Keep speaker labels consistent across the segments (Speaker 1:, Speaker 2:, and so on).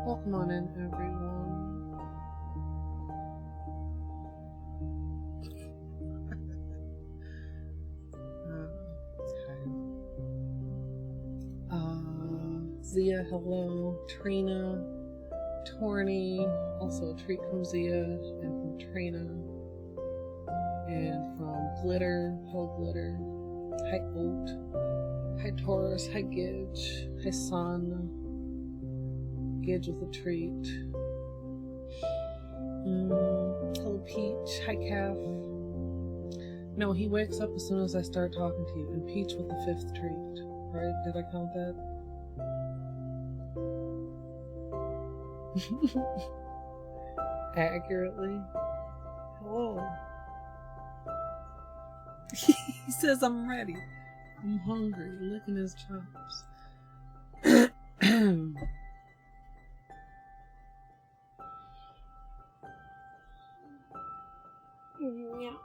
Speaker 1: Welcome on in, everyone. Zia, hello. Trina, Torny, also a treat from Zia and from Trina. And from Glitter, hello Glitter. Hi Oat. Hi Taurus, hi Gidge. Hi Sun. Gidge with a treat. Hello Peach, hi Calf. No, he wakes up as soon as I start talking to you. And Peach with the 5th treat. Right? Did I count that? Accurately. Hello. He says I'm ready. I'm hungry. Licking his chops. Yeah.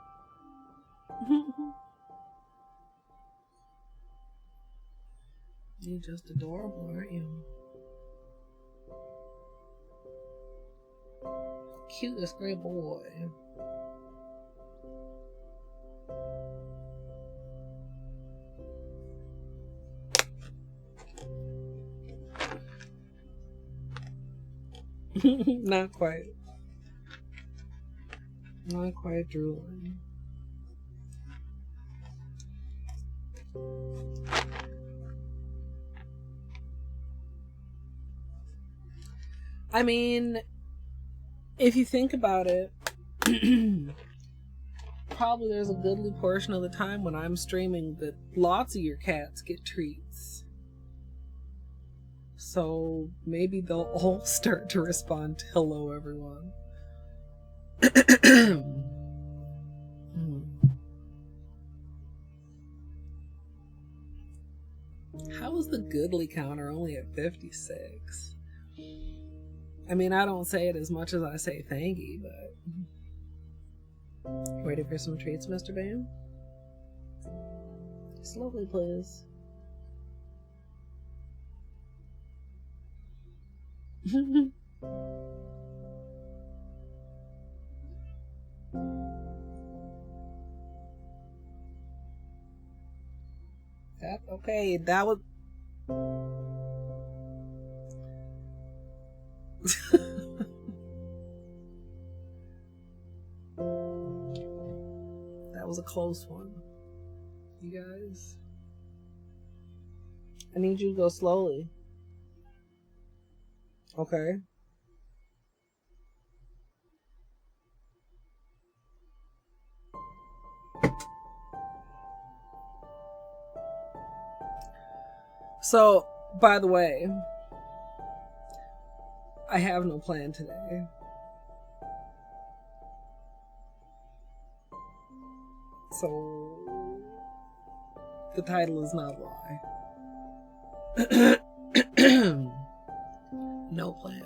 Speaker 1: You're just adorable, aren't you? Cutest gray boy. Not quite. Not quite drooling. I mean, if you think about it, probably there's a goodly portion of the time when I'm streaming that lots of your cats get treats. So maybe they'll all start to respond to hello everyone. How is the goodly counter only at 56? I mean, I don't say it as much as I say thank you, but... Ready for some treats, Mr. Bam? Slowly, please. Okay, that was... That was a close one. You guys. I need you to go slowly. Okay. So, by the way, I have no plan today. So, the title is not why. No plan.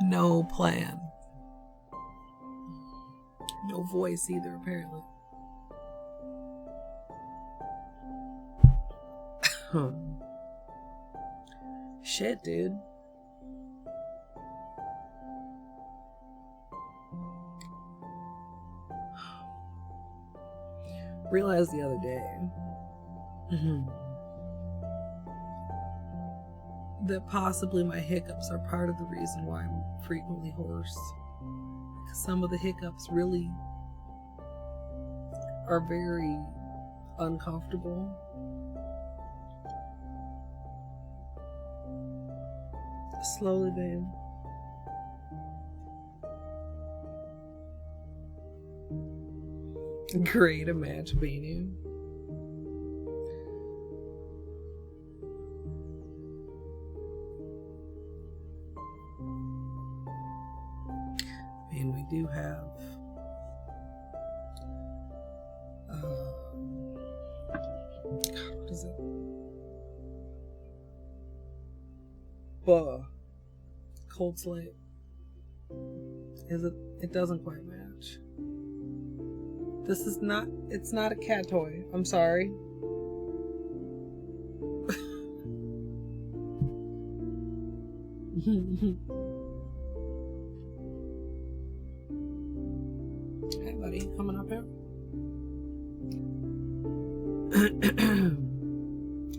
Speaker 1: No plan. No voice either, apparently. Shit, dude. Realized the other day that possibly my hiccups are part of the reason why I'm frequently hoarse. Because some of the hiccups really are very uncomfortable. Slowly, babe. Great a match beanie. And we do have what is it? Cold Slate. Is it? It doesn't quite match. This is not, it's not a cat toy. I'm sorry. Hey buddy, coming up here?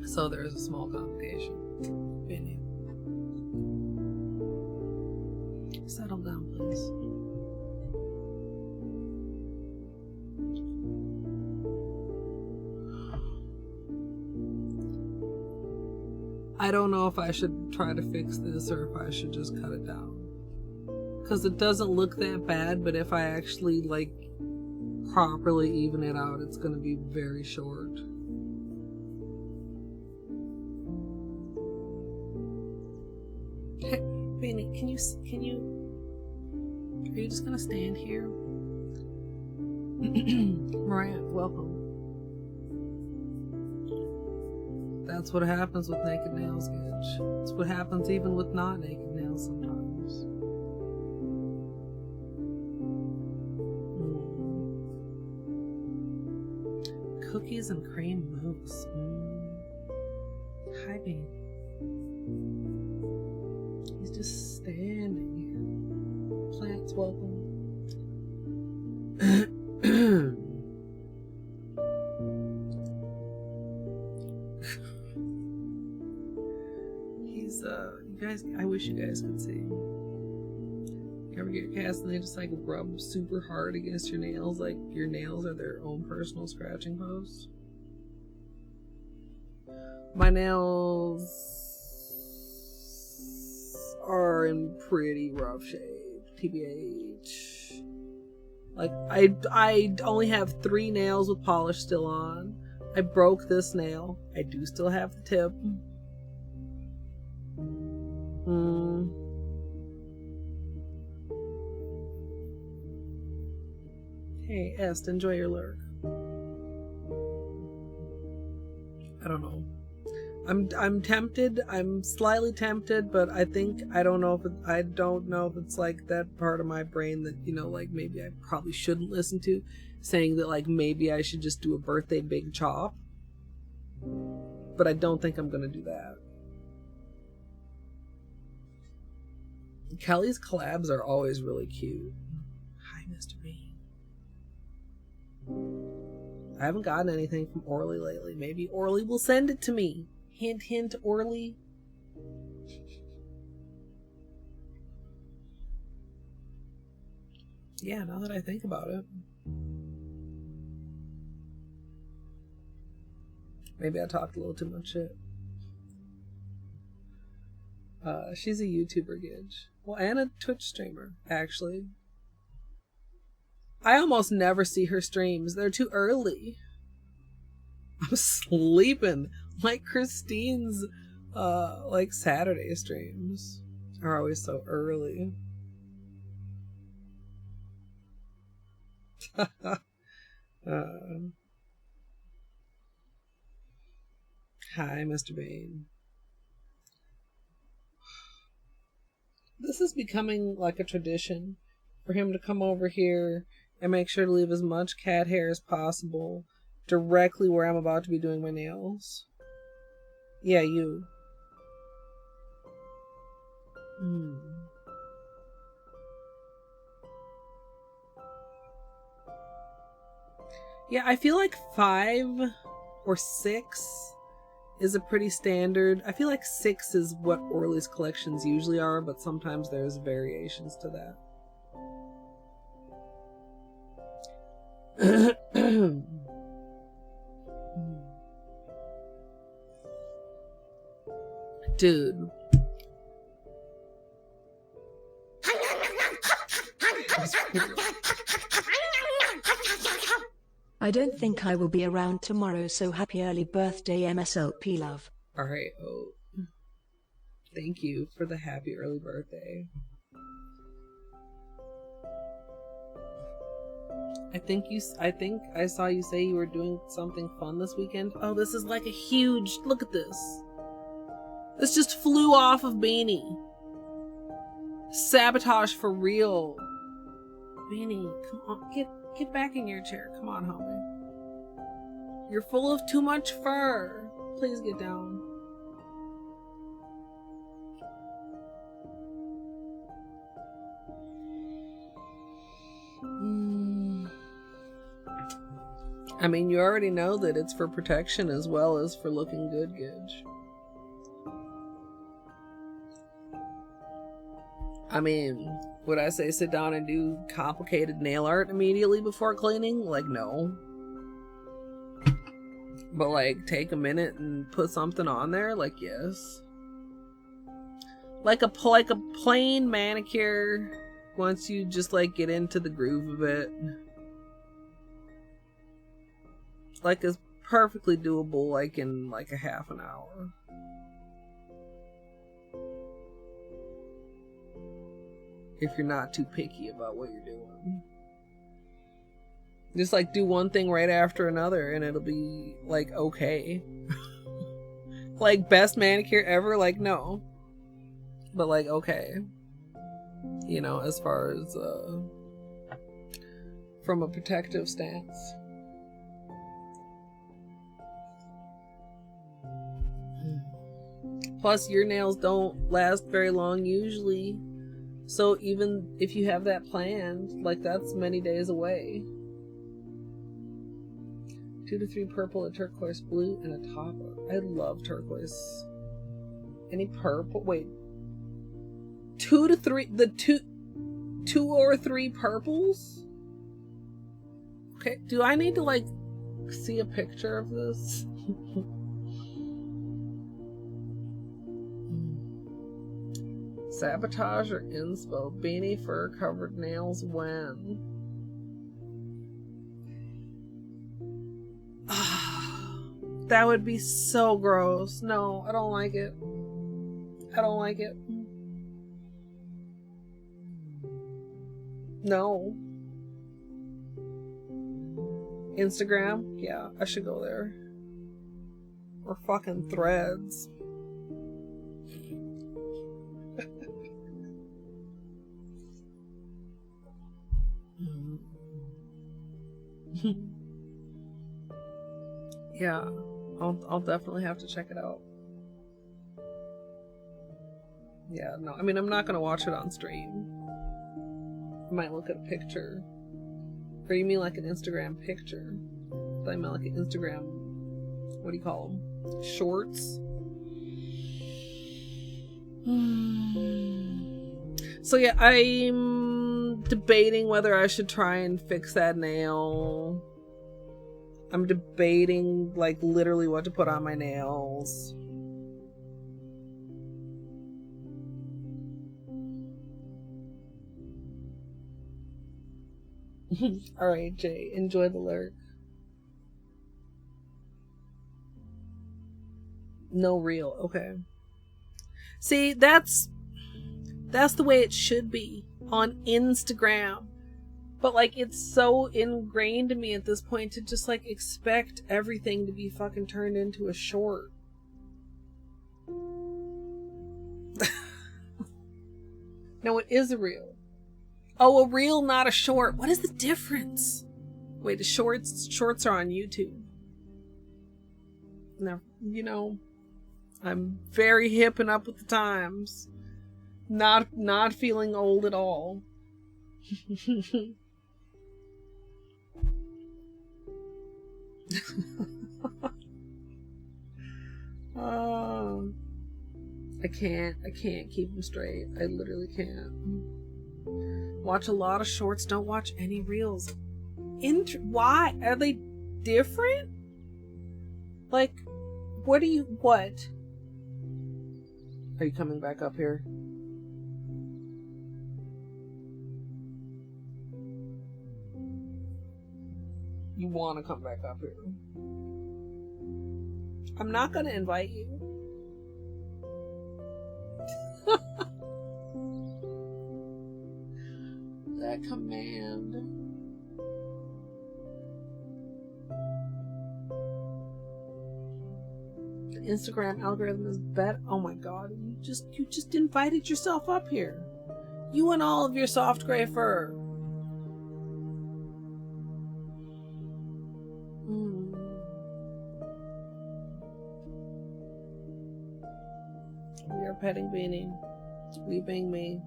Speaker 1: So there's a small complication. Vinny. Settle down, please. I don't know if I should try to fix this or if I should just cut it down. Because it doesn't look that bad, but if I actually, like, properly even it out, it's going to be very short. Hey, Benny, can you, are you just going to stand here? Miranda, welcome. That's what happens with naked nails, Gidge. That's what happens even with not naked nails sometimes. Cookies and cream mousse. Hi, babe. He's just standing here. Plants, welcome. You guys, I wish you guys could see. You ever get your cats and they just like rub super hard against your nails, like your nails are their own personal scratching post? My nails are in pretty rough shape, TBH. Like, I only have 3 nails with polish still on. I broke this nail. I do still have the tip. Hey, Est, enjoy your lurk. I don't know. I'm tempted. I'm slightly tempted, but I don't know if it's like that part of my brain that, you know, like maybe I probably shouldn't listen to, saying that like maybe I should just do a birthday big chop. But I don't think I'm gonna do that. Kelly's collabs are always really cute. Hi, Mr. B. I haven't gotten anything from Orly lately. Maybe Orly will send it to me. Hint, hint, Orly. Yeah, now that I think about it. Maybe I talked a little too much shit. She's a YouTuber, Gidge. Well, and a Twitch streamer, actually. I almost never see her streams. They're too early. I'm sleeping. Like Christine's, like Saturday streams are always so early. Hi, Mr. Bain. This is becoming like a tradition for him to come over here and make sure to leave as much cat hair as possible directly where I'm about to be doing my nails. Yeah, you. Yeah, I feel like 5 or 6 is a pretty standard. I feel like 6 is what Orly's collections usually are, but sometimes there's variations to that. Dude.
Speaker 2: I don't think I will be around tomorrow, so happy early birthday, MSLP love.
Speaker 1: Alright, oh. Thank you for the happy early birthday. I think I saw you say you were doing something fun this weekend. Oh, this is like a huge, look at this. This just flew off of Beanie. Sabotage for real. Beanie, come on, get back in your chair. Come on, homie. You're full of too much fur. Please get down. I mean, you already know that it's for protection as well as for looking good, Gidge. I mean, would I say sit down and do complicated nail art immediately before cleaning? Like, no. But, like, take a minute and put something on there? Like, yes. Like a plain manicure, once you just, like, get into the groove of it. Like, it's perfectly doable, like, in, like, a half an hour. If you're not too picky about what you're doing. Just, like, do one thing right after another, and it'll be, like, okay. Like, best manicure ever? Like, no. But, like, okay. You know, as far as, from a protective stance. Plus, your nails don't last very long usually. So even if you have that planned, like, that's many days away. 2 to 3 purple, a turquoise blue, and a topper. I love turquoise. Any purple? Wait. 2 to 3, the two or 3 purples? Okay, do I need to, like, see a picture of this? Sabotage or inspo? Beanie fur covered nails when? That would be so gross. No, I don't like it. I don't like it. No. Instagram? Yeah, I should go there. Or fucking Threads. Yeah, I'll definitely have to check it out. Yeah, no, I mean, I'm not gonna watch it on stream. I might look at a picture. Or you mean like an Instagram picture? I mean like an Instagram, what do you call them? Shorts? So yeah, I'm debating whether I should try and fix that nail. I'm debating, like, literally what to put on my nails. Alright, Jay, enjoy the lurk. No real, okay. See, that's the way it should be on Instagram. But, like, it's so ingrained in me at this point to just, like, expect everything to be fucking turned into a short. No, it is a reel. Oh, a reel, not a short. What is the difference? Wait, the shorts are on YouTube. Now, you know, I'm very hip and up with the times. Not feeling old at all. I can't keep them straight. I literally can't. Watch a lot of shorts, don't watch any reels. Why? Are they different? Like, what? Are you coming back up here? You want to come back up here? I'm not going to invite you. That command. The Instagram algorithm is better. Oh my god, you just invited yourself up here. You and all of your soft gray fur. We are petting Beanie. Weeping me.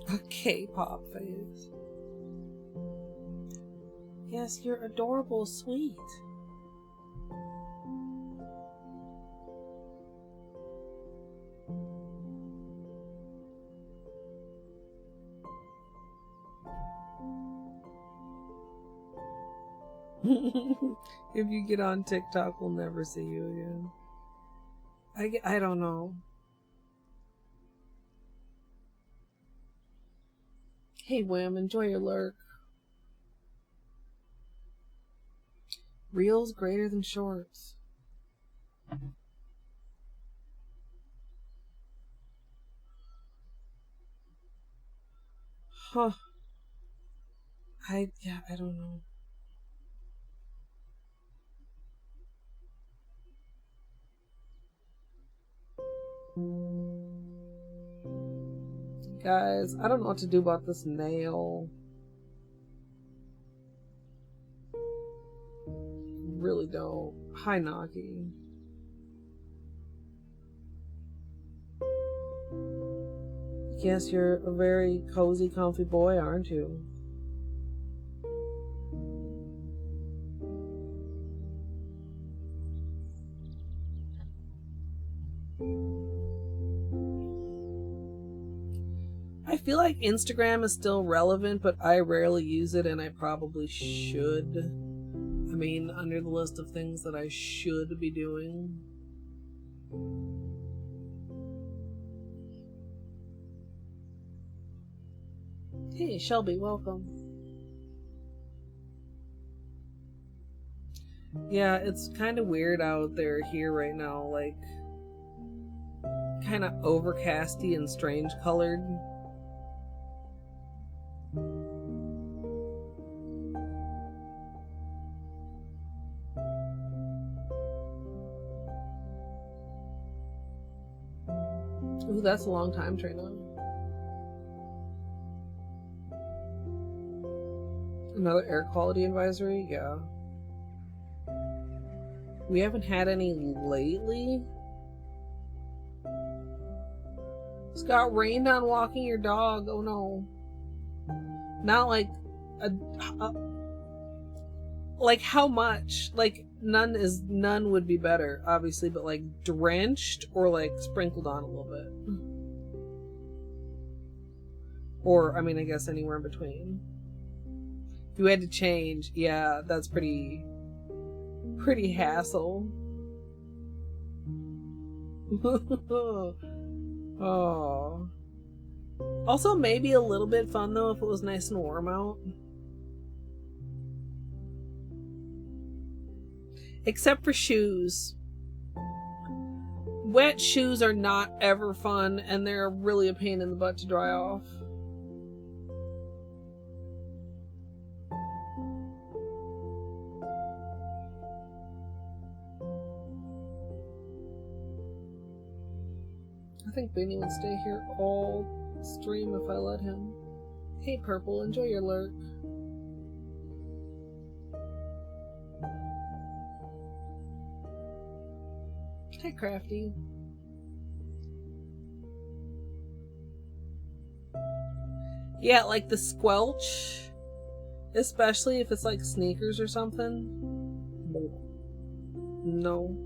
Speaker 1: A K-pop face. Yes, you're adorable, sweet. If you get on TikTok, we'll never see you again. I don't know. Hey, Wim, enjoy your lurk. Reels greater than shorts. Huh. I don't know. Guys, I don't know what to do about this nail. Really don't. Hi, Naki. Yes, you're a very cozy, comfy boy, aren't you? I feel like Instagram is still relevant, but I rarely use it, and I probably should. I mean, under the list of things that I should be doing. Hey, Shelby, welcome. Yeah, it's kind of weird out there here right now, like, kind of overcasty and strange colored. Ooh, that's a long time, Trina. Another air quality advisory? Yeah. We haven't had any lately. It's got rained on walking your dog. Oh no. Not like like how much? Like none would be better, obviously, but like drenched or like sprinkled on a little bit. Or I mean, I guess anywhere in between. If you had to change, yeah, that's pretty hassle. Oh. Also, maybe a little bit fun though if it was nice and warm out. Except for shoes. Wet shoes are not ever fun, and they're really a pain in the butt to dry off. I think Beanie would stay here all stream if I let him. Hey, Purple, enjoy your lurk. Hi, Crafty. Yeah, like the squelch Especially if it's like sneakers or something. No.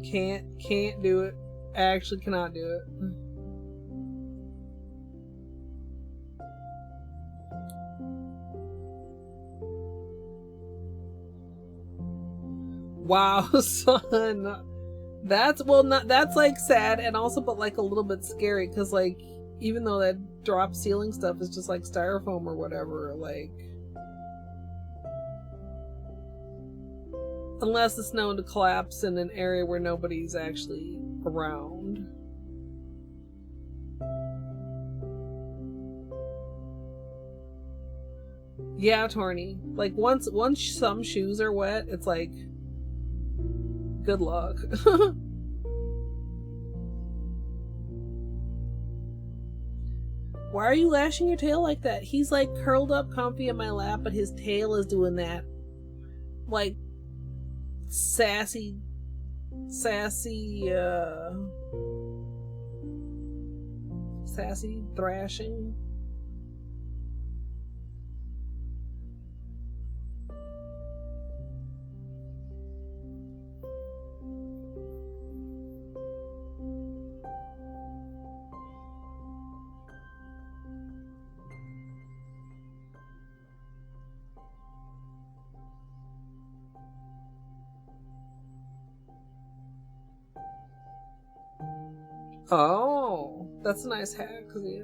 Speaker 1: Can't do it. I actually cannot do it. Wow, son. That's that's like sad and also but like a little bit scary because like even though that drop ceiling stuff is just like styrofoam or whatever, like unless it's known to collapse in an area where nobody's actually around. Yeah, Torny. Like once some shoes are wet, it's like good luck. Why are you lashing your tail like that? He's like curled up comfy in my lap, but his tail is doing that like sassy thrashing. Oh, that's a nice hack, yeah.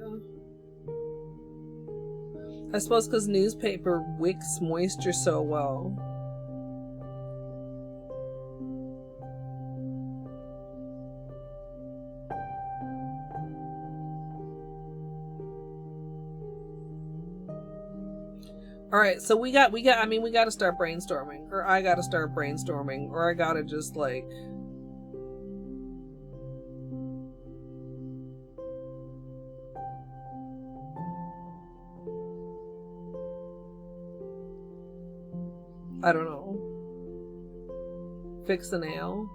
Speaker 1: I suppose because newspaper wicks moisture so well. All right, so we got to start brainstorming, or I got to start brainstorming, or I got to just like I don't know. Fix the nail.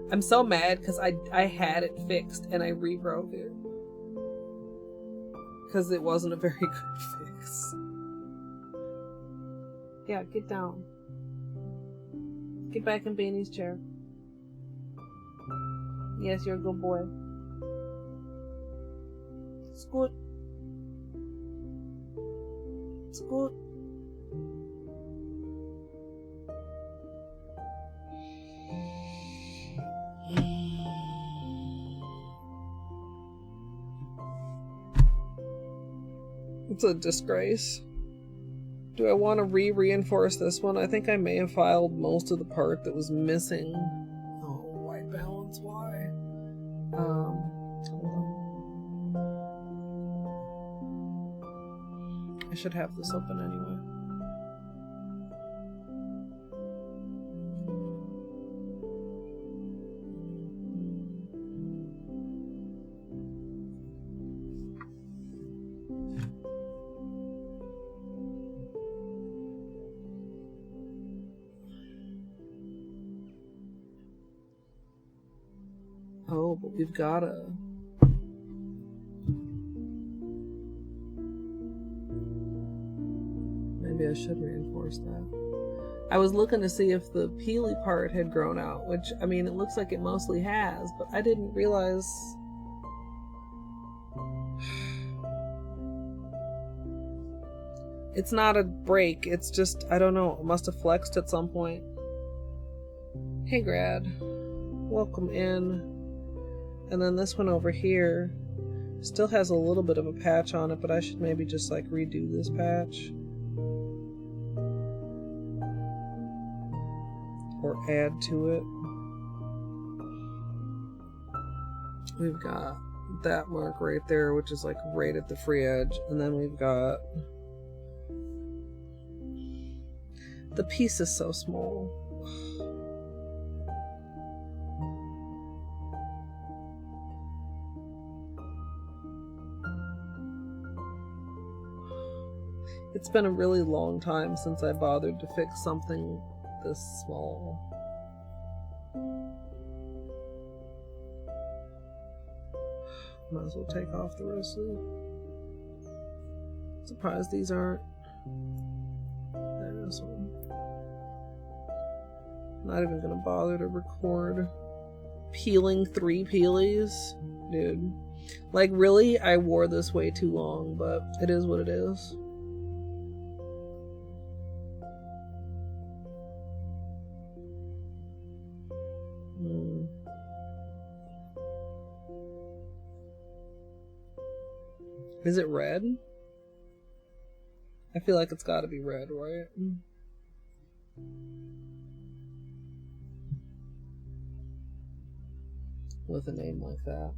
Speaker 1: I'm so mad because I had it fixed and I re-broke it. Because it wasn't a very good fix. Yeah, get down. Get back in Beanie's chair. Yes, you're a good boy. Scoot. Scoot. It's a disgrace. Do I want to reinforce this one? I think I may have filed most of the part that was missing. Oh, white balance, why? Hold on. I should have this open anyway. Oh, but we've gotta. Maybe I should reinforce that. I was looking to see if the peely part had grown out, which, I mean, it looks like it mostly has, but I didn't realize. It's not a break, it's just, I don't know, it must have flexed at some point. Hey, Grad. Welcome in. And then this one over here still has a little bit of a patch on it, but I should maybe just like redo this patch. Or add to it. We've got that mark right there, which is like right at the free edge. And then we've got... The piece is so small. It's been a really long time since I bothered to fix something this small. Might as well take off the rest of it. Surprised these aren't. There's one. Not even gonna bother to record. Peeling 3 peelies? Dude. Like, really? I wore this way too long, but it is what it is. Is it red? I feel like it's gotta be red, right? With a name like that.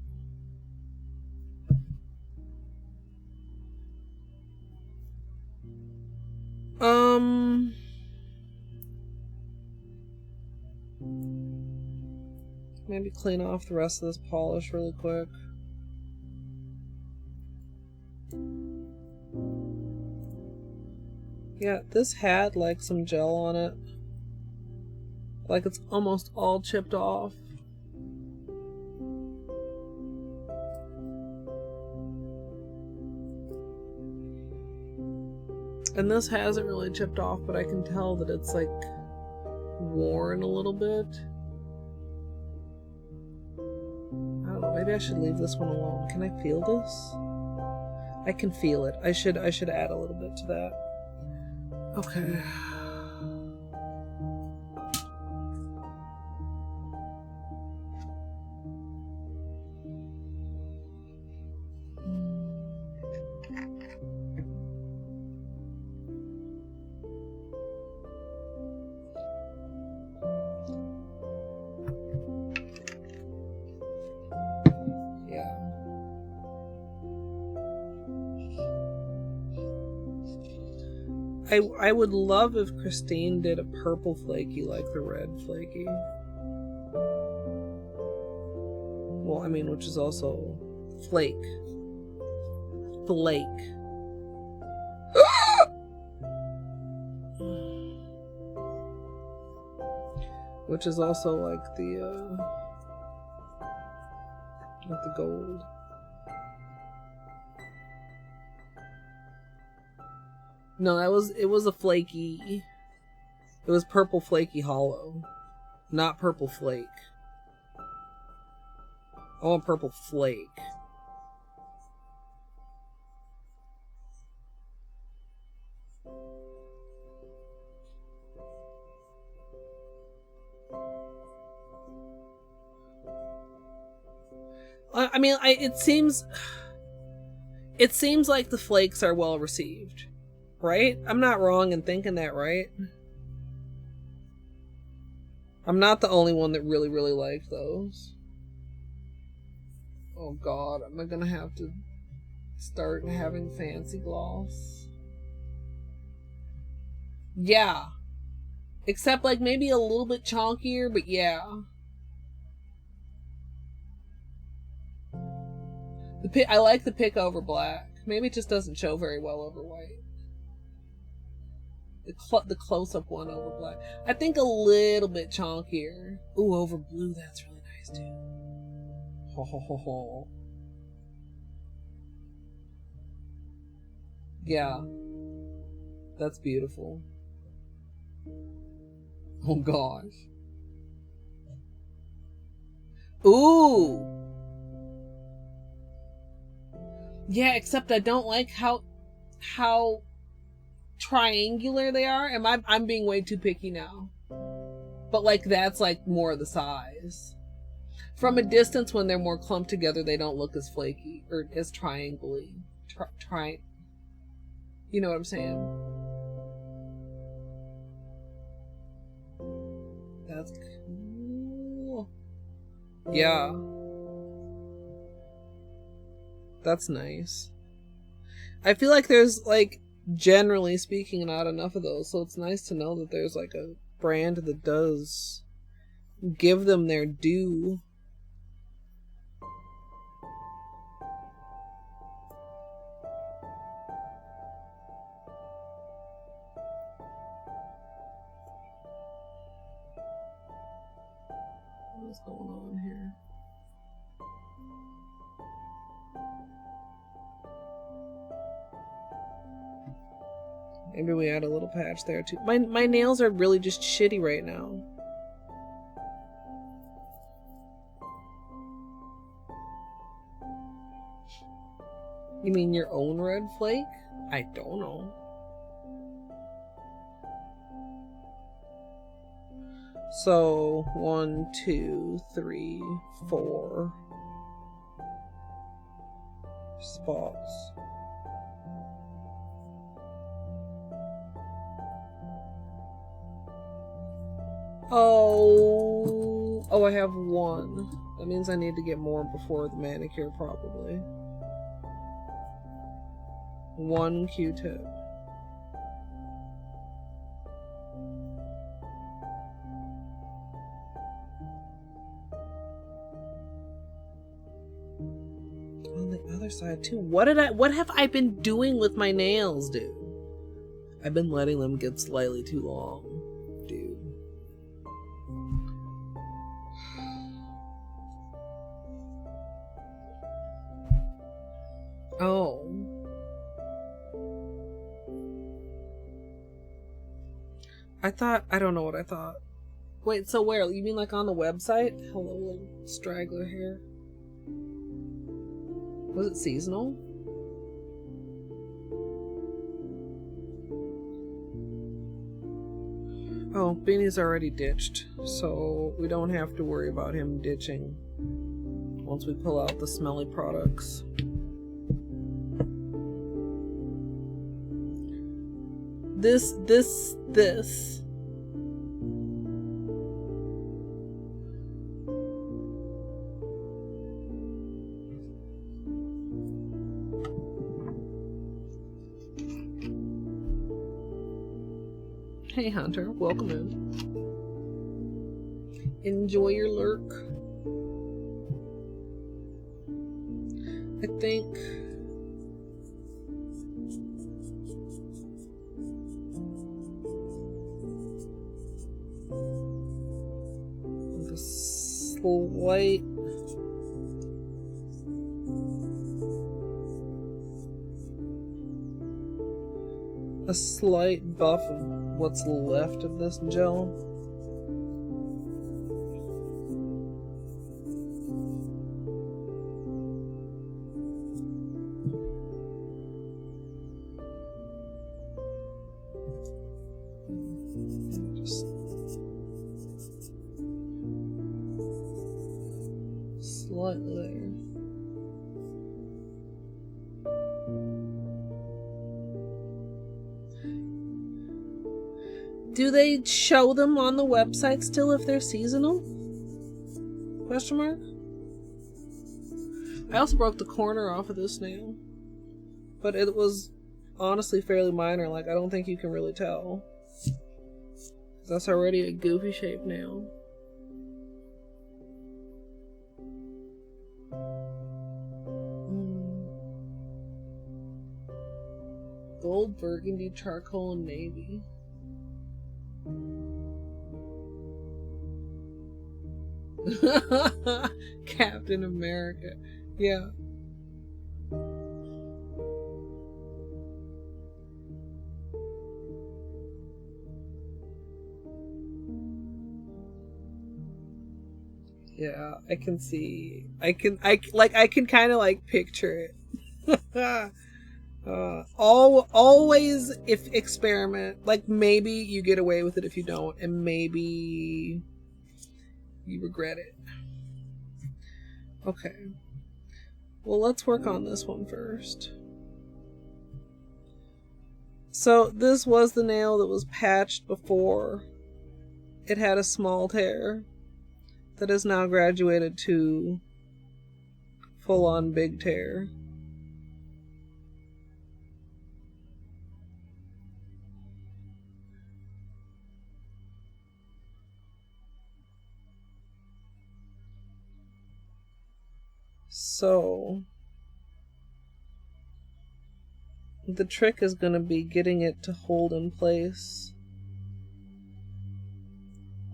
Speaker 1: Maybe clean off the rest of this polish really quick. Yeah, this had like some gel on it. Like it's almost all chipped off. And this hasn't really chipped off, but I can tell that it's like worn a little bit. I don't know, maybe I should leave this one alone. Can I feel this? I can feel it. I should add a little bit to that. Okay. I would love if Christine did a purple flaky like the red flaky. Well, I mean, which is also flake. Flake. Which is also like the gold. No, it was a flaky. It was purple flaky hollow. Not purple flake. I want purple flake. I mean, it seems like the flakes are well received. Right? I'm not wrong in thinking that, right? I'm not the only one that really, really liked those. Oh god, am I gonna have to start having fancy gloss? Yeah. Except like maybe a little bit chonkier, but yeah. I like the pick over black. Maybe it just doesn't show very well over white. The close-up one over black. I think a little bit chonkier. Ooh, over blue, that's really nice too. Ho ho ho ho. Yeah. That's beautiful. Oh gosh. Ooh! Yeah, except I don't like how triangular they are. I'm being way too picky now. But like that's like more the size. From a distance, when they're more clumped together, they don't look as flaky or as triangly. You know what I'm saying? That's cool. Yeah. That's nice. I feel like there's like, generally speaking, not enough of those, so it's nice to know that there's like a brand that does give them their due. What's going on here? Maybe we add a little patch there too. My nails are really just shitty right now. You mean your own red flake? I don't know. So 1, 2, 3, 4 spots. Oh, I have 1. That means I need to get more before the manicure, probably. 1 Q-tip. On the other side too. What have I been doing with my nails, dude? I've been letting them get slightly too long, dude. Oh. I don't know what I thought. Wait, so where? You mean like on the website? Hello, little straggler hair. Was it seasonal? Oh, Beanie's already ditched, so we don't have to worry about him ditching once we pull out the smelly products. This. Hey Hunter, welcome in. Enjoy your lurk. I think the slight a slight buff of what's left of this gel. Just slightly there. Do they show them on the website still if they're seasonal? Question mark? I also broke the corner off of this nail. But it was honestly fairly minor. Like, I don't think you can really tell. That's already a goofy shaped nail. Gold, burgundy, charcoal, and navy. Captain America. Yeah. Yeah, I can see. I can kind of like picture it. Always if experiment, like maybe you get away with it if you don't, and maybe you regret it. Okay. Well, let's work on this one first. So this was the nail that was patched before. It had a small tear that has now graduated to full-on big tear. So the trick is going to be getting it to hold in place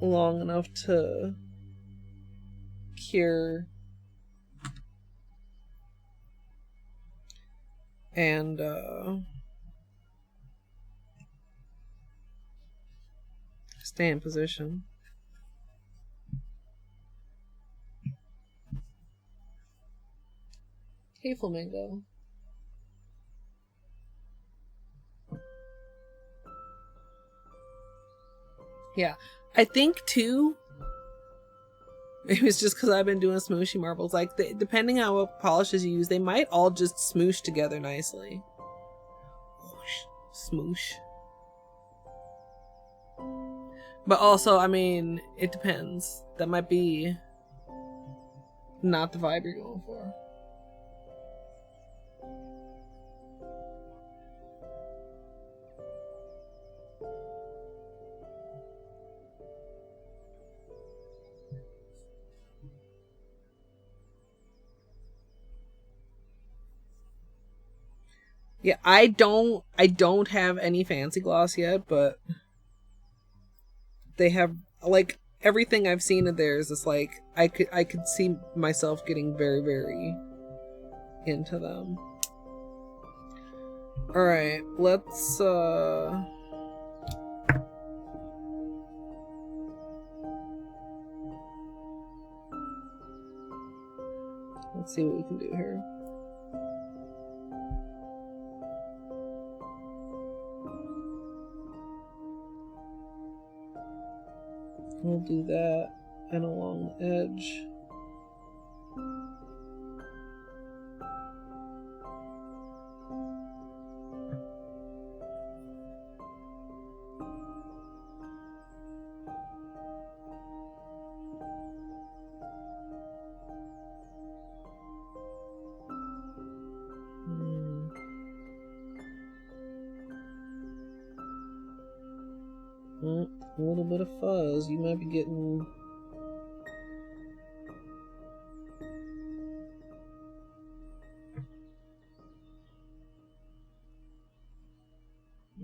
Speaker 1: long enough to cure and Stay in position. Hey, Flamingo. Yeah, I think too, maybe it's just because I've been doing smooshy marbles. Like, depending on what polishes you use, they might all just smoosh together nicely. Whoosh, smoosh. But also, I mean, it depends. That might be not the vibe you're going for. Yeah, I don't have any fancy gloss yet, but they have, like, everything I've seen of theirs is like I could see myself getting very, very into them. Alright, let's see what we can do here. We'll do that and along the edge. A little bit of fuzz. You might be getting...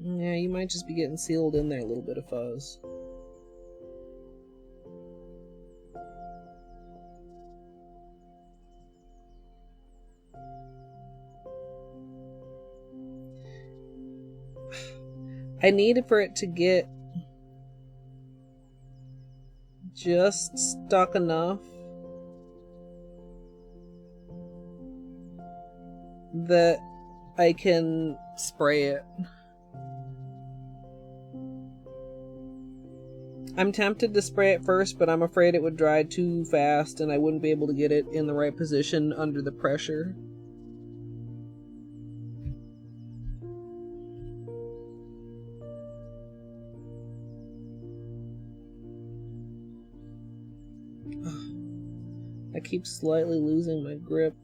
Speaker 1: Yeah, you might just be getting sealed in there, a little bit of fuzz. I needed for it to get just stuck enough that I can spray it. I'm tempted to spray it first, but I'm afraid it would dry too fast and I wouldn't be able to get it in the right position under the pressure. I keep slightly losing my grip.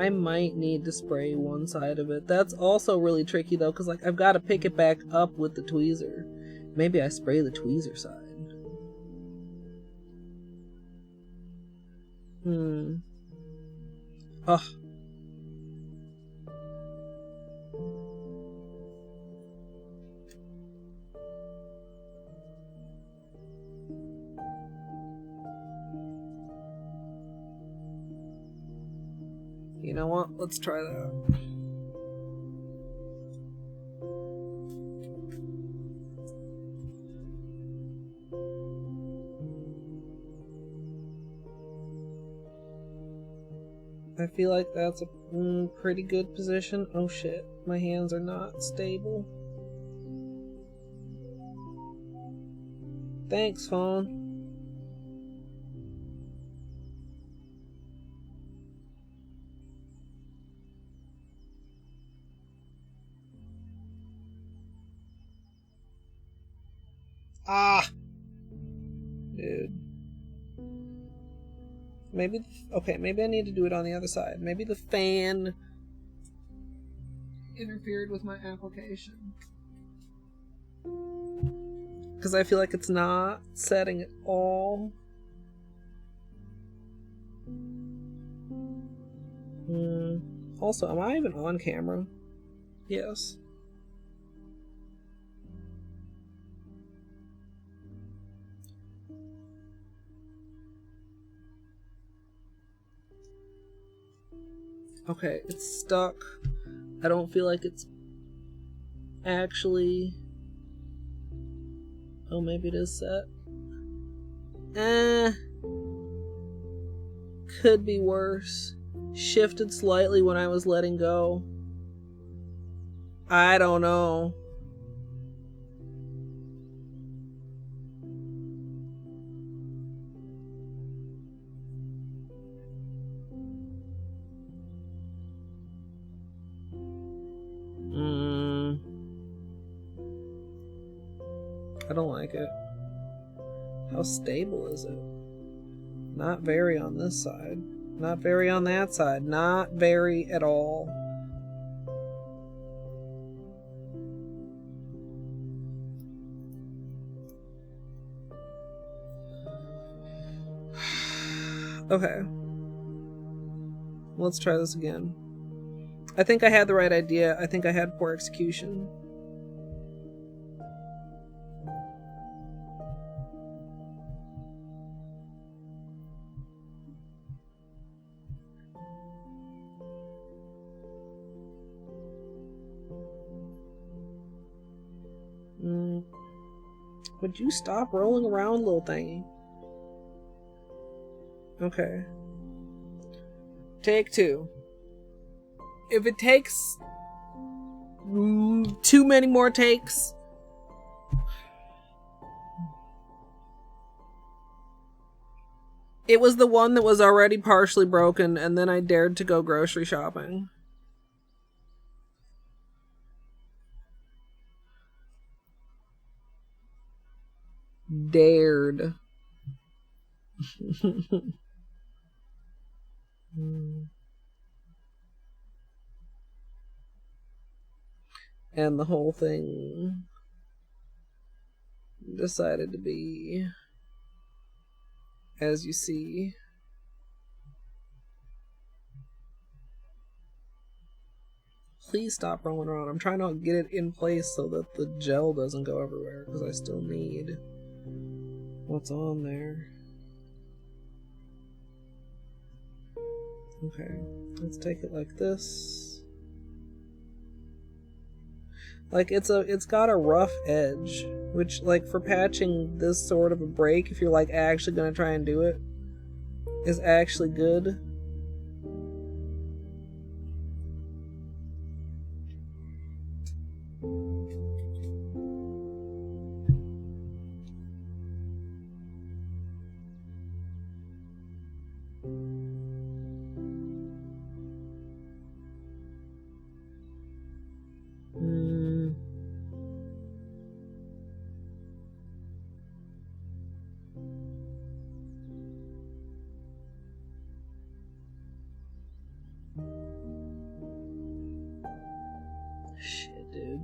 Speaker 1: I might need to spray one side of it. That's also really tricky though, because like I've got to pick it back up with the tweezer. Maybe I spray the tweezer side. Ugh. You know what? Let's try that. I feel like that's a pretty good position. Oh shit, my hands are not stable. Thanks, phone. Ah! Dude. Maybe... Okay, maybe I need to do it on the other side. Maybe the fan interfered with my application. Because I feel like it's not setting at all. Also, am I even on camera? Yes. Okay, it's stuck. I don't feel like it's actually... Oh, maybe it is set. Could be worse. Shifted slightly when I was letting go. I don't know. I don't like it. How stable is it? Not very on this side. Not very on that side. Not very at all. Okay. Let's try this again. I think I had the right idea. I think I had poor execution. Would you stop rolling around, little thingy? Okay. Take two. If it takes too many more takes, it was the one that was already partially broken, and then I dared to go grocery shopping. Dared. And the whole thing decided to be, as you see. Please stop rolling around. I'm trying to get it in place so that the gel doesn't go everywhere, because I still need what's on there. Okay, let's take it like this. Like, it's got a rough edge, which, like, for patching this sort of a break, if you're, like, actually gonna try and do it, is actually good. Shit, dude.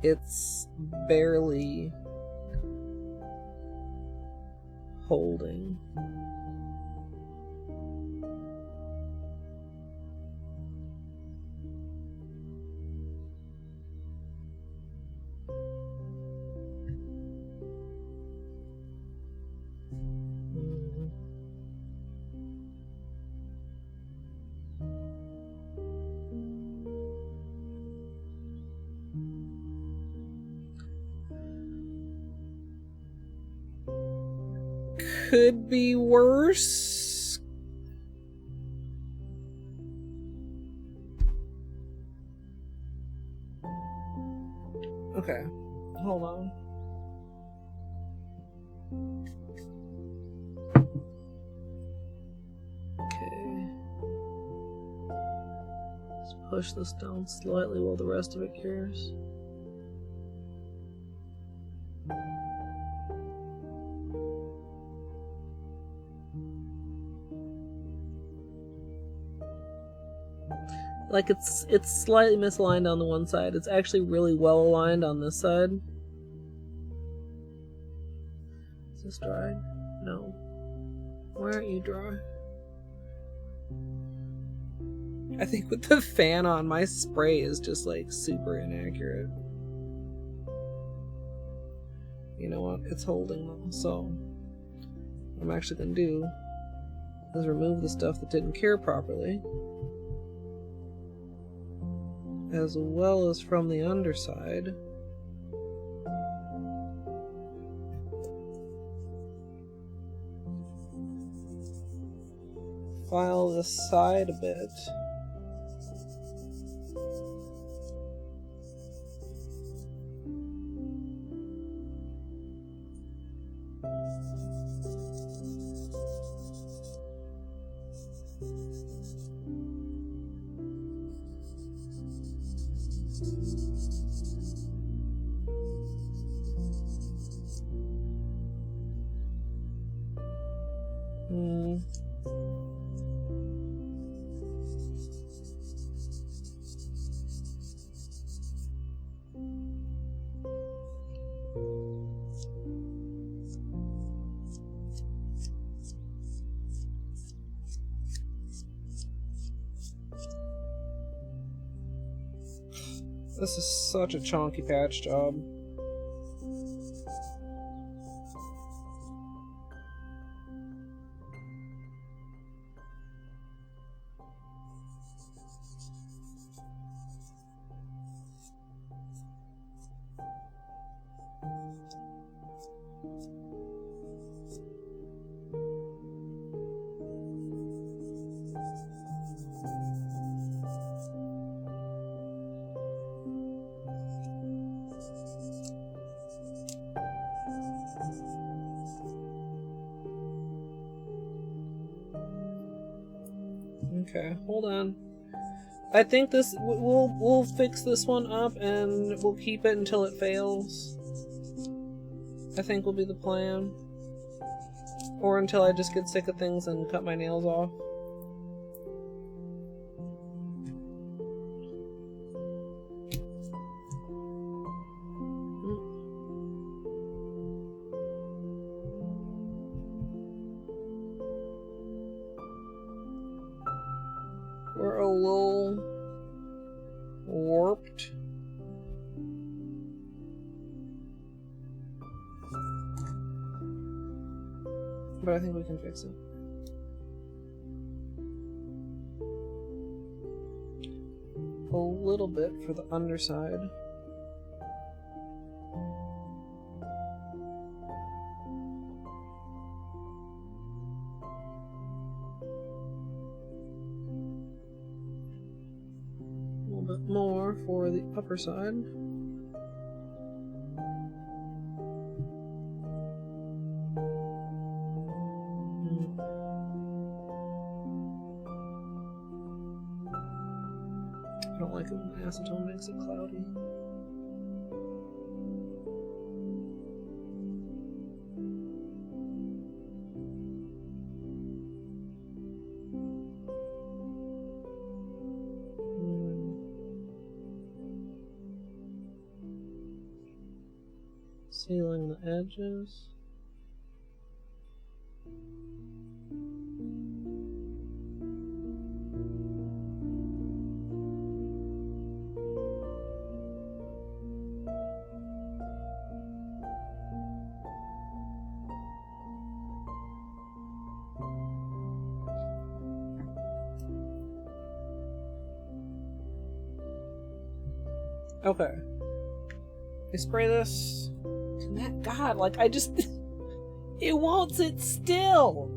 Speaker 1: It's barely holding. Could be worse. Okay, hold on. Okay. Let's push this down slightly while the rest of it cures. Like it's slightly misaligned on the one side. It's actually really well aligned on this side. Is this dry? No. Why aren't you dry? I think with the fan on, my spray is just like super inaccurate. You know what? It's holding though, so what I'm actually gonna do is remove the stuff that didn't cure properly, as well as from the underside. File this side a bit. This is such a chunky patch job. Okay, hold on. I think this we'll fix this one up and we'll keep it until it fails. I think will be the plan. Or until I just get sick of things and cut my nails off. We're a little warped. But I think we can fix it. A little bit for the underside. A little bit more for the upper side. I don't like it when the acetone makes it cloudy. Sealing the edges. Okay. I spray this. God, like I just it won't sit still.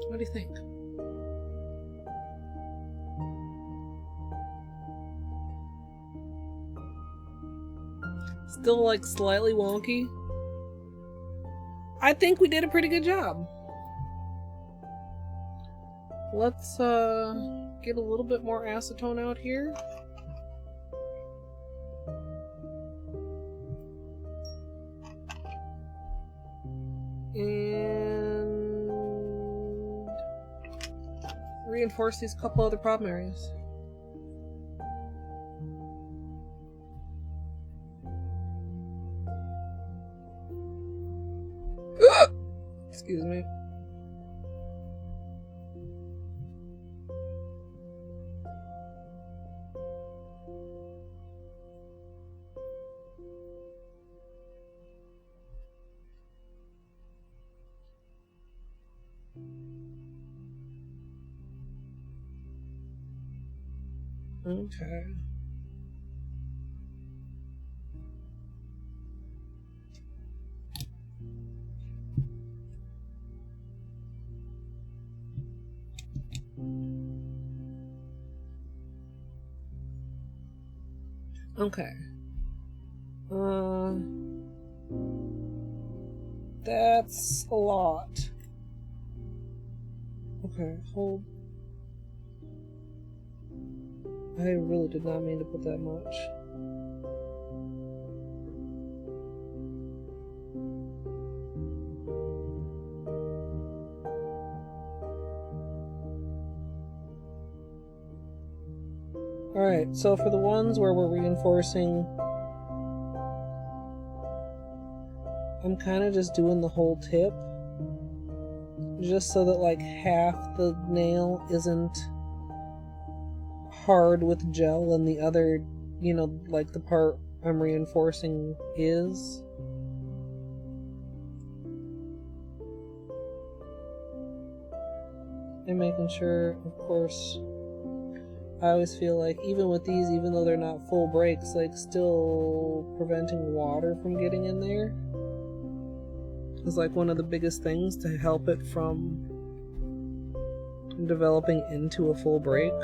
Speaker 1: What do you think? Still like slightly wonky. I think we did a pretty good job. Let's get a little bit more acetone out here. And reinforce these couple other problem areas. Excuse me. Okay. Okay. That's a lot. Okay, hold. I really did not mean to put that much. Alright, so for the ones where we're reinforcing, I'm kind of just doing the whole tip, just so that like half the nail isn't hard with gel and the other, you know, like the part I'm reinforcing is. And making sure, of course, I always feel like even with these, even though they're not full breaks, like still preventing water from getting in there is like one of the biggest things to help it from developing into a full break.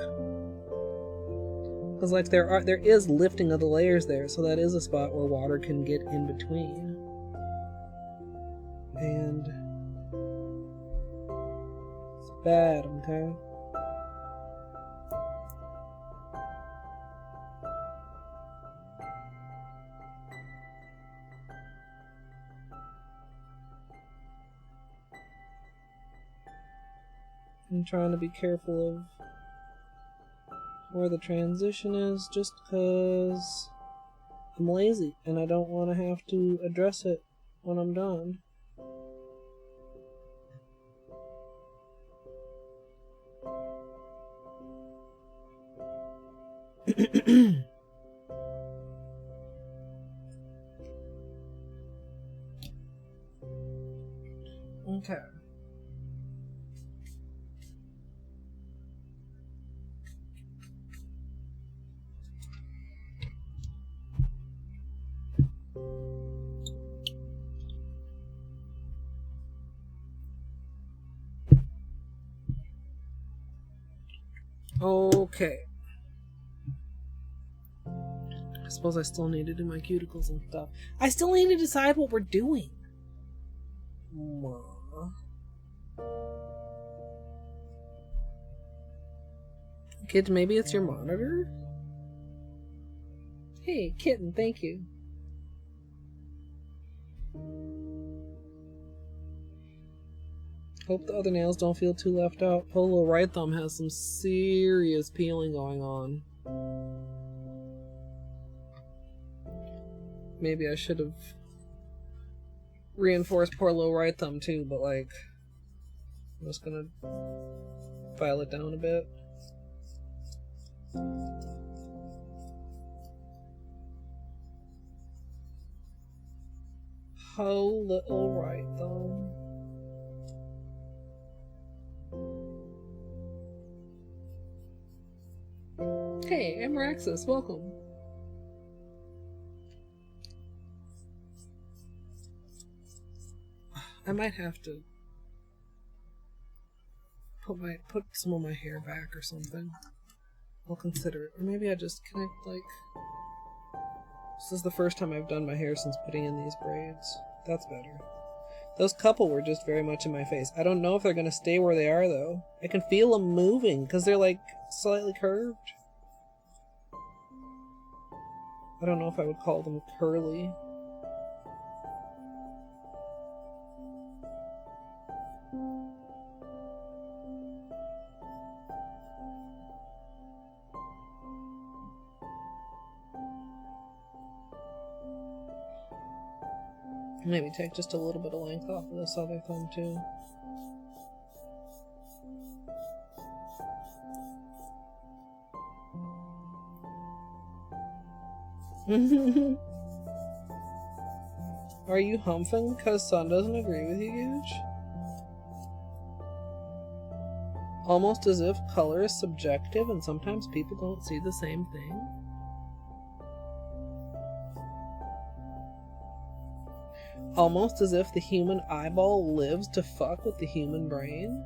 Speaker 1: Because like there is lifting of the layers there, so that is a spot where water can get in between. And it's bad, okay? I'm trying to be careful of where the transition is, just because I'm lazy and I don't want to have to address it when I'm done. Okay. Okay. I suppose I still need to do my cuticles and stuff. I still need to decide what we're doing. Kids, maybe it's your monitor? Hey, kitten, thank you. Hope the other nails don't feel too left out. Holo right thumb has some serious peeling going on. Maybe I should have reinforced poor low right thumb too, but like, I'm just gonna file it down a bit. Ho little right thumb. Hey, Amaraxis, welcome. I might have to put some of my hair back or something. I'll consider it. Or maybe I just connect, like... This is the first time I've done my hair since putting in these braids. That's better. Those couple were just very much in my face. I don't know if they're going to stay where they are, though. I can feel them moving, because they're, like, slightly curved. I don't know if I would call them curly. Maybe take just a little bit of length off of this other thumb too. Are you humping because Sun doesn't agree with you, Gooch? Almost as if color is subjective and sometimes people don't see the same thing. Almost as if the human eyeball lives to fuck with the human brain.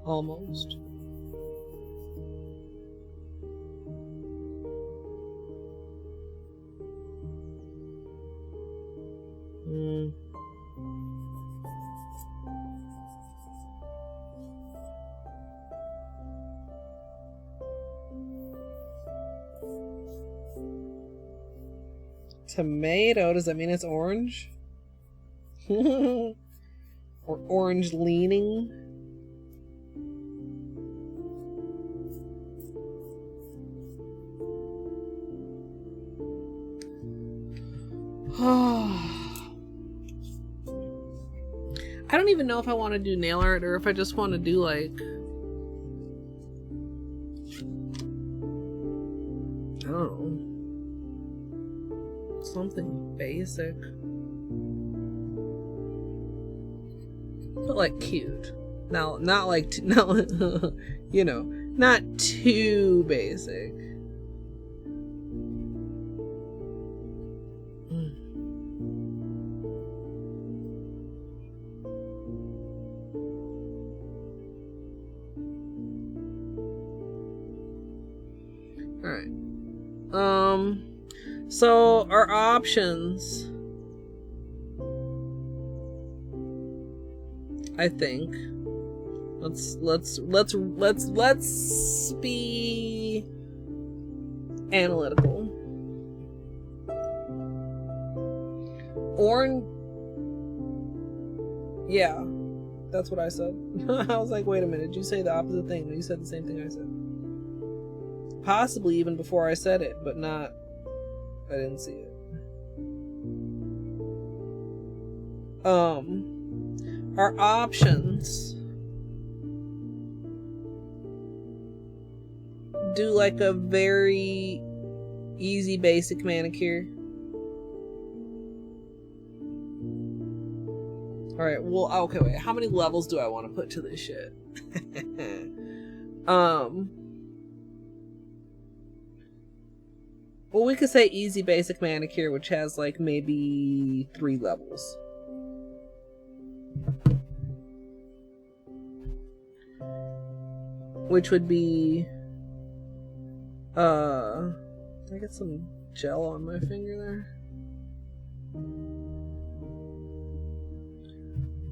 Speaker 1: Almost. Tomato, does that mean it's orange? Or orange leaning? I don't even know if I want to do nail art or if I just want to do like, I don't know, something basic, but like cute. Now, not like, no, you know, not too basic. Alright. So our options, I think. Let's be analytical. Orange. Yeah, that's what I said. I was like, wait a minute, did you say the opposite thing? No, you said the same thing I said. Possibly even before I said it, but not, I didn't see it. Our options, do like a very easy basic manicure. Alright, well, okay, wait, how many levels do I want to put to this shit? Well, we could say easy basic manicure, which has like maybe 3 levels. Which would be, I get some gel on my finger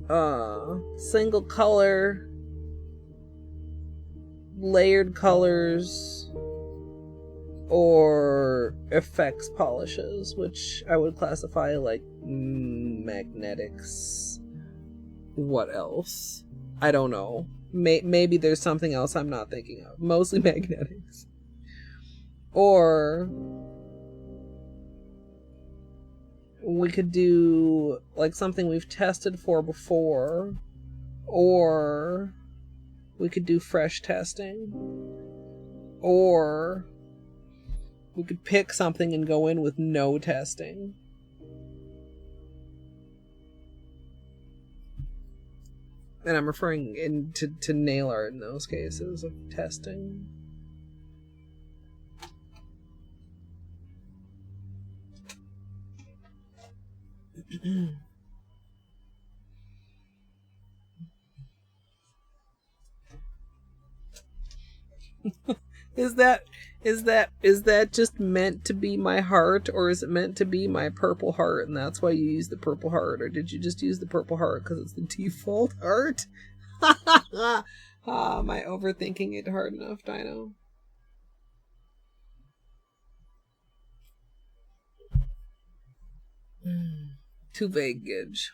Speaker 1: there. Single color, layered colors, or effects polishes, which I would classify like magnetics. What else? I don't know. Maybe there's something else I'm not thinking of. Mostly magnetics. Or we could do like something we've tested for before, or we could do fresh testing, or we could pick something and go in with no testing. And I'm referring to nail art in those cases of testing. Is that just meant to be my heart, or is it meant to be my purple heart, and that's why you use the purple heart, or did you just use the purple heart because it's the default heart? Am I overthinking it hard enough, Dino? Too vague, Gidge.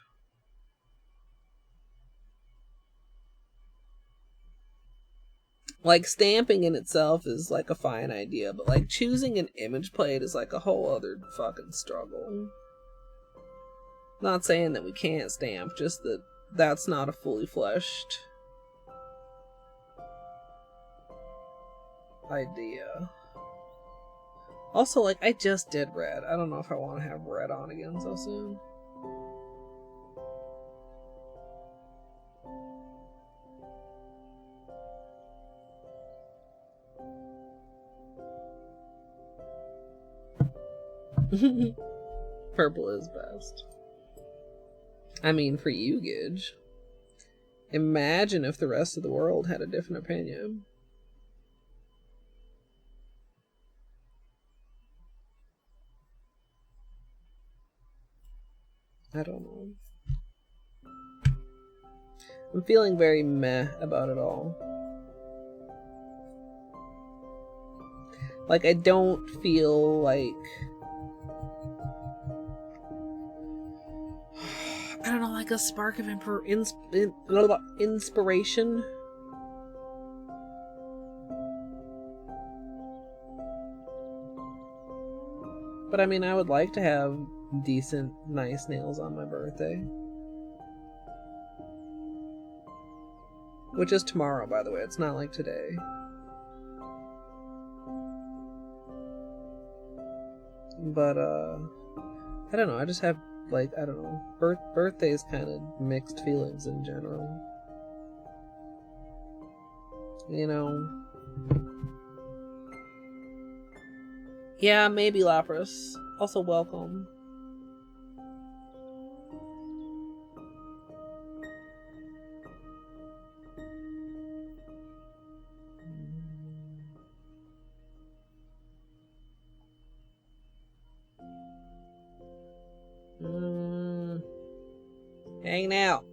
Speaker 1: Like, stamping in itself is like a fine idea, but like choosing an image plate is like a whole other fucking struggle. Not saying that we can't stamp, just that that's not a fully fleshed idea. Also, like, I just did red. I don't know if I want to have red on again so soon. Purple is best. I mean, for you, Gidge. Imagine if the rest of the world had a different opinion. I don't know. I'm feeling very meh about it all. Like, I don't feel like... I don't know, like a spark of inspiration. But I mean, I would like to have decent, nice nails on my birthday. Which is tomorrow, by the way. It's not like today. But, I don't know. I just have, like, I don't know. Birthdays kind of mixed feelings in general. You know? Yeah, maybe Lapras. Also, welcome. Hanging out.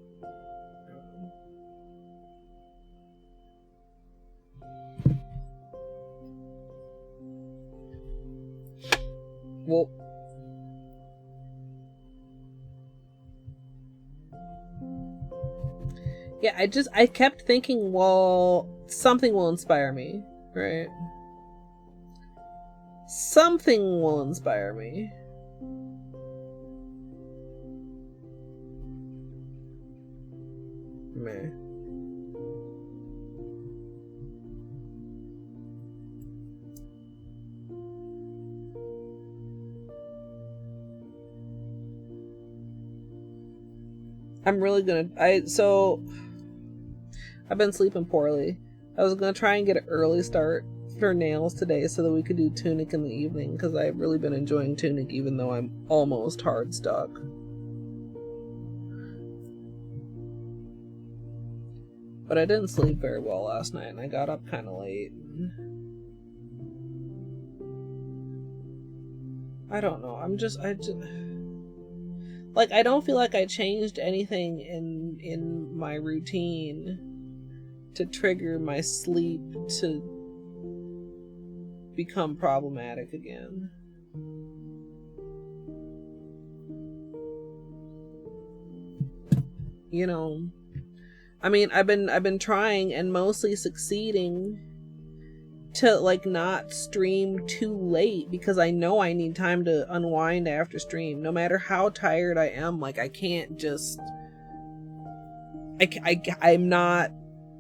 Speaker 1: Well, yeah, I kept thinking, well, something will inspire me, right? Something will inspire me. Meh. I'm really gonna... I've been sleeping poorly. I was gonna try and get an early start for nails today so that we could do Tunic in the evening, because I've really been enjoying Tunic even though I'm almost hard stuck. But I didn't sleep very well last night and I got up kind of late. I don't know. Like, I don't feel like I changed anything in my routine to trigger my sleep to become problematic again. You know, I mean, I've been trying and mostly succeeding to, like, not stream too late because I know I need time to unwind after stream. No matter how tired I am, like, I can't just...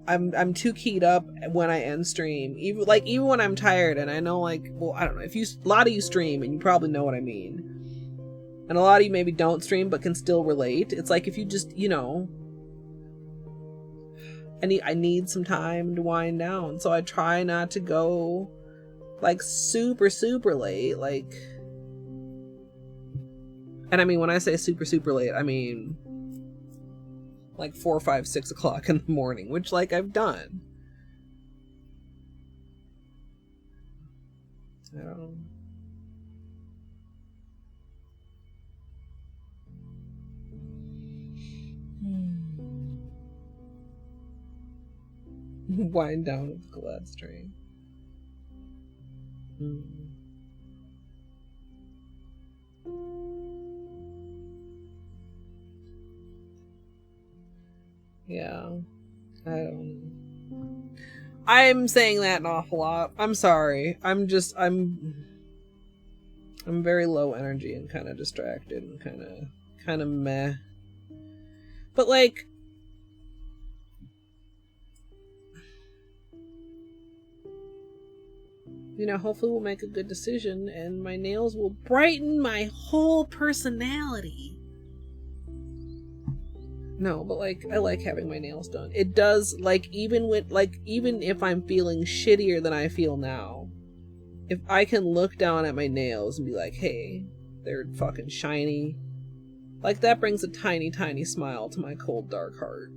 Speaker 1: I'm too keyed up when I end stream. Even when I'm tired, and I know, like, well, I don't know, a lot of you stream and you probably know what I mean. And a lot of you maybe don't stream but can still relate. It's like if you just, you know, I need some time to wind down, so I try not to go, like, super, super late, like... And I mean, when I say super, super late, I mean, like, 4, 5, 6 o'clock in the morning, which, like, I've done. I don't know. Wind down with the glad string. Yeah, I don't know. I'm saying that an awful lot. I'm sorry. I'm very low energy and kind of distracted and kind of meh. But like, you know, hopefully we'll make a good decision and my nails will brighten my whole personality. No, but like, I like having my nails done. It does, like, even if I'm feeling shittier than I feel now, if I can look down at my nails and be like, hey, they're fucking shiny, like, that brings a tiny, tiny smile to my cold, dark heart.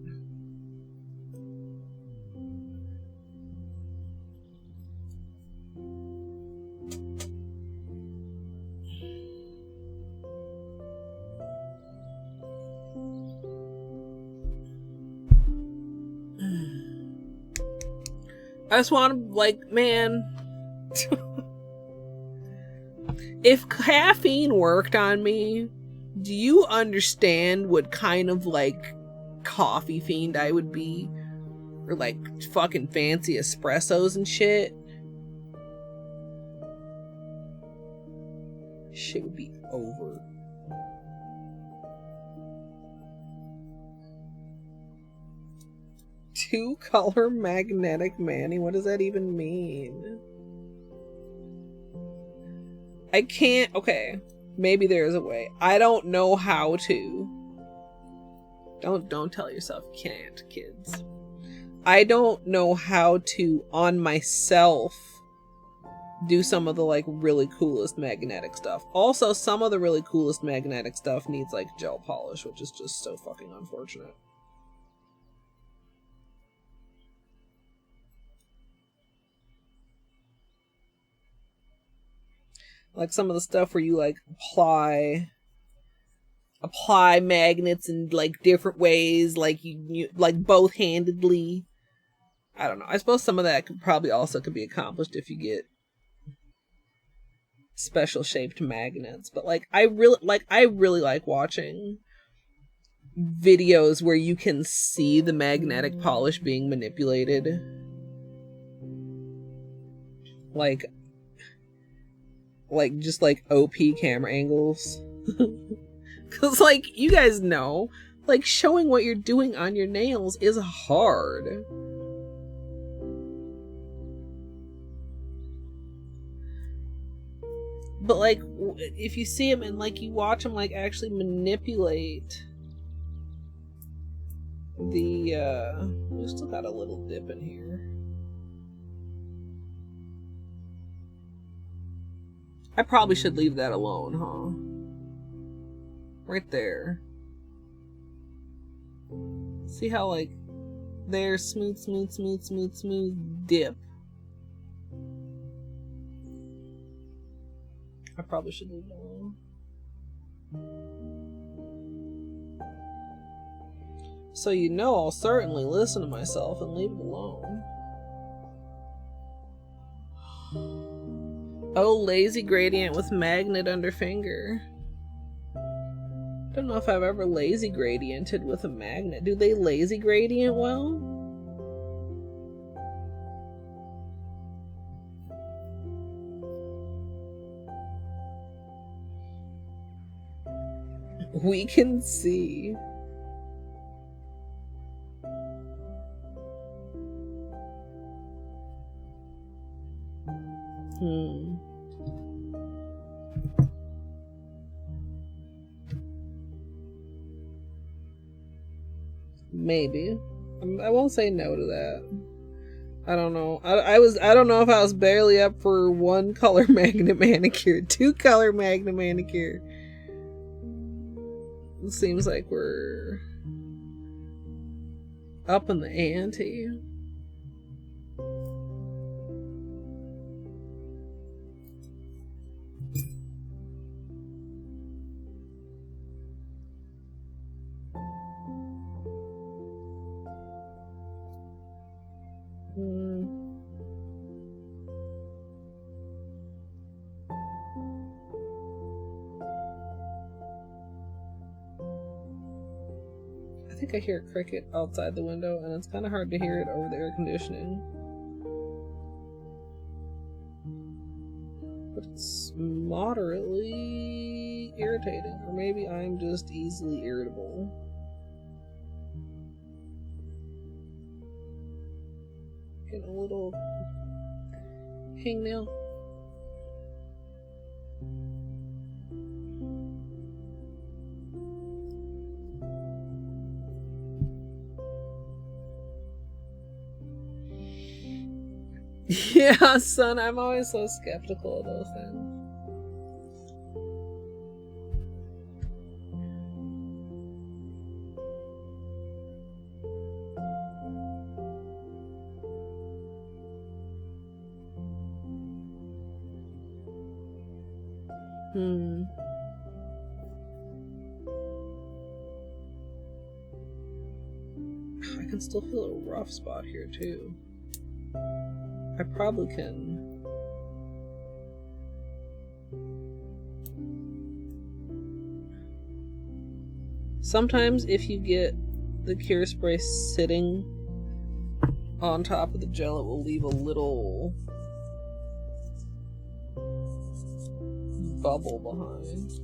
Speaker 1: I just want to, like, man, if caffeine worked on me, do you understand what kind of, like, coffee fiend I would be? Or, like, fucking fancy espressos and shit? Shit would be over. Two-color magnetic Manny? What does that even mean? I can't... Okay. Maybe there's a way. I don't know how to. Don't tell yourself you can't, kids. I don't know how to, on myself, do some of the, like, really coolest magnetic stuff. Also, some of the really coolest magnetic stuff needs, like, gel polish, which is just so fucking unfortunate. Like some of the stuff where you like apply magnets in like different ways, like you like both handedly. I don't know. I suppose some of that could be accomplished if you get special shaped magnets. But like I really like watching videos where you can see the magnetic polish being manipulated. Like just like OP camera angles. Cause like you guys know, like showing what you're doing on your nails is hard. But like if you see them and like you watch them like actually manipulate the we still got a little dip in here. I probably should leave that alone, huh? Right there. See how, like, there's smooth dip. I probably should leave it alone. So you know I'll certainly listen to myself and leave it alone. Oh, lazy gradient with magnet under finger. Don't know if I've ever lazy gradiented with a magnet. Do they lazy gradient well? We can see. Maybe. I won't say no to that. I don't know. I don't know if I was barely up for one color magnet manicure, 2-color magnet manicure. It seems like we're up in the ante. think I hear a cricket outside the window, and it's kind of hard to hear it over the air conditioning. But it's moderately irritating, or maybe I'm just easily irritable. Getting a little hangnail. Yeah, son, I'm always so skeptical of those things. I can still feel a rough spot here too. I probably can. Sometimes if you get the cure spray sitting on top of the gel, it will leave a little bubble behind.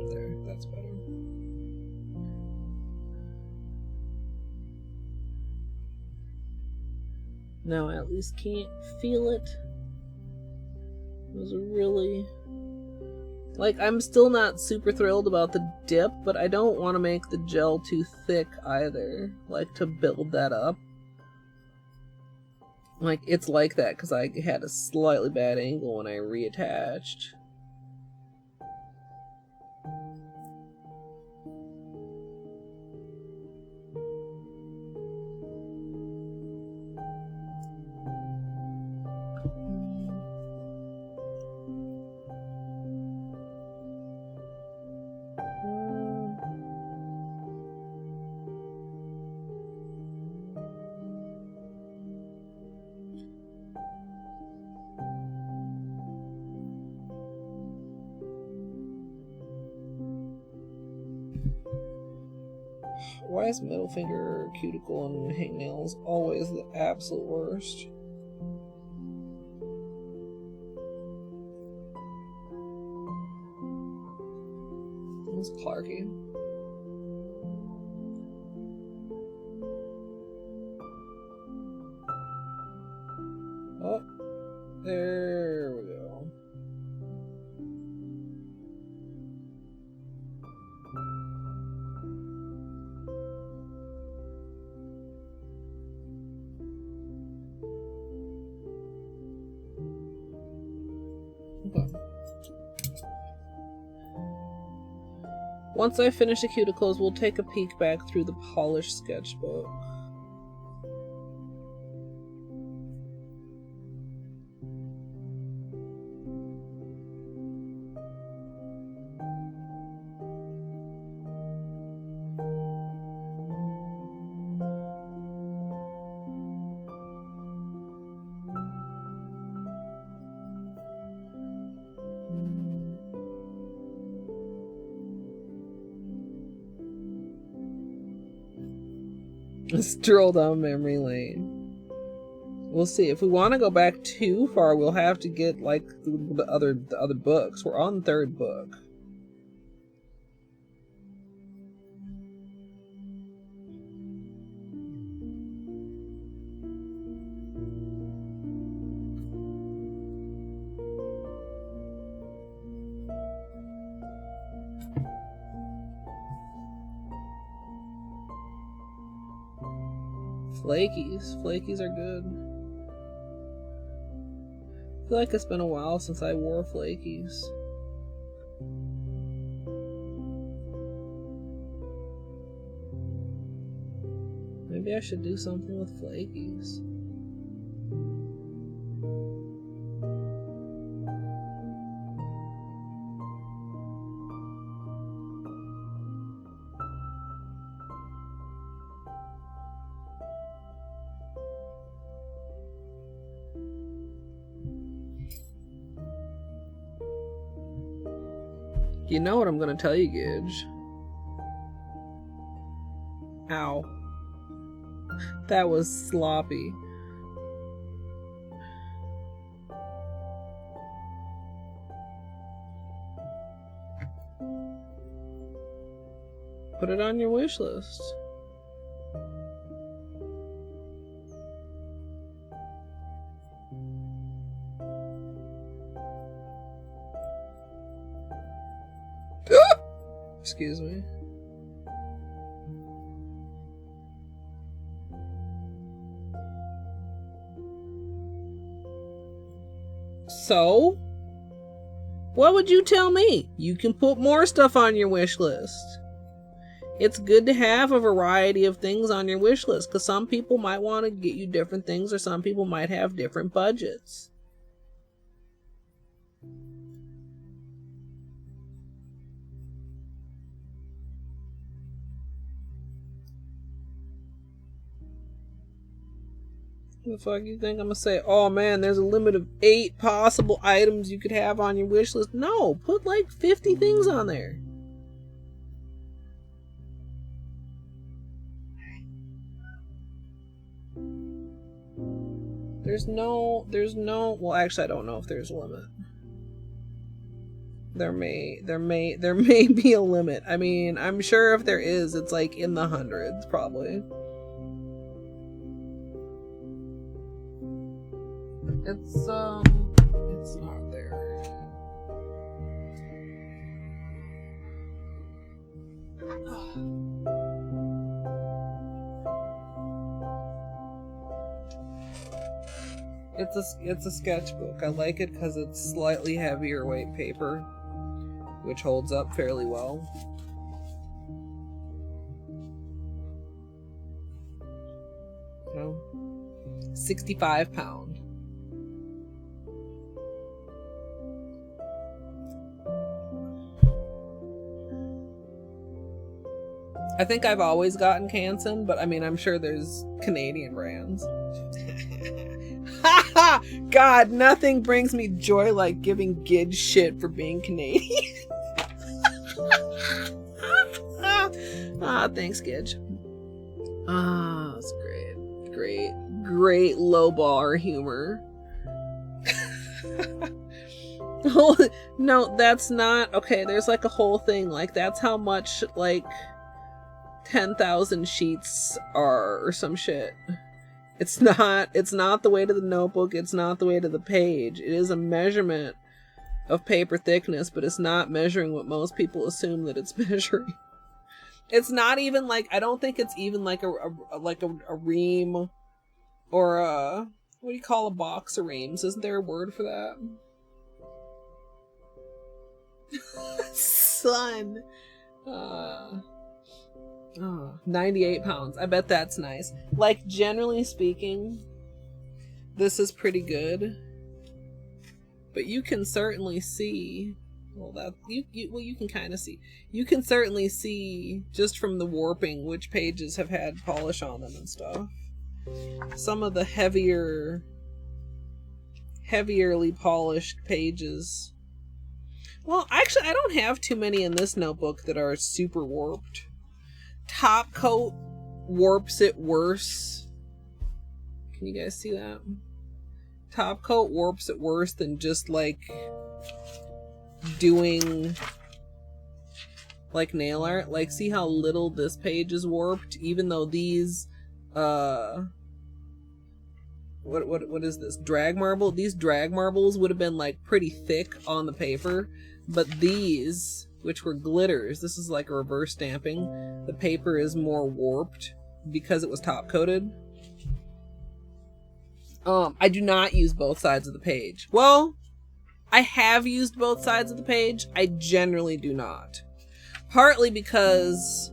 Speaker 1: There, that's better. Now I at least can't feel it. It was really... Like, I'm still not super thrilled about the dip, but I don't want to make the gel too thick either. Like, to build that up. Like, it's like that because I had a slightly bad angle when I reattached. Why is middle finger, cuticle, and hangnails always the absolute worst? It's Clarky. Oh, there we go. Once I finish the cuticles, we'll take a peek back through the polished sketchbook. Stroll down memory lane. We'll see. If we want to go back too far, we'll have to get like the other books. We're on the third book. Flakies. Flakies are good. I feel like it's been a while since I wore flakies. Maybe I should do something with flakies. You know what I'm gonna tell you, Gidge. Ow. That was sloppy. Put it on your wish list. Excuse me. So, what would you tell me? You can put more stuff on your wish list. It's good to have a variety of things on your wish list because some people might want to get you different things or some people might have different budgets. The fuck you think I'm gonna say? Oh man, there's a limit of 8 possible items you could have on your wish list. No, put like 50 things on there. There's no, well actually I don't know if there's a limit. There may be a limit. I mean, I'm sure if there is, it's like in the hundreds probably. It's not there. It's a sketchbook. I like it because it's slightly heavier weight paper, which holds up fairly well. So, 65 pound. I think I've always gotten Canson, but I mean, I'm sure there's Canadian brands. Haha! God, nothing brings me joy like giving Gidge shit for being Canadian. Thanks, Gidge. That's great. Great lowballer humor. No, that's not okay. There's like a whole thing. Like, that's how much, like, 10,000 sheets are, or some shit. It's not the weight of the notebook, it's not the weight of the page. It is a measurement of paper thickness, but it's not measuring what most people assume that it's measuring. It's not even like, I don't think it's even like a ream or a, what do you call a box of reams? Isn't there a word for that? Son. 98 pounds. I bet that's nice. Like, generally speaking, this is pretty good. But you can certainly see, well, that you can kind of see. You can certainly see just from the warping which pages have had polish on them and stuff. Some of the heavierly polished pages. Well, actually, I don't have too many in this notebook that are super warped. Top coat warps it worse. Can you guys see that? Top coat warps it worse than just like doing like nail art. Like, see how little this page is warped, even though these what is this? Drag marble? These drag marbles would have been like pretty thick on the paper, but these, which were glitters, this is like a reverse stamping. The paper is more warped because it was top coated. I do not use both sides of the page. Well, I have used both sides of the page. I generally do not. Partly because,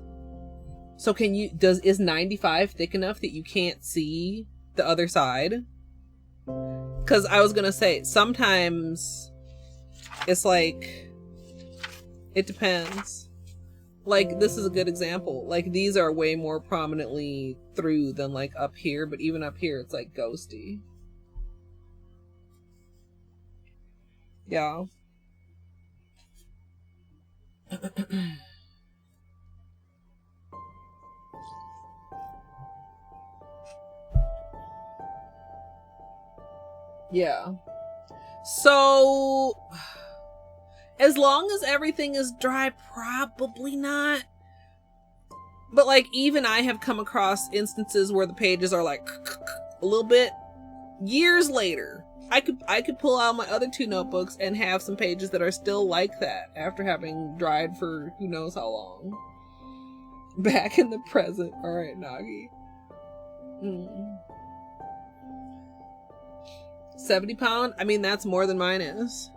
Speaker 1: so is 95 thick enough that you can't see the other side? Because I was gonna say, sometimes it's like, it depends. Like, this is a good example. Like, these are way more prominently through than like up here, but even up here it's like ghosty. Yeah. Yeah. So, as long as everything is dry, probably not. But like, even I have come across instances where the pages are like a little bit. Years later, I could pull out my other 2 notebooks and have some pages that are still like that after having dried for who knows how long. Back in the present. All right, Nagi. 70 pound? I mean, that's more than mine is.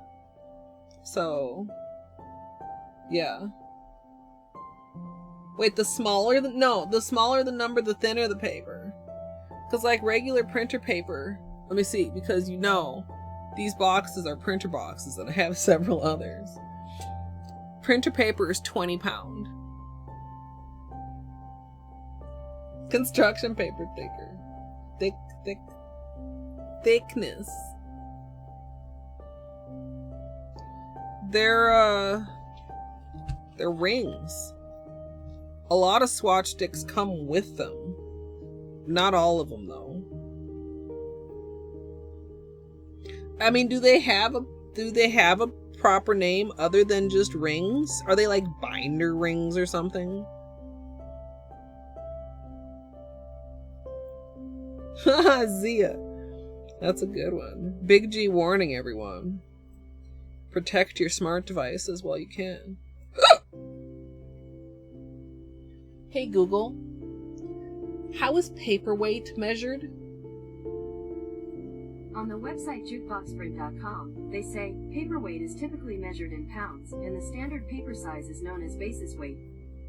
Speaker 1: So, yeah. Wait, the smaller the number, the thinner the paper. Because like regular printer paper, let me see, because you know, these boxes are printer boxes and I have several others. Printer paper is 20 pound. Construction paper thicker. Thickness. They're rings. A lot of swatch sticks come with them. Not all of them though. I mean, do they have a proper name other than just rings? Are they like binder rings or something? Haha, Zia. That's a good one. Big G warning everyone. Protect your smart devices while you can. Hey Google. How is paperweight measured?
Speaker 3: On the website jukeboxprint.com, they say, paperweight is typically measured in pounds, and the standard paper size is known as basis weight.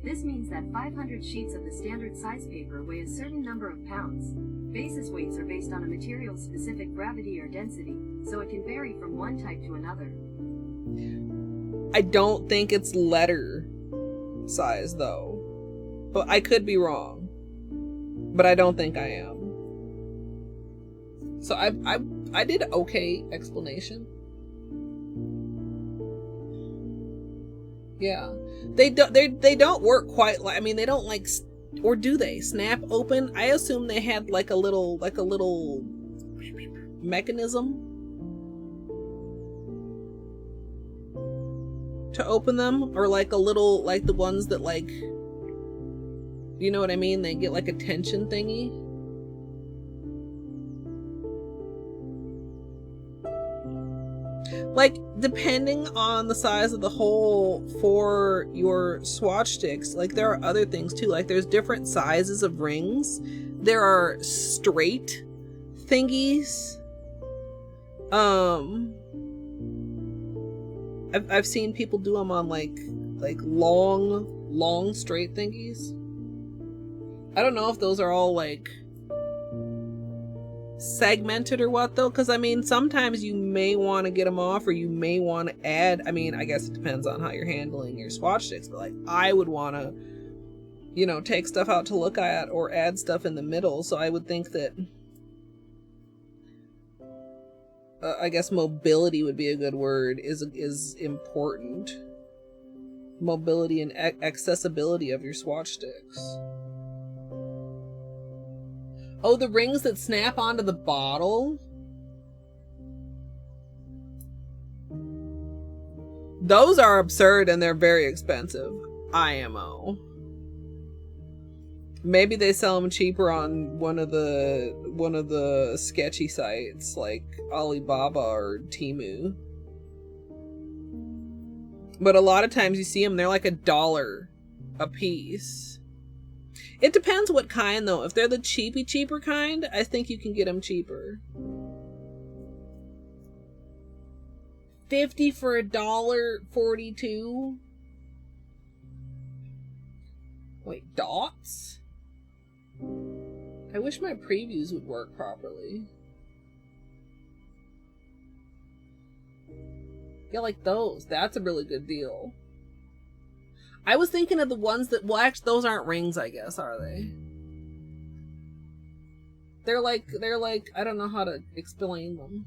Speaker 3: This means that 500 sheets of the standard size paper weigh a certain number of pounds. Basis weights are based on a material's specific gravity or density, so it can vary from one type to another.
Speaker 1: I don't think it's letter size though. But I could be wrong. But I don't think I am. So I did okay explanation. Yeah. They don't work quite like, I mean, they don't like, or do they snap open? I assume they had like a little mechanism to open them, or like a little, like the ones that like, you know what I mean? They get like a tension thingy. Like, depending on the size of the hole for your swatch sticks, like there are other things too. Like there's different sizes of rings. There are straight thingies. I've seen people do them on like long straight thingies. I don't know if those are all like segmented or what though, because I mean sometimes you may want to get them off, or you may want to add, I mean I guess it depends on how you're handling your swatch sticks, but like I would want to, you know, take stuff out to look at or add stuff in the middle. So I would think that I guess mobility would be a good word, is important. Mobility and accessibility of your swatch sticks. Oh, the rings that snap onto the bottle? Those are absurd and they're very expensive. IMO. Maybe they sell them cheaper on one of the sketchy sites like Alibaba or Temu. But a lot of times you see them, they're like $1 a piece. It depends what kind though. If they're the cheaper kind, I think you can get them cheaper. 50 for $1.42. Wait, dots? I wish my previews would work properly. Yeah, like those. That's a really good deal. I was thinking of the ones that, well, actually, those aren't rings, I guess, are they? They're like, I don't know how to explain them.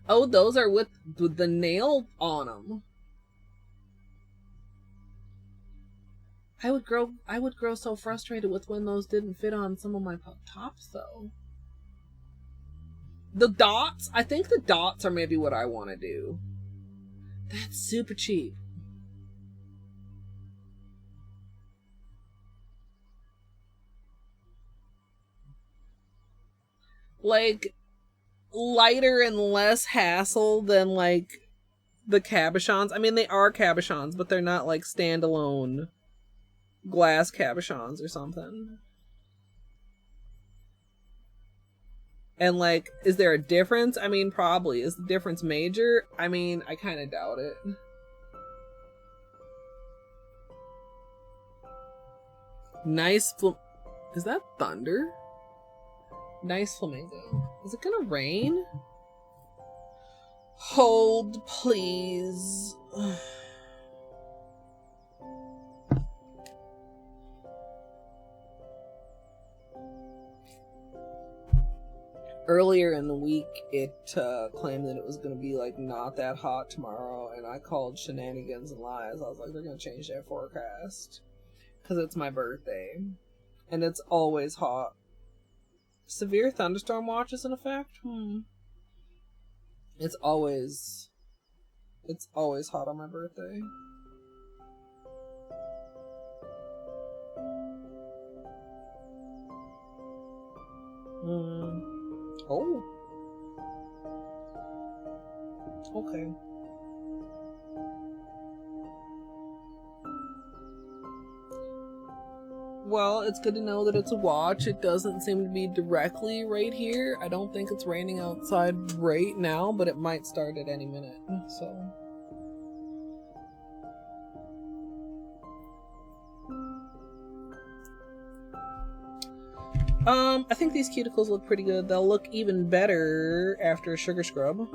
Speaker 1: Oh, those are with the nail on them. I would grow so frustrated with when those didn't fit on some of my tops though. The dots, I think the dots are maybe what I want to do. That's super cheap. Like, lighter and less hassle than, like, the cabochons. I mean, they are cabochons, but they're not, like, standalone glass cabochons or something. And, like, is there a difference? I mean, probably. Is the difference major? I mean, I kind of doubt it. Nice is that thunder? Nice flamingo. Is it gonna rain? Hold, please. Earlier in the week, it claimed that it was going to be, like, not that hot tomorrow, and I called shenanigans and lies. I was like, they're going to change that forecast. Because it's my birthday. And it's always hot. Severe thunderstorm watch is in effect? It's always hot on my birthday. Oh. Okay. Well, it's good to know that it's a watch. It doesn't seem to be directly right here. I don't think it's raining outside right now, but it might start at any minute, so. I think these cuticles look pretty good. They'll look even better after a sugar scrub.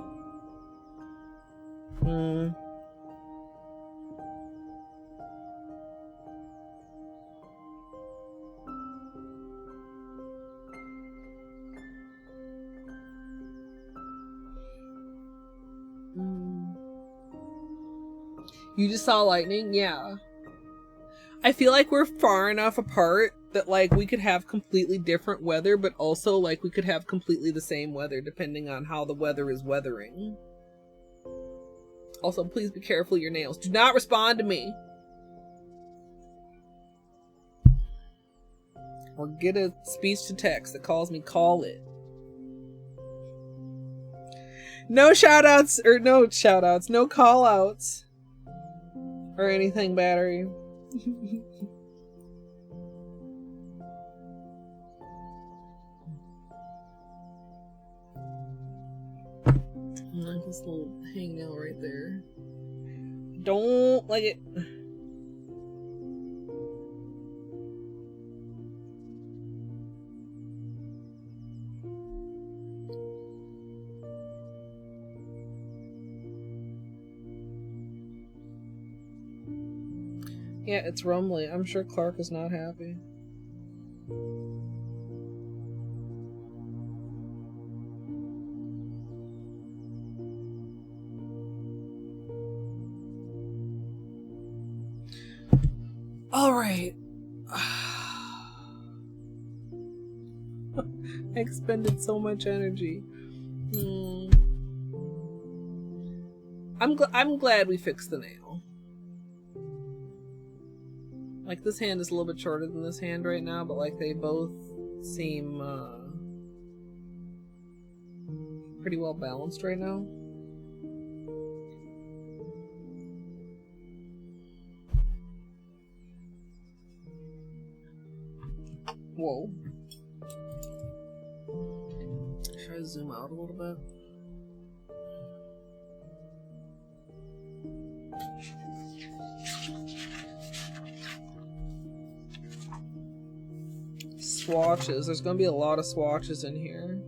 Speaker 1: You just saw lightning? Yeah. I feel like we're far enough apart that, like, we could have completely different weather, but also, like, we could have completely the same weather depending on how the weather is weathering. Also, please be careful of your nails. Do not respond to me. Or get a speech to text that calls me, call it. No shoutouts, or no shoutouts, no callouts. Or anything, battery. Like this little hangnail right there. Don't like it. Yeah, it's rumbly. I'm sure Clark is not happy. Alright. I expended so much energy. I'm glad we fixed the nail. Like, this hand is a little bit shorter than this hand right now, but, like, they both seem pretty well balanced right now. Whoa. Should I zoom out a little bit? Swatches. There's gonna be a lot of swatches in here.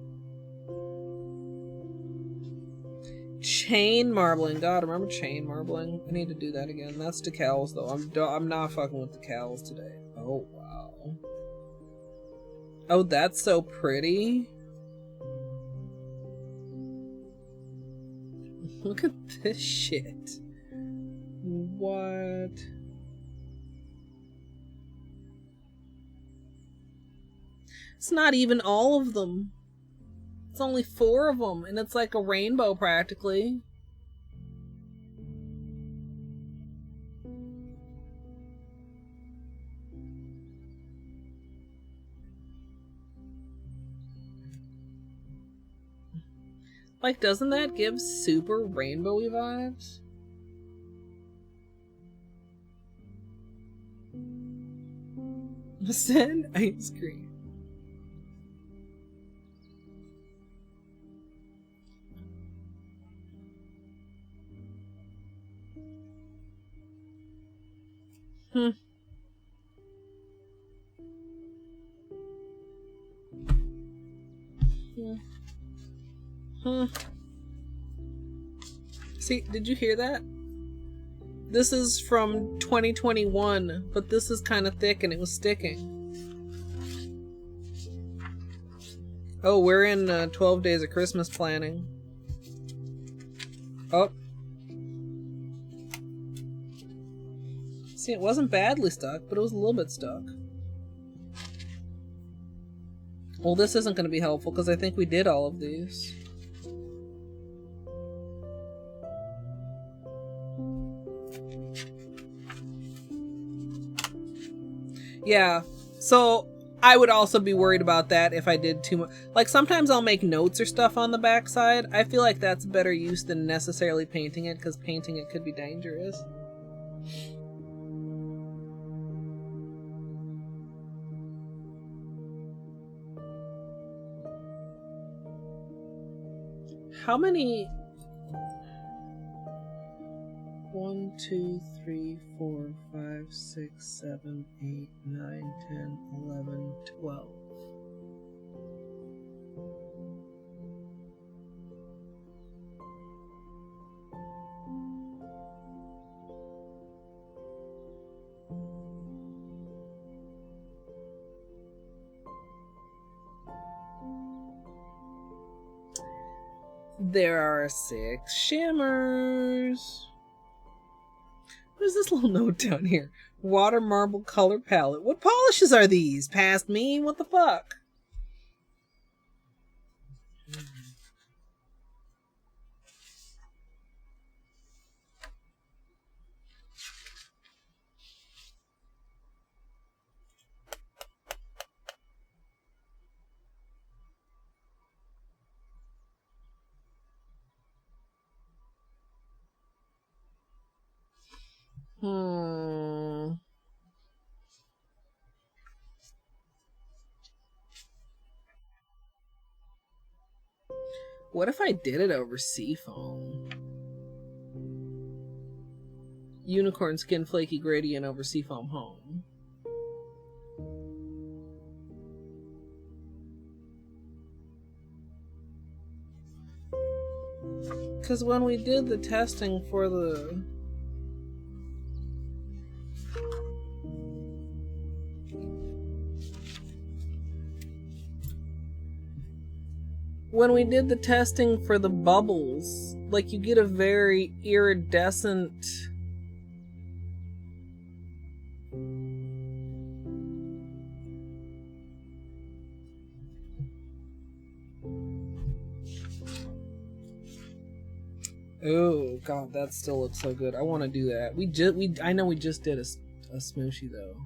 Speaker 1: Chain marbling. God, remember chain marbling? I need to do that again. That's decals, though. I'm not fucking with decals today. Oh, wow. Oh, that's so pretty. Look at this shit. What? It's not even all of them. It's only 4 of them, and it's like a rainbow practically. Like, doesn't that give super rainbowy vibes? Send ice cream. Hmm. See, did you hear that? This is from 2021, but this is kind of thick and it was sticking. Oh, we're in 12 days of Christmas planning. Oh. See, it wasn't badly stuck, but it was a little bit stuck. Well, this isn't going to be helpful because I think we did all of these. Yeah, so I would also be worried about that if I did too much. Like, sometimes I'll make notes or stuff on the backside. I feel like that's better use than necessarily painting it, because painting it could be dangerous. How many... 1, 2, 3, 4, 5, 6, 7, 8, 9, 10, 11, 12. There are 6 shimmers. What is this little note down here? Water marble color palette. What polishes are these? Past me? What the fuck? What if I did it over seafoam? Unicorn skin flaky gradient over seafoam home. Because when we did the testing for the... When we did the testing for the bubbles, like, you get a very iridescent... Oh god, that still looks so good. I want to do that. I know we just did a smooshie though.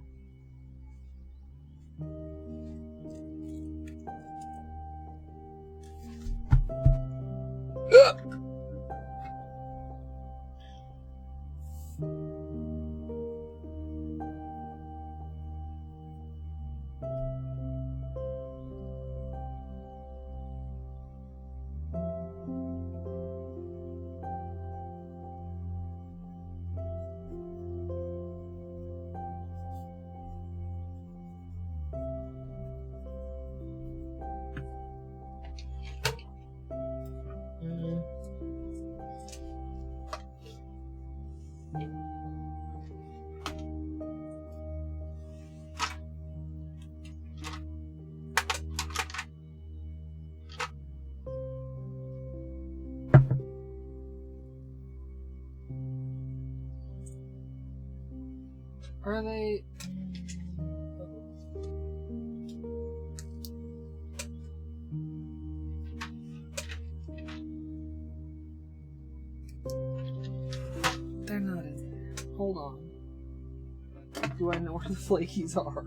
Speaker 1: Are they... Hold on. Do I know where the flakies are?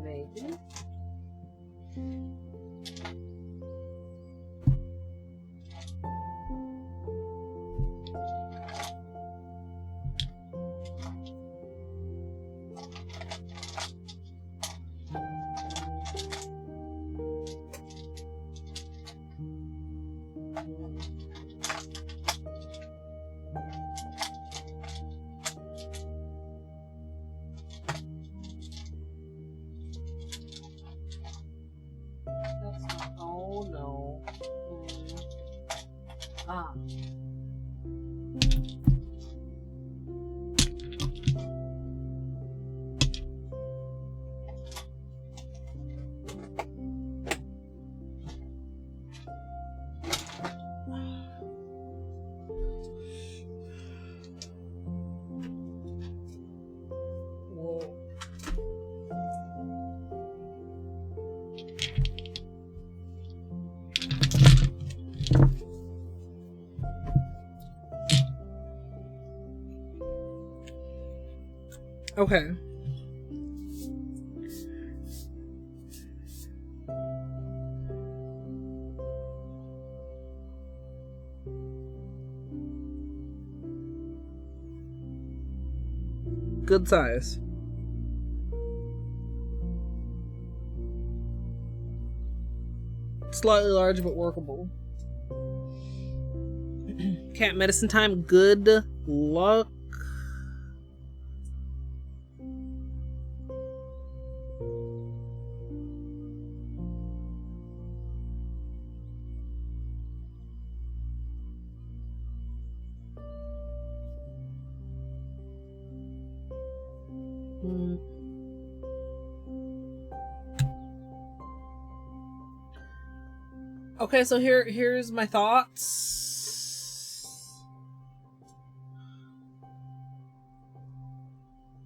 Speaker 1: Maybe. Oh no. Ah. Whoa. Okay. Good size. Slightly large but workable. Cat medicine time. Good luck. Okay, so here's my thoughts.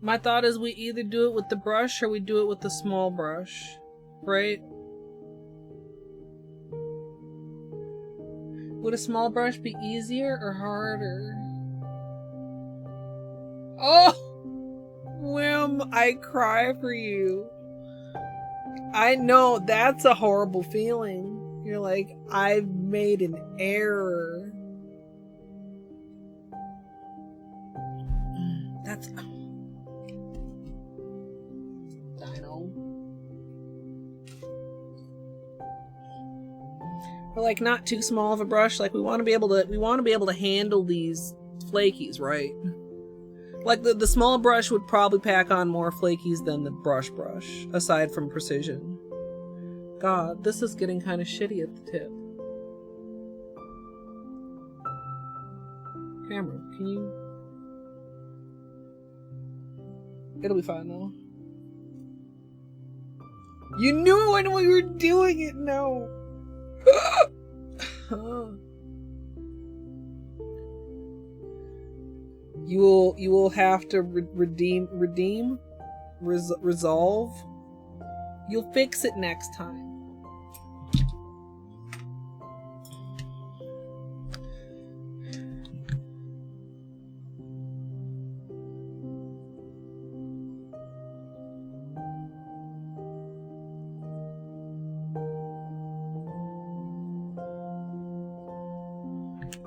Speaker 1: My thought is we either do it with the brush or we do it with the small brush, right? Would a small brush be easier or harder? Oh! Whim, I cry for you. I know, that's a horrible feeling. You're like, I've made an error. That's... Dino. But like, not too small of a brush. Like, we want to be able to handle these flakies, right? Like, the small brush would probably pack on more flakies than the brush, aside from precision. God, this is getting kind of shitty at the tip. Camera, can you... It'll be fine though. You knew when we were doing it, no! You will have to resolve. You'll fix it next time.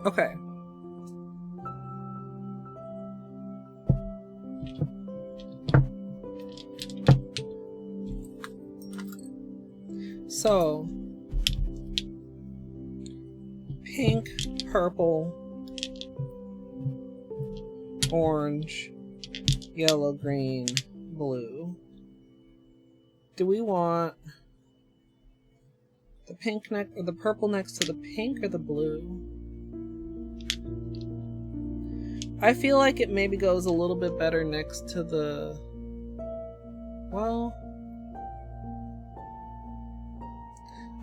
Speaker 1: Okay. So, pink, purple, orange, yellow, green, blue. Do we want the pink or the purple next to the pink or the blue? I feel like it maybe goes a little bit better next to the... Well...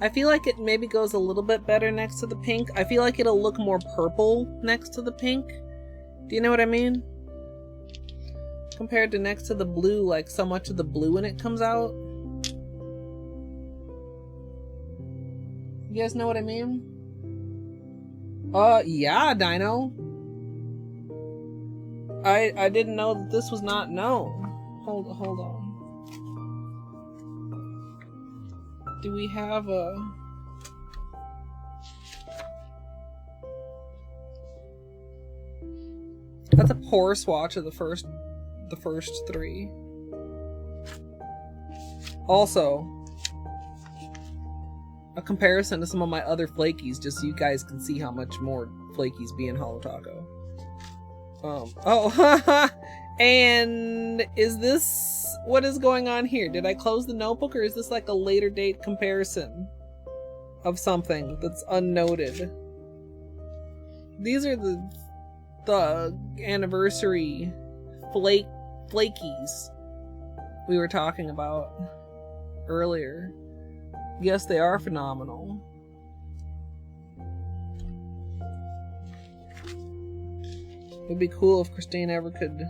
Speaker 1: I feel like it maybe goes a little bit better next to the pink. I feel like it'll look more purple next to the pink. Do you know what I mean? Compared to next to the blue, like so much of the blue in it comes out. You guys know what I mean? Yeah, Dino. I didn't know that this was not known. Hold on. Do we have a... That's a poor swatch of the first three. Also, a comparison to some of my other flakies, just so you guys can see how much more flakies be in Holo Taco. Oh, and is this, what is going on here? Did I close the notebook, or is this like a later date comparison of something that's unnoted? These are the anniversary flakies we were talking about earlier. Yes, they are phenomenal. It'd be cool if Christine ever could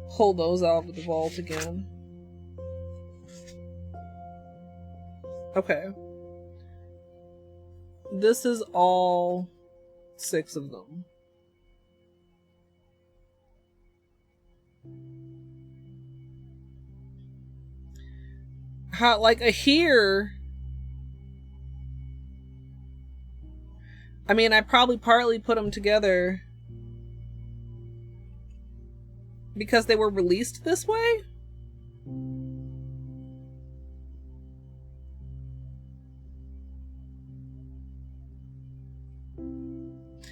Speaker 1: pull those out of the vault again. Okay. This is all 6 of them. How, like, here... I mean, I probably partly put them together because they were released this way?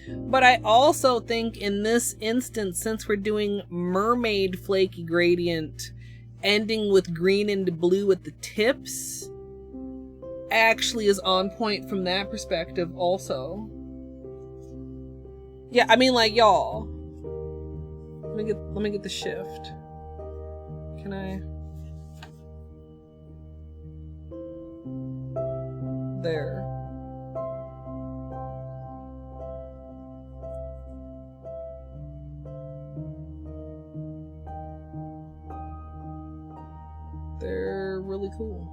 Speaker 1: But I also think in this instance, since we're doing Mermaid flaky gradient, ending with green and blue at the tips, actually is on point from that perspective also. Yeah, I mean, like, y'all. Let me get the shift. Can I? There. They're really cool.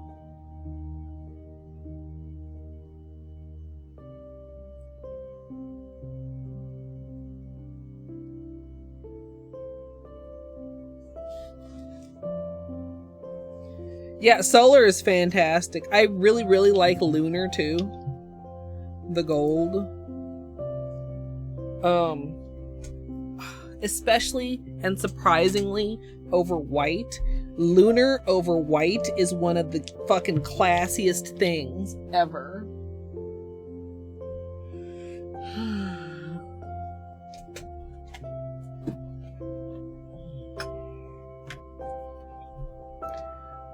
Speaker 1: Yeah, Solar is fantastic. I really, really like Lunar too. The gold. Especially and surprisingly over white. Lunar over white is one of the fucking classiest things ever.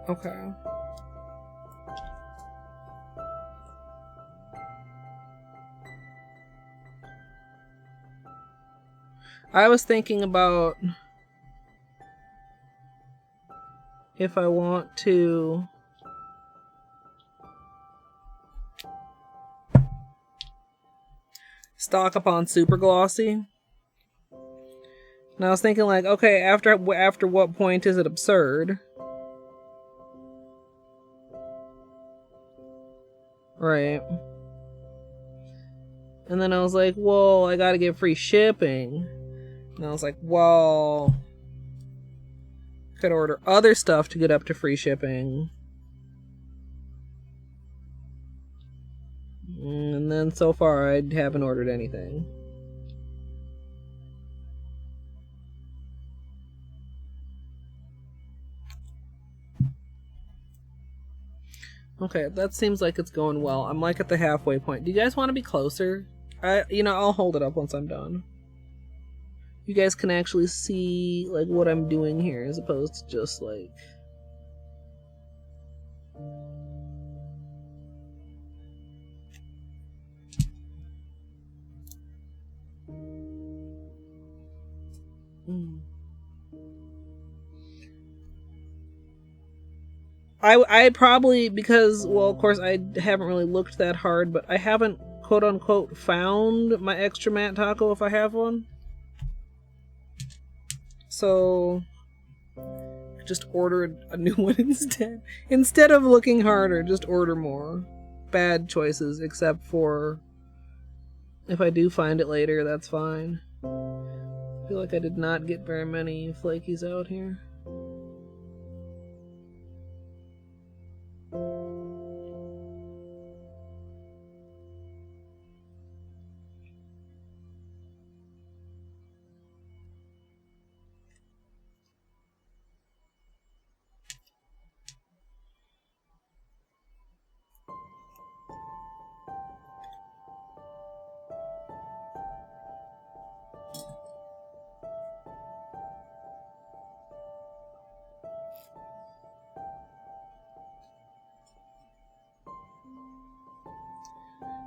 Speaker 1: Okay. I was thinking about if I want to stock up on super glossy. And I was thinking, like, okay, after what point is it absurd? Right. And then I was like, well, I gotta get free shipping. And I was like, well, could order other stuff to get up to free shipping. And then so far I haven't ordered anything. Okay, that seems like it's going well. I'm like at the halfway point. Do you guys want to be closer? I'll hold it up once I'm done. You guys can actually see like what I'm doing here as opposed to just like I probably, because, well, of course I haven't really looked that hard, but I haven't quote unquote found my extra matte taco if I have one. So just order a new one instead. Instead of looking harder, just order more. Bad choices, except for If I do find it later, that's fine. I feel like I did not get very many flakies out here.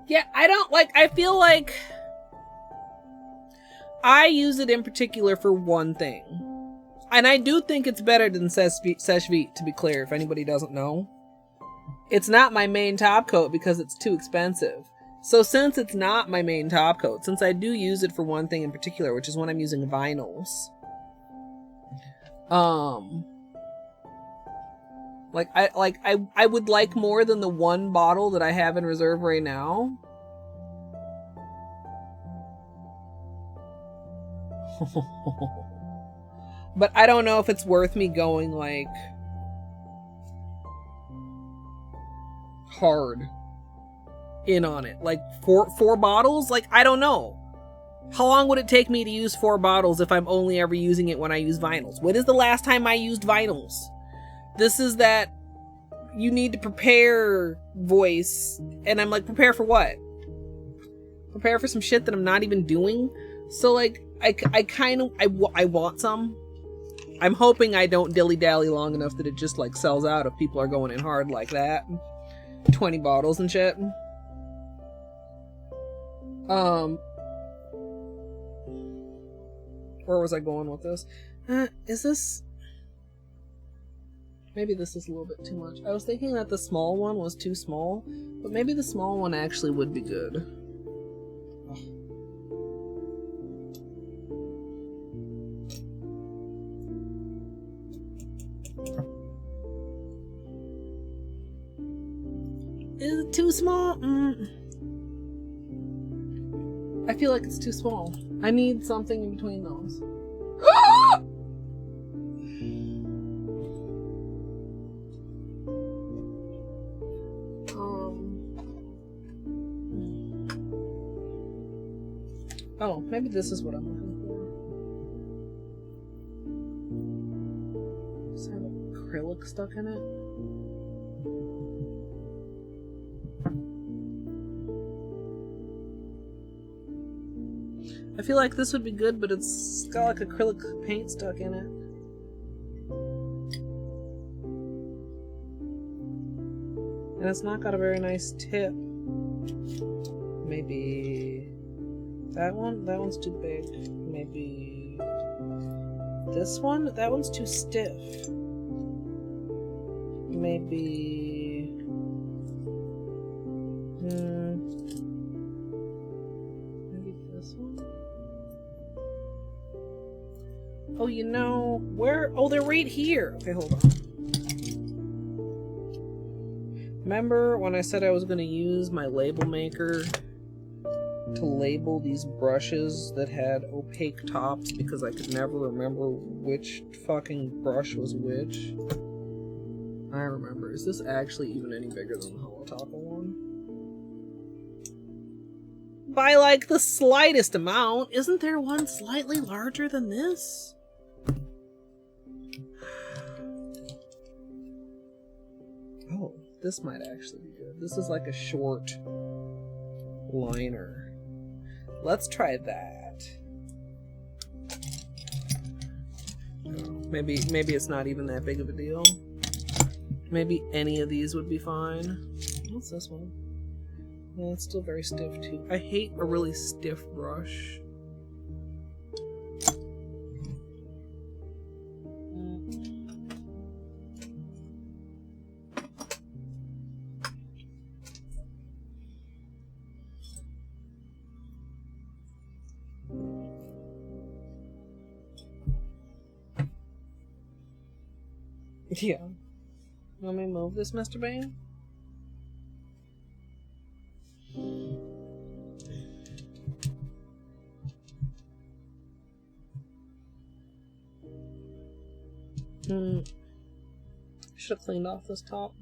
Speaker 1: Yeah, I feel like I use it in particular for one thing. And I do think it's better than Sesh Vite, to be clear, if anybody doesn't know. It's not my main top coat because it's too expensive. So since it's not my main top coat, since I do use it for one thing in particular, which is when I'm using vinyls, I would like more than the one bottle that I have in reserve right now. But I don't know if it's worth me going like hard in on it. Like four bottles? Like, I don't know. How long would it take me to use 4 bottles if I'm only ever using it when I use vinyls? When is the last time I used vinyls? This is that you need to prepare voice. And I'm like, prepare for what? Prepare for some shit that I'm not even doing? So like, I want some. I'm hoping I don't dilly-dally long enough that it just like sells out if people are going in hard like that. 20 bottles and shit. Where was I going with this? Is this... Maybe this is a little bit too much. I was thinking that the small one was too small, but maybe the small one actually would be good. Is it too small? I feel like it's too small. I need something in between those. Oh, maybe this is what I'm looking for. Does it have acrylic stuck in it? I feel like this would be good, but it's got like acrylic paint stuck in it. And it's not got a very nice tip. Maybe that one? That one's too big. Maybe this one? That one's too stiff. Maybe... maybe this one? Oh, you know, where? Oh, they're right here. Okay, hold on. Remember when I said I was going to use my label maker to label these brushes that had opaque tops because I could never remember which fucking brush was which? I remember. Is this actually even any bigger than the Holo one? By like the slightest amount. Isn't there one slightly larger than this? Oh, this might actually be good. This is like a short liner. Let's try that. Oh, maybe it's not even that big of a deal. Maybe any of these would be fine. What's this one? Well, it's still very stiff too. I hate a really stiff brush. Yeah. Want me to move this, Mr. Bane? Should have cleaned off this top.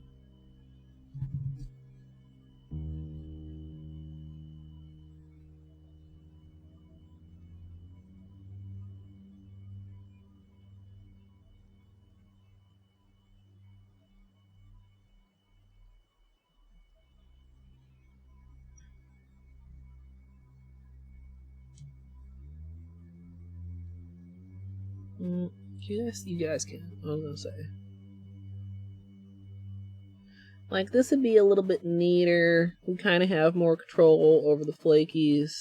Speaker 1: You guys can. I was gonna say. Like, this would be a little bit neater. We kind of have more control over the flakies.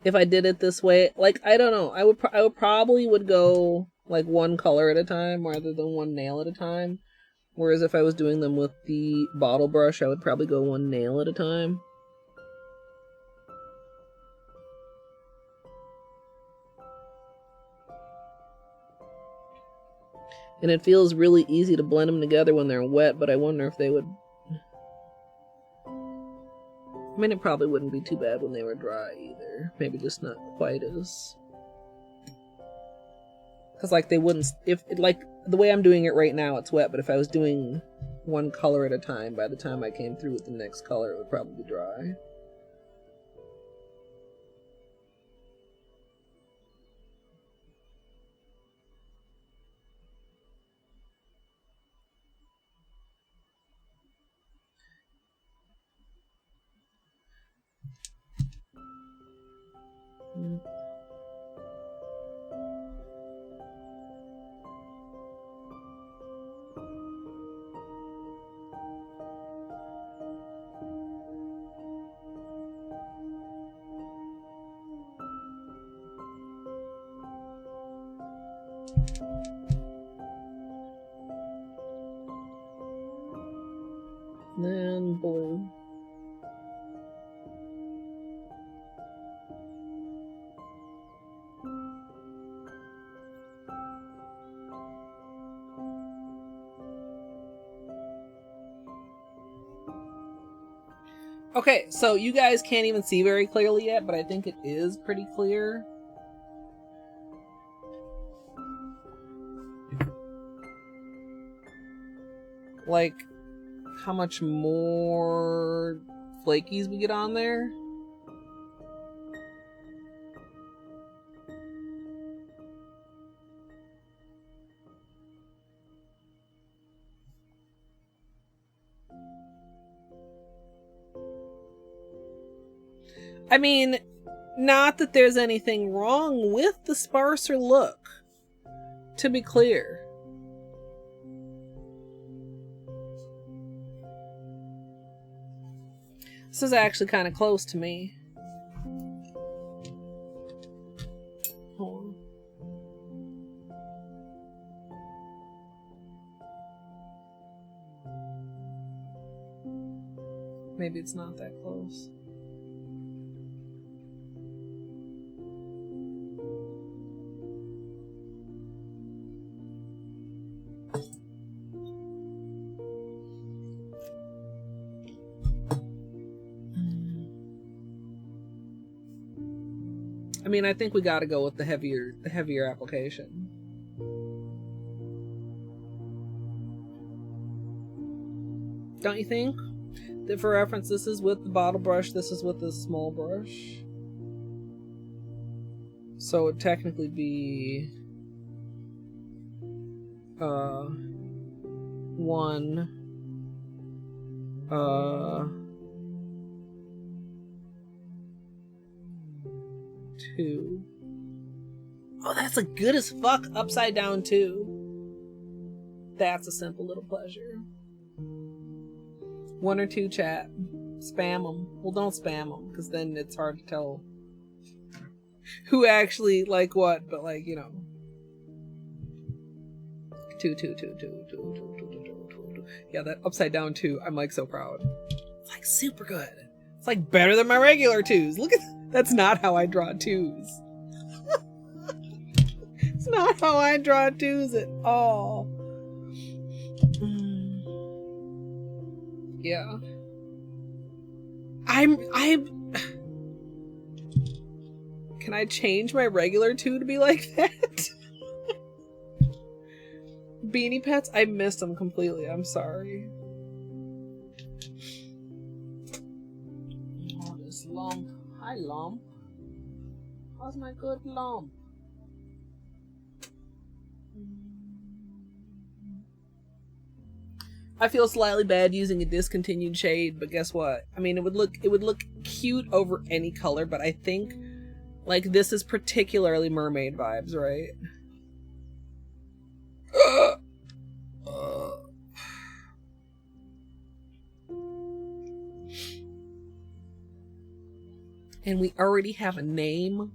Speaker 1: If I did it this way, like, I don't know. I would probably would go like one color at a time rather than one nail at a time. Whereas if I was doing them with the bottle brush, I would probably go one nail at a time. And it feels really easy to blend them together when they're wet, but I wonder if they would... I mean, it probably wouldn't be too bad when they were dry either. Maybe just not quite as... Because, like, they wouldn't... Like, the way I'm doing it right now, it's wet, but if I was doing one color at a time, by the time I came through with the next color, it would probably be dry. Then blue. Okay, so you guys can't even see very clearly yet, but I think it is pretty clear. Like, how much more flakies we get on there. I mean, not that there's anything wrong with the sparser look, to be clear. This is actually kind of close to me. Hold on. Maybe it's not that close. I mean, I think we got to go with the heavier application. Don't you think? That for reference, this is with the bottle brush, this is with the small brush. So it would technically be one, 2. Oh, that's a good as fuck upside down 2. That's a simple little pleasure. 1 or 2, chat. Spam them. Well, don't spam them, because then it's hard to tell who actually like what, but like, you know. 2. Yeah, that upside down 2, I'm like so proud. It's like super good. It's like better than my regular 2s. Look at that's not how I draw 2s. It's not how I draw 2s at all. Yeah. I'm Can I change my regular 2 to be like that? Beanie Pets? I missed them completely. I'm sorry. Oh, this lump. Hi, lump. How's my good lump? I feel slightly bad using a discontinued shade, but guess what? I mean, it would look cute over any color, but I think like this is particularly mermaid vibes, right? And we already have a name.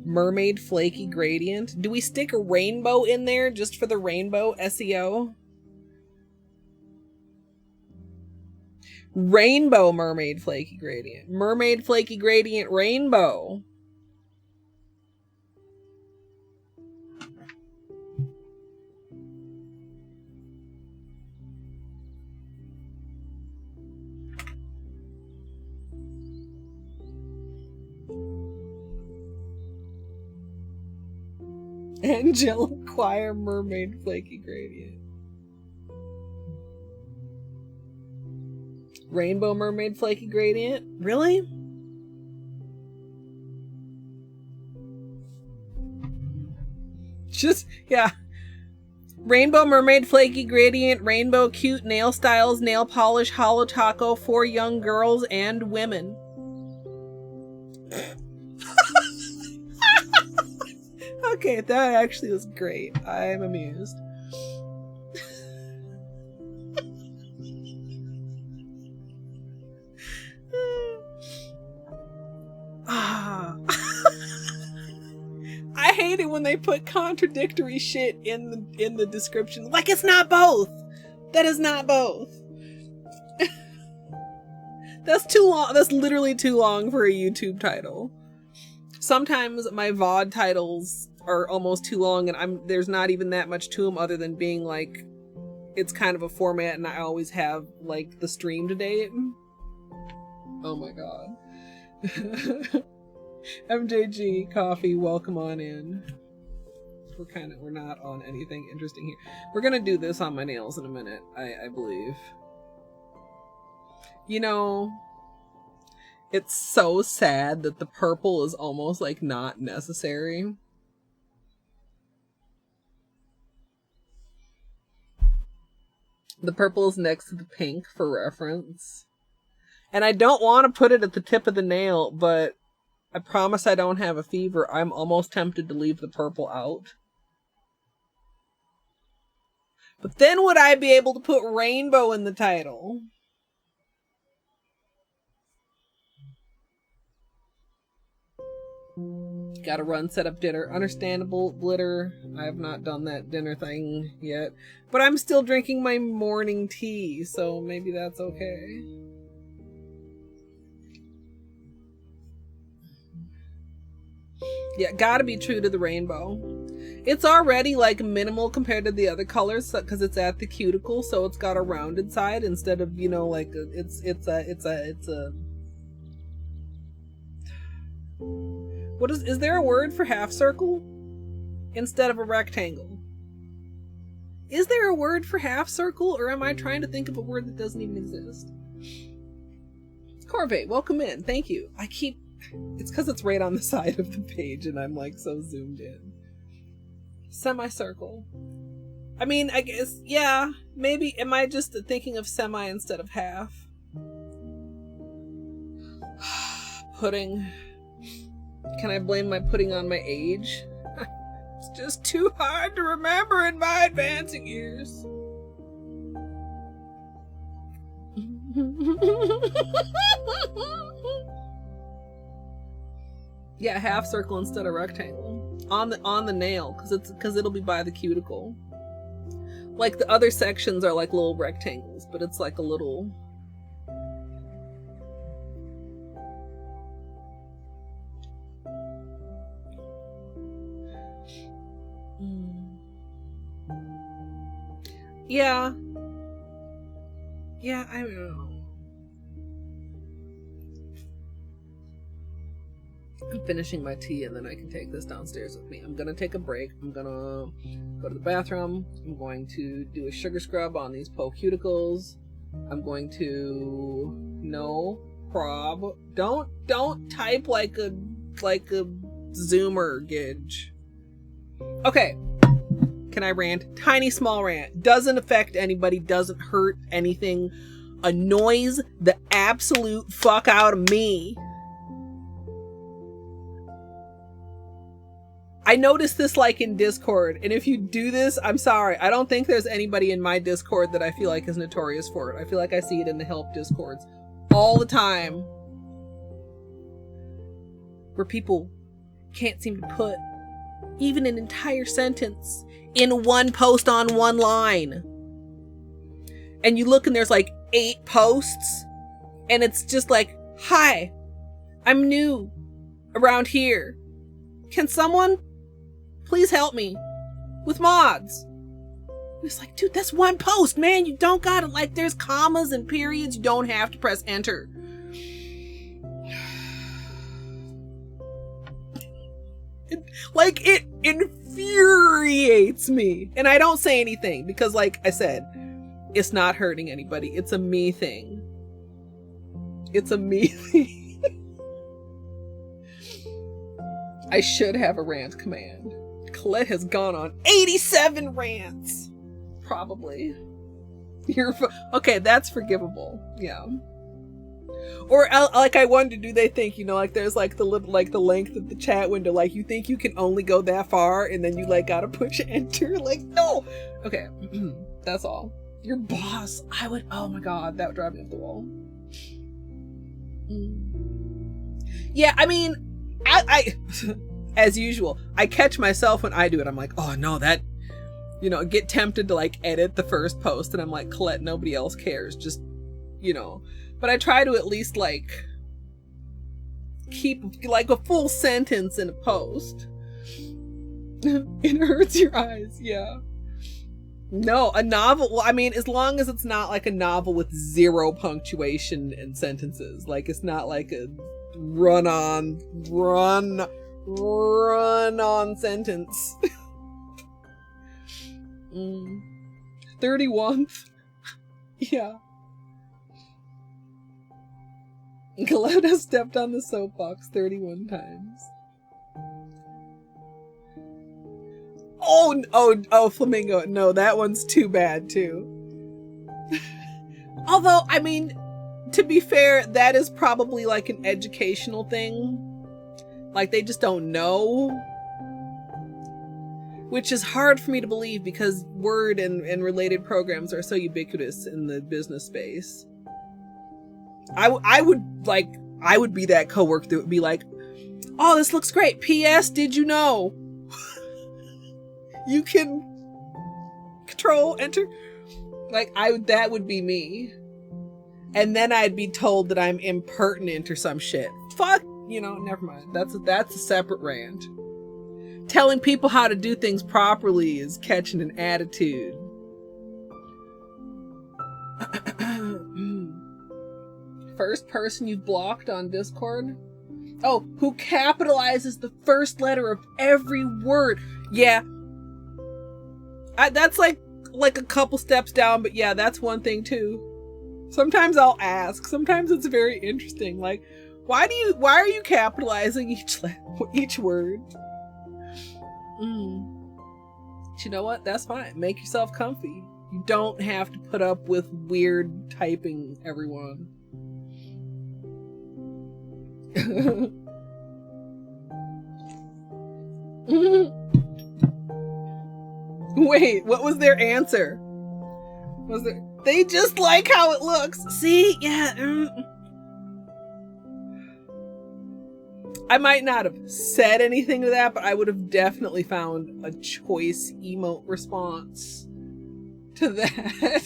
Speaker 1: Mermaid Flaky Gradient. Do we stick a rainbow in there just for the rainbow SEO? Rainbow Mermaid Flaky Gradient. Mermaid Flaky Gradient Rainbow. Angelic Choir Mermaid Flaky Gradient. Rainbow Mermaid Flaky Gradient? Really? Just, yeah. Rainbow Mermaid Flaky Gradient, Rainbow Cute Nail Styles, Nail Polish, Holo Taco for young girls and women. Okay, that actually was great. I'm amused. I hate it when they put contradictory shit in the description. Like it's not both. That is not both. That's too long. That's literally too long for a YouTube title. Sometimes my VOD titles are almost too long, and there's not even that much to them other than being like, it's kind of a format, and I always have like the stream date. Oh my god. MJG Coffee, welcome on in. We're not on anything interesting here. We're gonna do this on my nails in a minute, I believe. You know, it's so sad that the purple is almost like not necessary. The purple is next to the pink for reference. And I don't want to put it at the tip of the nail, but I promise I don't have a fever. I'm almost tempted to leave the purple out. But then would I be able to put rainbow in the title? Gotta run, set up dinner. Understandable, glitter. I have not done that dinner thing yet. But I'm still drinking my morning tea, so maybe that's okay. Yeah, gotta be true to the rainbow. It's already like minimal compared to the other colors because it's at the cuticle, so it's got a rounded side instead of, you know, like it's a what is there a word for half circle instead of a rectangle? Is there a word for half circle, or am I trying to think of a word that doesn't even exist? Corvette, welcome in. Thank you. It's because it's right on the side of the page and I'm like so zoomed in. Semicircle. I mean, I guess, yeah, maybe, am I just thinking of semi instead of half? Pudding. Can I blame my pudding on my age? It's just too hard to remember in my advancing years. Yeah, half circle instead of rectangle on the nail because it'll be by the cuticle. Like the other sections are like little rectangles, but it's like a little. Yeah. Yeah, I don't know. I'm finishing my tea and then I can take this downstairs with me. I'm gonna take a break. I'm gonna go to the bathroom. I'm going to do a sugar scrub on these cuticles. I'm going to don't type like a Zoomer gidge. Okay. Can I rant? Tiny small rant. Doesn't affect anybody, doesn't hurt anything. Annoys the absolute fuck out of me. I noticed this like in Discord, and if you do this, I'm sorry. I don't think there's anybody in my Discord that I feel like is notorious for it. I feel like I see it in the help Discords all the time. Where people can't seem to put even an entire sentence in one post on one line. And you look and there's like 8 posts, and it's just like, hi, I'm new around here. Can someone please help me with mods? It's like, dude, that's one post, man. You don't gotta, like, there's commas and periods. You don't have to press enter. It infuriates me. And I don't say anything because, like I said, it's not hurting anybody. It's a me thing. It's a me thing. I should have a rant command. Colette has gone on 87 rants. Probably. Okay, that's forgivable. Yeah. Or like, I wonder, do they think, like, there's like the length of the chat window, like, you think you can only go that far and then you like gotta push enter? Like, no. Okay. That's all. Your boss. Oh my god, that would drive me up the wall. Yeah, I mean, I as usual, I catch myself when I do it. I'm like, oh no, that, get tempted to like edit the first post, and I'm like, Colette, nobody else cares. Just, but I try to at least like keep like a full sentence in a post. It hurts your eyes, yeah. No, a novel, well, I mean, as long as it's not like a novel with 0 punctuation and sentences. Like, it's not like a run on sentence. 31th. Yeah. Colette has stepped on the soapbox 31 times. Oh, Flamingo. No, that one's too bad, too. Although, I mean, to be fair, that is probably like an educational thing. Like, they just don't know. Which is hard for me to believe because Word and related programs are so ubiquitous in the business space. I would be that coworker that would be like, oh, this looks great. P.S. Did you know? You can control enter. Like, that would be me. And then I'd be told that I'm impertinent or some shit. Fuck, never mind. That's a separate rant. Telling people how to do things properly is catching an attitude. First person you've blocked on Discord? Oh, who capitalizes the first letter of every word. Yeah. That's like a couple steps down, but yeah, that's one thing too. Sometimes I'll ask. Sometimes it's very interesting. Like, why are you capitalizing each word? But you know what? That's fine. Make yourself comfy. You don't have to put up with weird typing, everyone. Wait, what was their answer? They just like how it looks. See? Yeah. I might not have said anything to that, but I would have definitely found a choice emote response to that.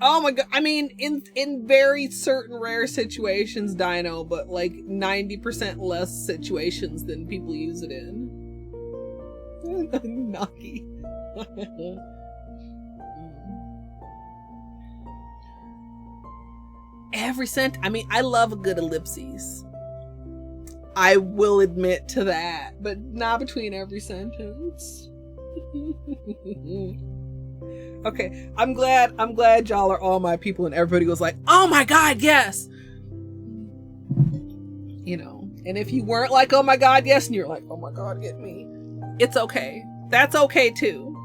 Speaker 1: Oh my god, I mean, in very certain rare situations, Dino, but like 90% less situations than people use it in. Knocky. Every sent. I mean, I love a good ellipses. I will admit to that, but not between every sentence. Okay, I'm glad y'all are all my people, and everybody was like, "Oh my god, yes!" You know, and if you weren't like, "Oh my god, yes," and you're like, "Oh my god, get me," it's okay. That's okay too.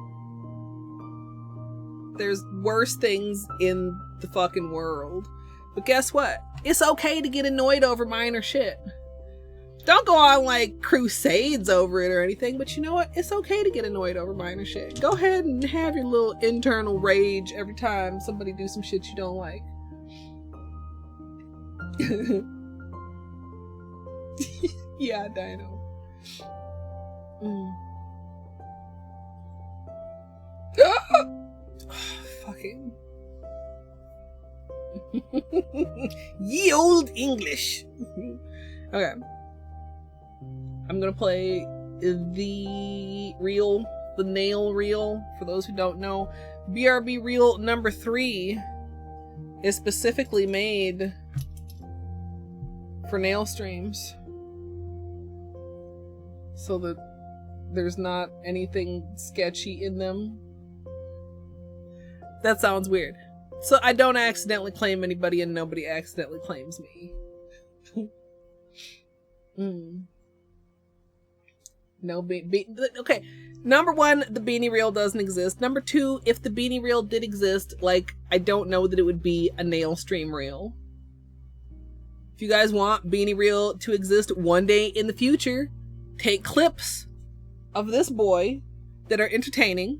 Speaker 1: There's worse things in the fucking world. But guess what? It's okay to get annoyed over minor shit. Don't go on like crusades over it or anything, but you know what? It's okay to get annoyed over minor shit. Go ahead and have your little internal rage every time somebody do some shit you don't like. Yeah, Dino. Fucking. Ye old English. Okay. I'm gonna play the nail reel. For those who don't know, BRB reel number 3 is specifically made for nail streams, so that there's not anything sketchy in them. That sounds weird. So I don't accidentally claim anybody and nobody accidentally claims me. No okay. Number 1, the beanie reel doesn't exist. Number 2, if the beanie reel did exist, like, I don't know that it would be a nail stream reel. If you guys want beanie reel to exist one day in the future, take clips of this boy that are entertaining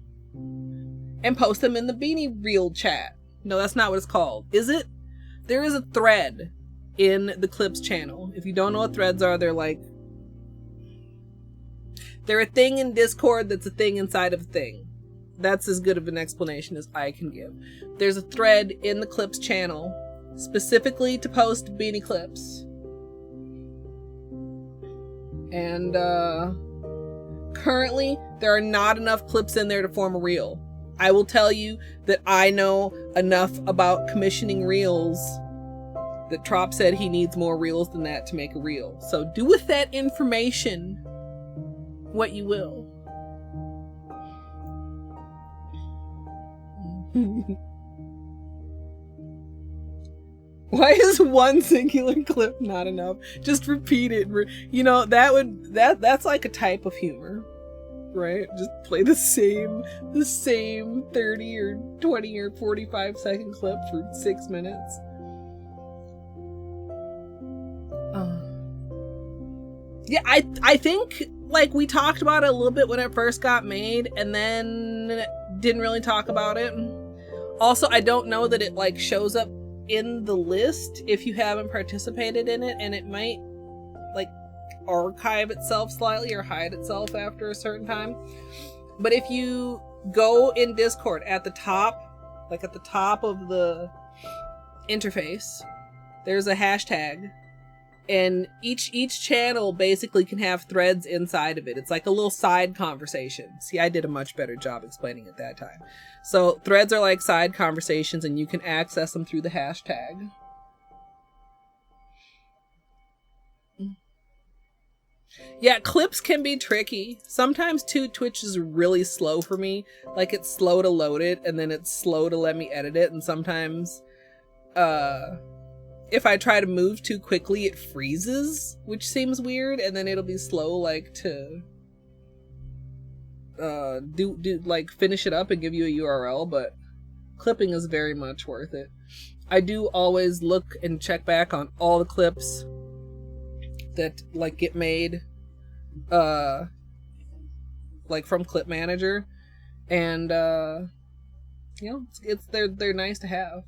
Speaker 1: and post them in the beanie reel chat. No, that's not what it's called. Is it? There is a thread in the clips channel. If you don't know what threads are, they're a thing in Discord that's a thing inside of a thing. That's as good of an explanation as I can give. There's a thread in the clips channel specifically to post beanie clips. And currently there are not enough clips in there to form a reel. I will tell you that I know enough about commissioning reels that Trop said he needs more reels than that to make a reel. So do with that information what you will. Why is one singular clip not enough? Just repeat it. You know, that's like a type of humor. Right? Just play the same 30 or 20 or 45 second clip for 6 minutes. Yeah, I think, like, we talked about it a little bit when it first got made, and then didn't really talk about it. Also, I don't know that it, like, shows up in the list if you haven't participated in it, and it might, like, archive itself slightly or hide itself after a certain time. But if you go in Discord at the top, like at the top of the interface, there's a hashtag, and each channel basically can have threads inside of it. It's like a little side conversation. See, I did a much better job explaining it that time. So threads are like side conversations, and you can access them through the hashtag. Yeah, clips can be tricky. Sometimes too, Twitch is really slow for me. Like, it's slow to load it, and then it's slow to let me edit it, and sometimes if I try to move too quickly, it freezes, which seems weird, and then it'll be slow, like, to like finish it up and give you a URL, but clipping is very much worth it. I do always look and check back on all the clips that, like, get made like from Clip Manager, and you know, they're nice to have.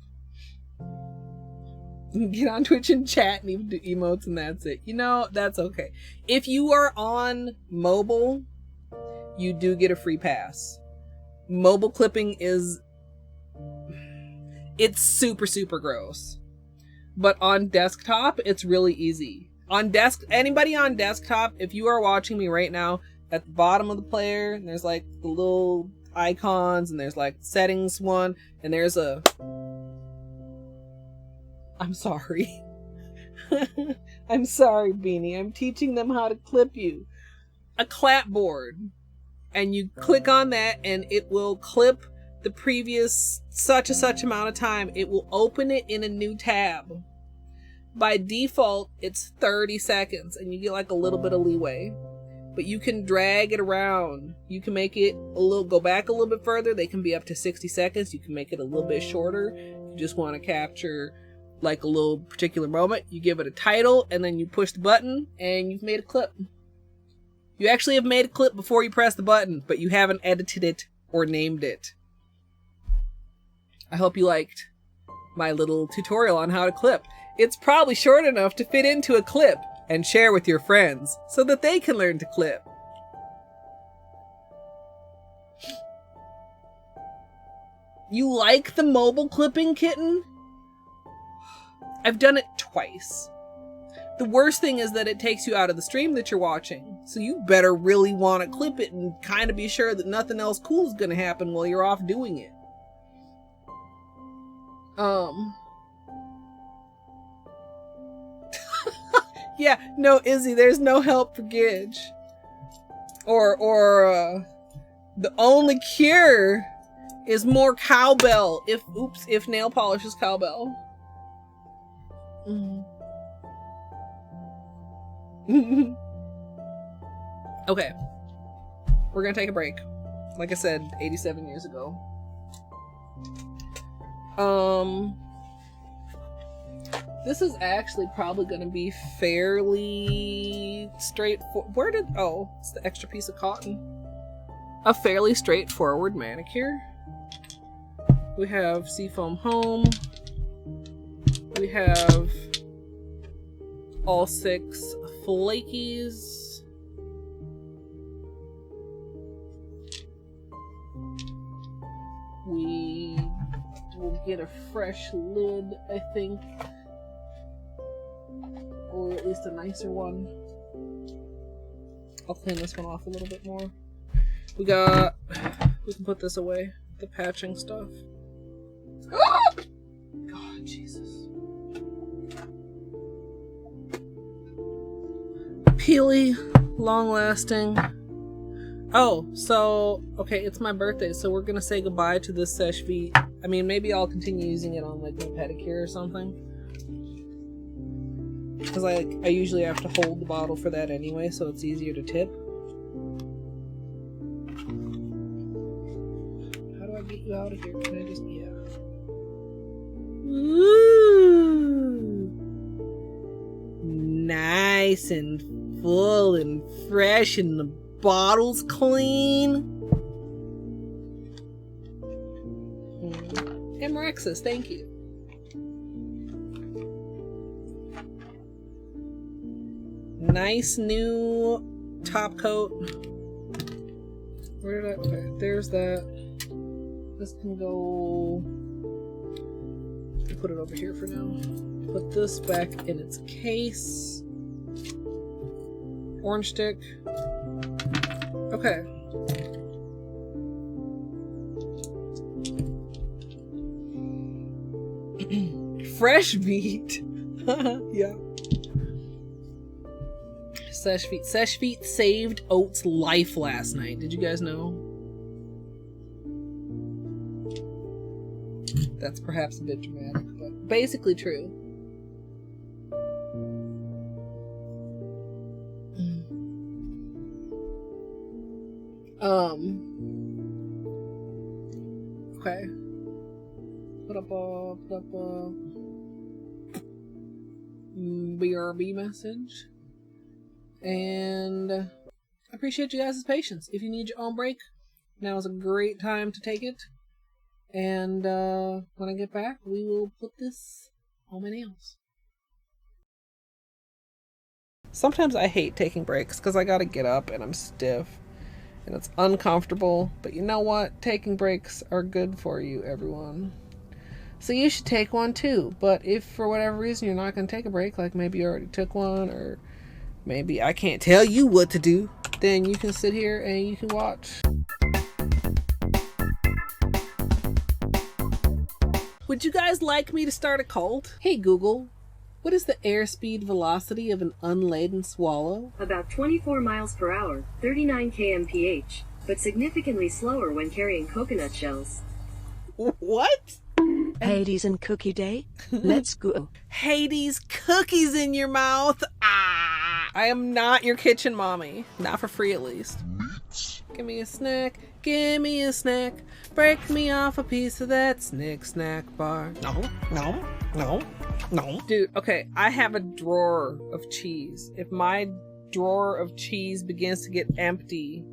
Speaker 1: Get on Twitch and chat and even do emotes, and that's it. You know, that's okay. If you are on mobile, you do get a free pass. Mobile clipping it's super gross, but on desktop it's really easy. Anybody on desktop, if you are watching me right now, at the bottom of the player, and there's like the little icons, and there's like settings one, and there's a... I'm sorry. I'm sorry, Beanie. I'm teaching them how to clip you. A clapboard. And you click on that, and it will clip the previous such and such amount of time. It will open it in a new tab. By default, it's 30 seconds, and you get like a little bit of leeway. But you can drag it around. You can make it go back a little bit further. They can be up to 60 seconds. You can make it a little bit shorter. You just want to capture like a little particular moment. You give it a title, and then you push the button, and you've made a clip. You actually have made a clip before you press the button, but you haven't edited it or named it. I hope you liked my little tutorial on how to clip. It's probably short enough to fit into a clip and share with your friends so that they can learn to clip. You like the mobile clipping, kitten? I've done it twice. The worst thing is that it takes you out of the stream that you're watching. So you better really want to clip it and kind of be sure that nothing else cool is going to happen while you're off doing it. Yeah, no, Izzy, there's no help for Gidge. Or the only cure is more cowbell. If nail polish is cowbell. Okay. We're gonna take a break. Like I said, 87 years ago. This is actually probably gonna be fairly straightforward. It's the extra piece of cotton. A fairly straightforward manicure. We have Seafoam Home. We have all 6 flakies. We will get a fresh lid, I think. Or at least a nicer one. I'll clean this one off a little bit more. We can put this away. The patching stuff. Ah! God, Jesus. Peely, long-lasting. Oh, so, okay, it's my birthday, so we're gonna say goodbye to this Sesh Feet. I mean, maybe I'll continue using it on, like, my pedicure or something. Because I usually have to hold the bottle for that anyway, so it's easier to tip. How do I get you out of here? Can I just, yeah. Ooh. Nice and full and fresh, and the bottle's clean. Amorexis, thank you. Nice new top coat. Where did I? Okay, there's that. This can go. I'll put it over here for now. Put this back in its case. Orange stick. Okay. Fresh meat. Yeah. Sesh Feet. Sesh Feet saved Oat's life last night. Did you guys know? That's perhaps a bit dramatic, but basically true. Okay. Put up a BRB message. And I appreciate you guys' patience. If you need your own break, now is a great time to take it. And when I get back, we will put this on my nails. Sometimes I hate taking breaks because I gotta get up and I'm stiff. And it's uncomfortable. But you know what? Taking breaks are good for you, everyone. So you should take one too. But if for whatever reason you're not going to take a break, like maybe you already took one, or maybe I can't tell you what to do, then you can sit here and you can watch. Would you guys like me to start a cult? Hey Google, what is the airspeed velocity of an unladen swallow?
Speaker 3: About 24 miles per hour, 39 kmph, but significantly slower when carrying coconut shells.
Speaker 1: What?
Speaker 2: Hades and Cookie Day? Let's go.
Speaker 1: Hades, cookies in your mouth. Ah! I am not your kitchen mommy. Not for free, at least. Give me a snack. Give me a snack. Break me off a piece of that Snick Snack bar. No. Dude, okay, I have a drawer of cheese. If my drawer of cheese begins to get empty,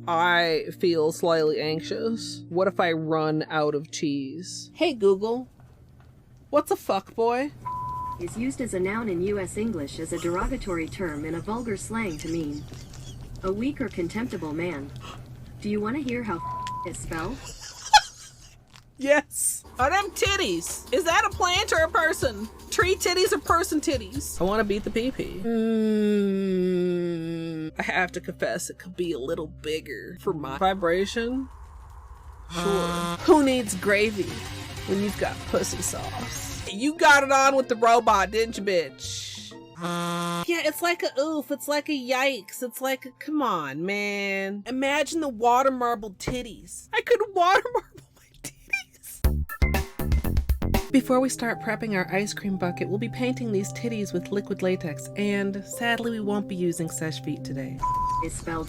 Speaker 1: I feel slightly anxious. What if I run out of cheese? Hey Google, what's a fuckboy?
Speaker 3: Is used as a noun in U.S. English as a derogatory term in a vulgar slang to mean a weak or contemptible man. Do you want to hear how is spelled?
Speaker 1: Yes. Are them titties? Is that a plant or a person? Tree titties or person titties? I want to beat the pee-pee. I have to confess, it could be a little bigger for my vibration. Sure. Who needs gravy when you've got pussy sauce? You got it on with the robot, didn't you, bitch? Yeah, it's like a oof, it's like a yikes, it's like a, come on, man. Imagine the water marble titties. I could water marble my titties. Before we start prepping our ice cream bucket, we'll be painting these titties with liquid latex, and sadly we won't be using sesh feet today.
Speaker 3: Is spelled.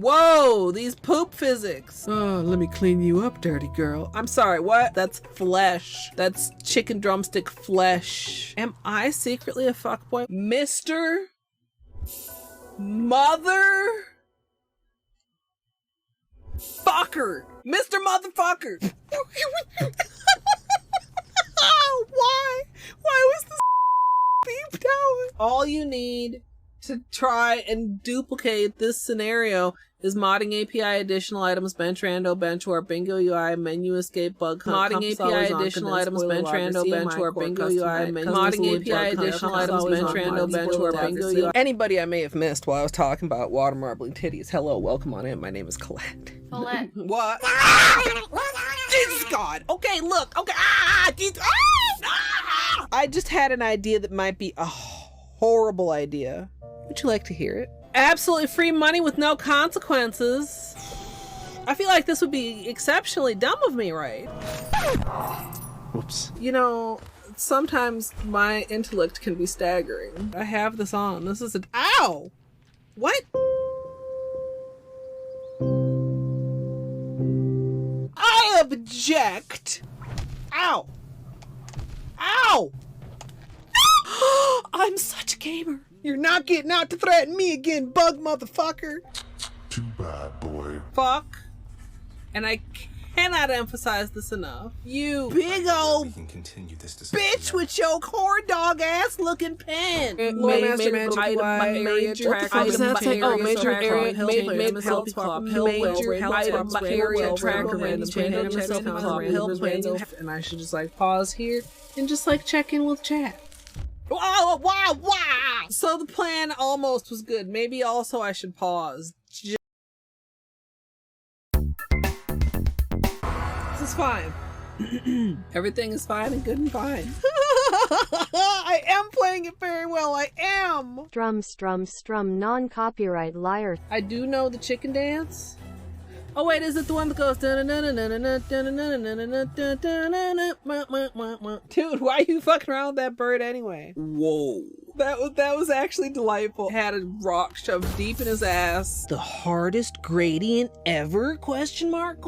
Speaker 1: Whoa, these poop physics. Oh, let me clean you up, dirty girl. I'm sorry, what? That's flesh. That's chicken drumstick flesh. Am I secretly a fuckboy? Mr. Mother Fucker. Mr. Motherfucker. Why? Why was this beeped out? All you need to try and duplicate this scenario is modding API additional items, bench rando, bench warp, bingo UI, menu escape, bug hunt, modding API additional items, bench rando, bench warp, bingo UI, modding API additional items, bench rando, bench warp, bingo UI. Anybody I may have missed while I was talking about water marbling titties, hello, welcome on in. My name is Colette.
Speaker 3: Colette.
Speaker 1: What? Jesus God. Okay, look. Okay. I just had an idea that might be a horrible idea. Would you like to hear it? Absolutely free money with no consequences. I feel like this would be exceptionally dumb of me, right? Whoops. You know, sometimes my intellect can be staggering. I have this on. This is ow! What? I object! Ow! Ow! I'm such a gamer. You're not getting out to threaten me again, bug motherfucker.
Speaker 4: Too bad, boy.
Speaker 1: Fuck. And I cannot emphasize this enough. You big old
Speaker 4: We can continue this
Speaker 1: bitch with your corn dog ass looking pen.
Speaker 5: Major
Speaker 1: and I should just like pause here and just like check in with chat. Wow. So the plan almost was good. Maybe also I should pause. This is fine. Everything is fine and good and fine. I am playing it very well. I am.
Speaker 6: Strum, non-copyright liar.
Speaker 1: I do know the chicken dance. Oh wait, is it the one that goes? Dude, why are you fucking around with that bird anyway? Whoa. That was actually delightful. Had a rock shoved deep in his ass. The hardest gradient ever? Question mark,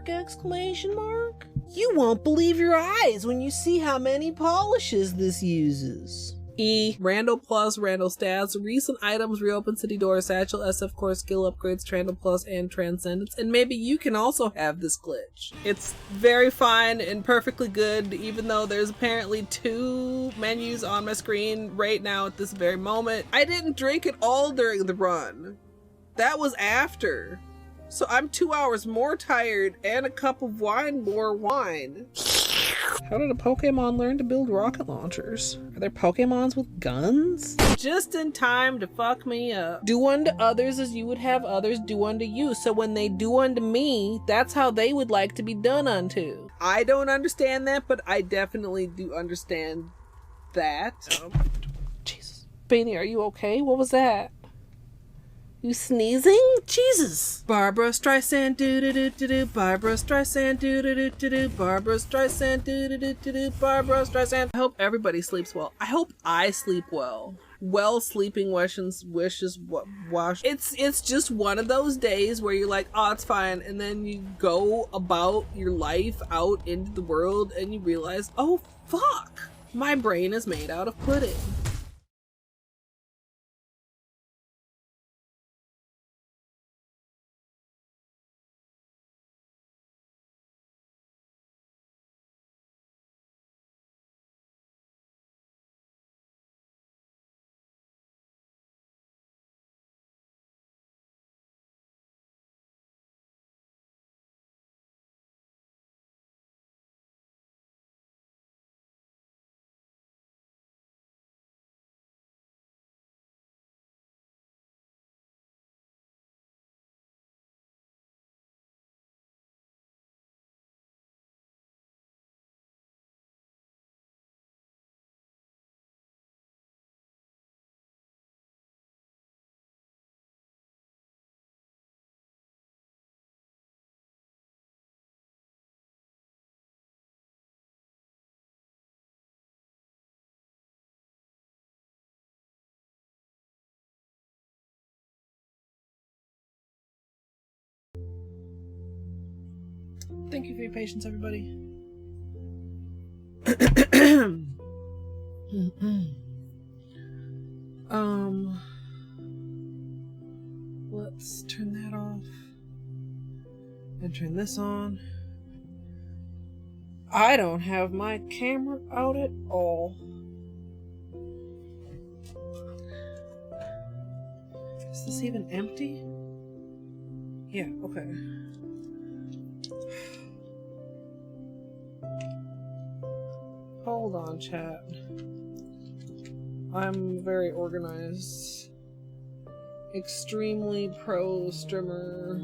Speaker 1: exclamation mark. You won't believe your eyes when you see how many polishes this uses. Rando Plus, Rando Stats, recent items, reopen city doors, satchel, SF core, skill upgrades, Trando Plus, and Transcendence. And maybe you can also have this glitch. It's very fine and perfectly good, even though there's apparently 2 menus on my screen right now at this very moment. I didn't drink it all during the run. That was after. So I'm 2 hours more tired and a cup of wine more wine. How did a Pokemon learn to build rocket launchers? Are there Pokemons with guns? Just in time to fuck me up. Do unto others as you would have others do unto you. So when they do unto me, that's how they would like to be done unto. I don't understand that, but I definitely do understand that. Jesus. Beanie, are you okay? What was that? You sneezing? Jesus. Barbara Streisand, do-do-do-do-do. Barbara Streisand, do-do-do-do-do. Barbara Streisand, do-do-do-do-do. Barbara Streisand. I hope everybody sleeps well. I hope I sleep well. Well, sleeping wishes wash. It's just one of those days where you're like, oh, it's fine, and then you go about your life out into the world and you realize, oh fuck, my brain is made out of pudding. Thank you for your patience, everybody. Let's turn that off and turn this on. I don't have my camera out at all. Is this even empty? Yeah, okay. Hold on, chat. I'm very organized. Extremely pro streamer.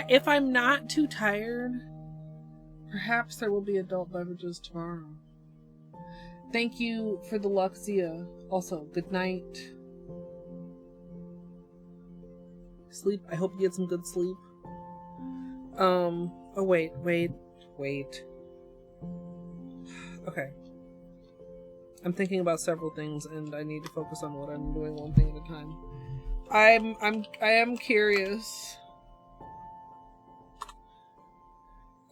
Speaker 1: If I'm not too tired, perhaps there will be adult beverages tomorrow. Thank you for the Luxia. Also, good night. Sleep. I hope you get some good sleep. Oh, wait. Okay. I'm thinking about several things, and I need to focus on what I'm doing one thing at a time. I am curious.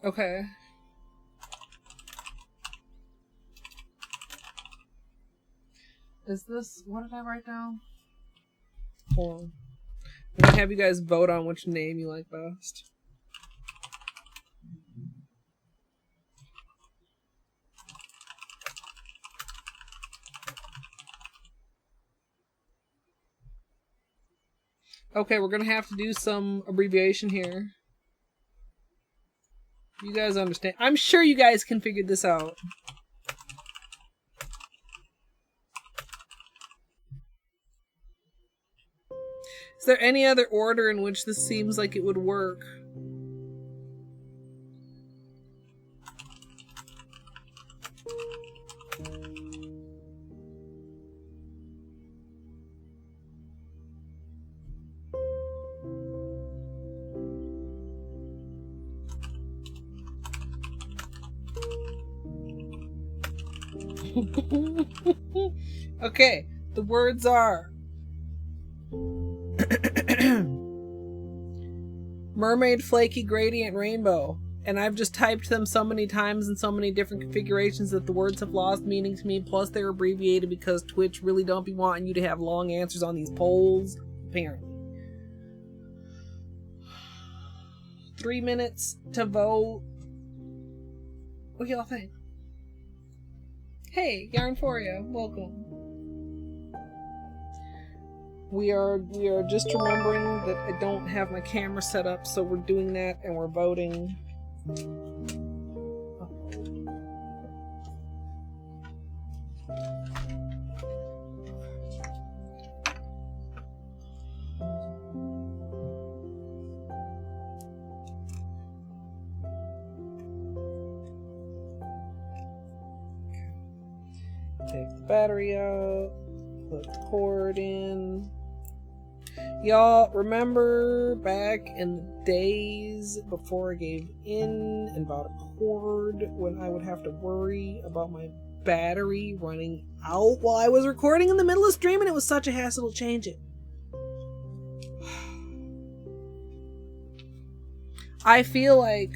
Speaker 1: Okay. Is this... What did I write down? Hold on. I'm gonna have you guys vote on which name you like best. Okay, we're gonna have to do some abbreviation here. You guys understand? I'm sure you guys can figure this out. Is there any other order in which this seems like it would work? Okay, the words are Mermaid, Flaky, Gradient, Rainbow. And I've just typed them so many times in so many different configurations that the words have lost meaning to me. Plus they're abbreviated because Twitch really don't be wanting you to have long answers on these polls, apparently. 3 minutes to vote. What do y'all think? Hey, Yarnforia, welcome. We are just remembering that I don't have my camera set up, so we're doing that and we're voting. Take the battery out, put the cord in. Y'all, remember back in the days before I gave in and bought a cord when I would have to worry about my battery running out while I was recording in the middle of stream, and it was such a hassle to change it. I feel like,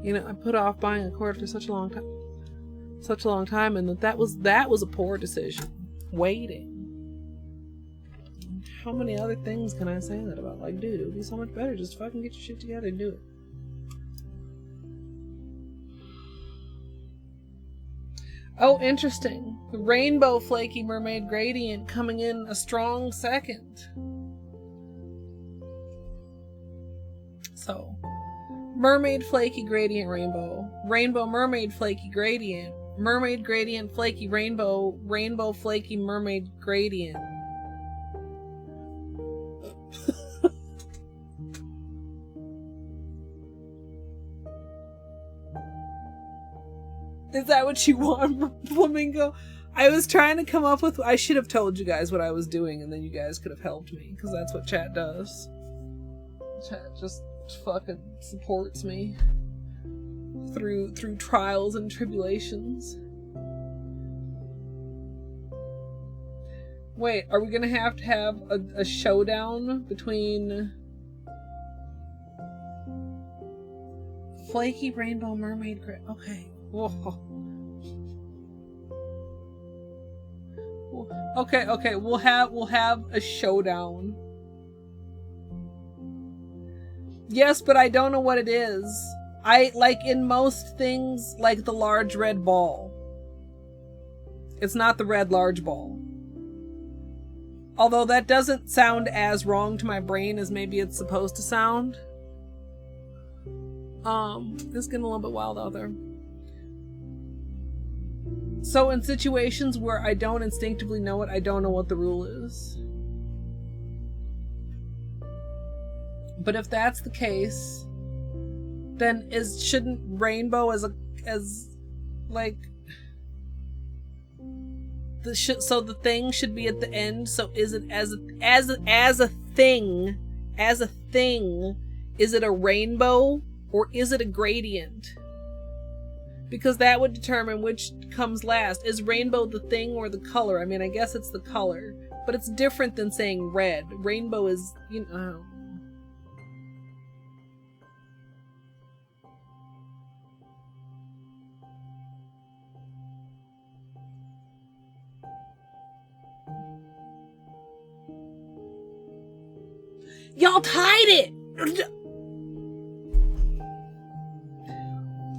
Speaker 1: you know, I put off buying a cord for such a long time, and that was a poor decision. Waiting. How many other things can I say that about? Like, dude, it would be so much better just fucking get your shit together and do it. Oh, interesting. The Rainbow Flaky Mermaid Gradient coming in a strong second. So, Mermaid Flaky Gradient Rainbow. Rainbow Mermaid Flaky Gradient. Mermaid Gradient Flaky Rainbow. Rainbow Flaky Mermaid Gradient. Is that what you want, Flamingo? I was trying to come up with... I should have told you guys what I was doing, and then you guys could have helped me, because that's what chat does. Chat just fucking supports me through trials and tribulations. Wait, are we gonna have to have a showdown between Flaky Rainbow Mermaid Okay. Whoa. Okay, we'll have a showdown. Yes, but I don't know what it is. I like in most things, like the large red ball. It's not the red large ball. Although that doesn't sound as wrong to my brain as maybe it's supposed to sound. It's getting a little bit wild out there. So in situations where I don't instinctively know it, I don't know what the rule is. But if that's the case, then shouldn't rainbow so the thing should be at the end. So is it as a thing, is it a rainbow or is it a gradient? Because that would determine which comes last. Is rainbow the thing or the color? I mean, I guess it's the color, but it's different than saying red. Rainbow is, you know. Y'all tied it!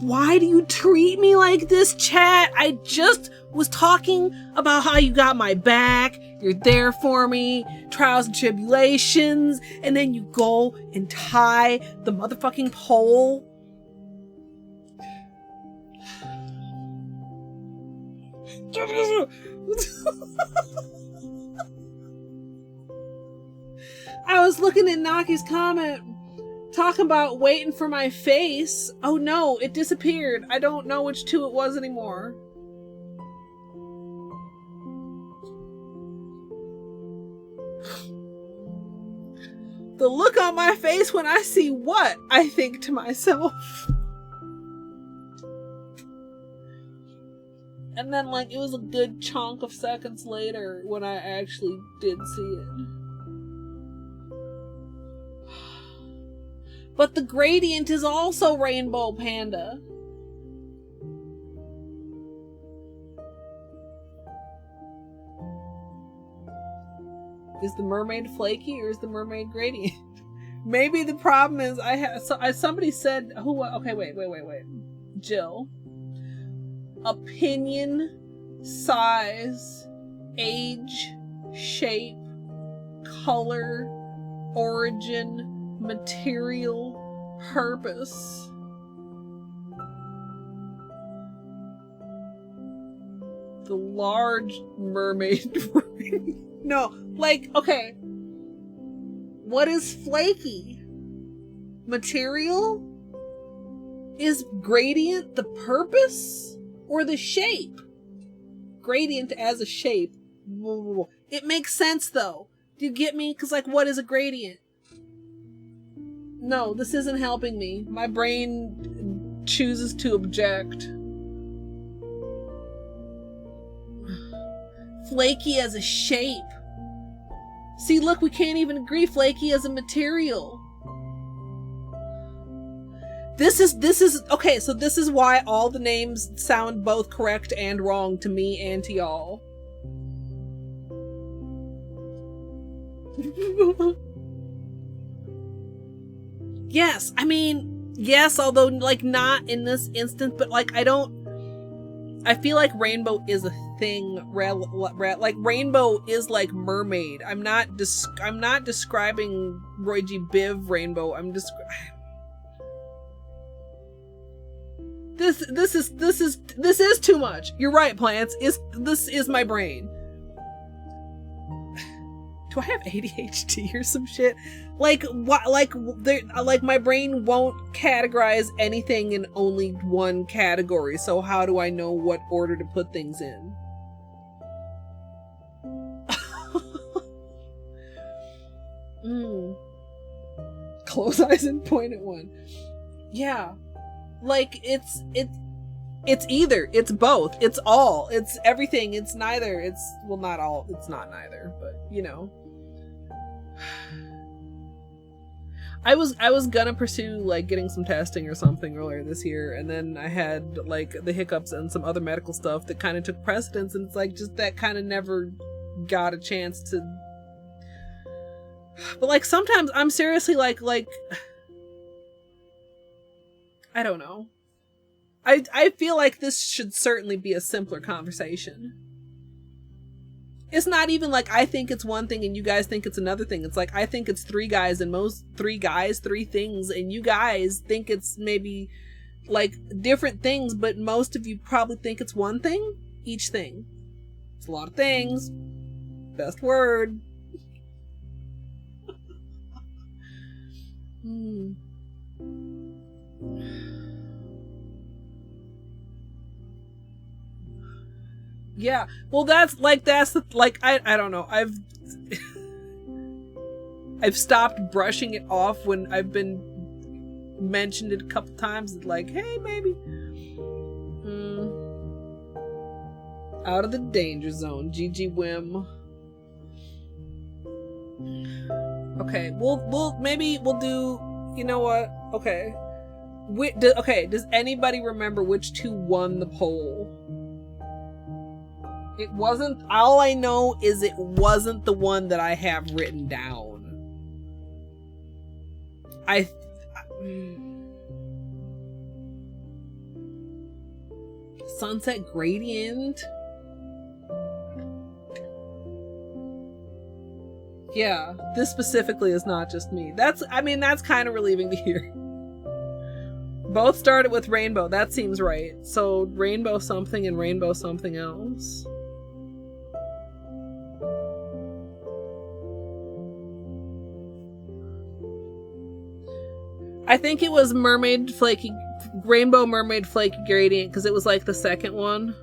Speaker 1: Why do you treat me like this, chat? I just was talking about how you got my back, you're there for me, trials and tribulations, and then you go and tie the motherfucking pole. I was looking at Naki's comment, talking about waiting for my face. Oh no, it disappeared. I don't know which two it was anymore. The look on my face when I see what? I think to myself. And then, like, it was a good chunk of seconds later when I actually did see it. But the gradient is also Rainbow Panda. Is the mermaid flaky or is the mermaid gradient? Maybe the problem is somebody said who? Okay, wait. Jill. Opinion size, age, shape, color, origin, material, purpose. The large mermaid brain. No, like, okay. What is flaky? Material? Is gradient the purpose or the shape? Gradient as a shape. It makes sense though. Do you get me? Because, like, what is a gradient? No, this isn't helping me. My brain chooses to object. Flaky as a shape. See, look, we can't even agree. Flaky as a material. This is okay, so this is why all the names sound both correct and wrong to me and to y'all. Yes, I mean, yes, although, like, not in this instance, but, like, I feel like rainbow is a thing, like, rainbow is like mermaid. I'm not describing Roy G. Biv rainbow, This is too much. You're right, plants. This is my brain. Do I have ADHD or some shit? Like, what? Like my brain won't categorize anything in only one category. So how do I know what order to put things in? Close eyes and point at one. Yeah. Like, it's either, it's both, it's all, it's everything, it's neither, it's, well, not all, it's not neither, but, you know. I was gonna pursue, like, getting some testing or something earlier this year, and then I had, like, the hiccups and some other medical stuff that kind of took precedence, and it's like, just that kind of never got a chance to. But, like, sometimes I'm seriously like I don't know. I feel like this should certainly be a simpler conversation. It's not even like I think it's one thing and you guys think it's another thing. It's like I think it's three guys and three things, and you guys think it's maybe like different things, but most of you probably think it's one thing, each thing. It's a lot of things. Best word. Yeah, well, I don't know. I've stopped brushing it off when I've been mentioned it a couple times. Like, hey, baby, out of the danger zone. GG Whim. Okay, maybe we'll do. You know what? Okay. Does anybody remember which two won the poll? It wasn't. All I know is it wasn't the one that I have written down. Sunset Gradient? Yeah, this specifically is not just me. That's kind of relieving to hear. Both started with rainbow. That seems right. So rainbow something and rainbow something else. I think it was Rainbow Mermaid Flaky Gradient, because it was like the second one.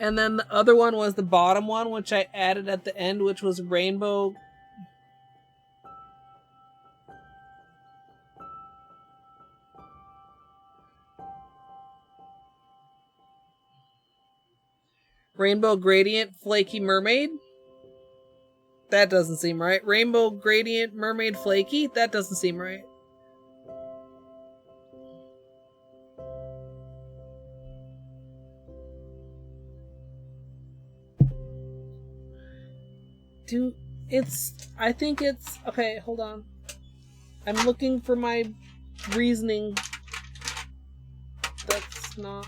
Speaker 1: And then the other one was the bottom one, which I added at the end, which was Rainbow Gradient Flaky Mermaid? That doesn't seem right. Rainbow Gradient Mermaid Flaky? That doesn't seem right. I think it's, okay, hold on. I'm looking for my reasoning. That's not.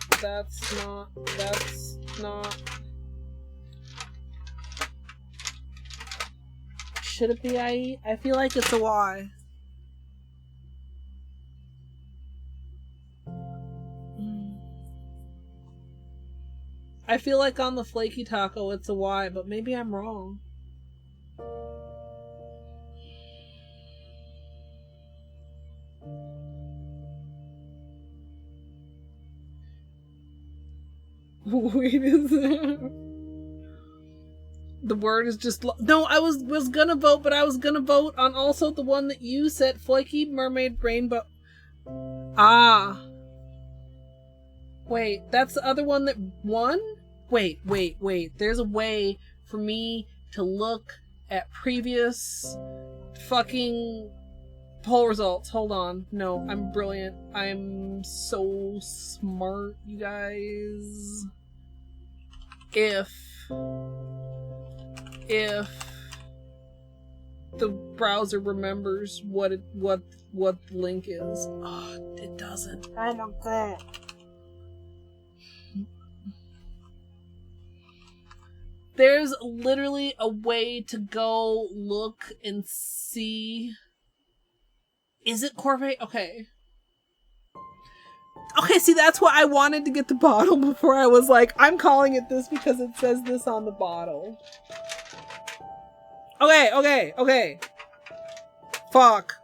Speaker 1: Should it be IE? I feel like it's a Y. I feel like on the flaky taco it's a Y, but maybe I'm wrong. Wait, is that? The word is just no. I was gonna vote, but I was gonna vote on also the one that you said, flaky mermaid rainbow. Ah. Wait, that's the other one that won? Wait. There's a way for me to look at previous fucking poll results. Hold on. No, I'm brilliant. I'm so smart, you guys. If the browser remembers what the link is. Oh, it doesn't. I don't care. There's literally a way to go look and see. Is it Corvette? Okay. Okay, see, that's why I wanted to get the bottle before I was like, I'm calling it this because it says this on the bottle. Okay. Fuck.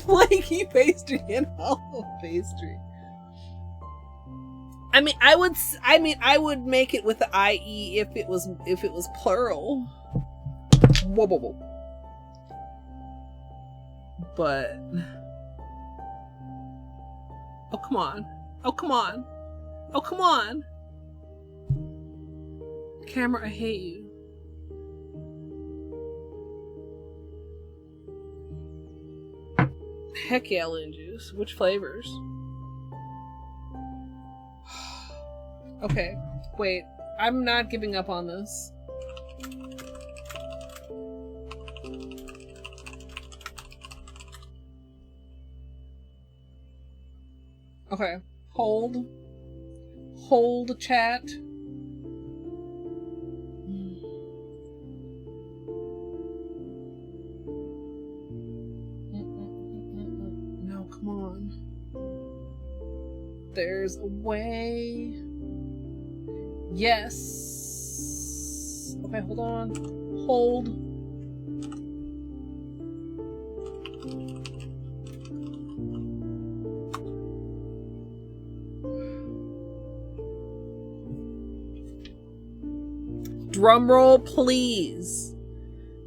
Speaker 1: Flaky pastry and hollow pastry. I mean, I would make it with the IE if it was plural. Whoa. But oh come on. Camera, I hate you. Heck yeah, Loon Juice. Which flavors? Okay, wait. I'm not giving up on this. Okay. Hold chat. No, come on. There's a way. Yes. Okay, hold on. Hold. Drum roll, please.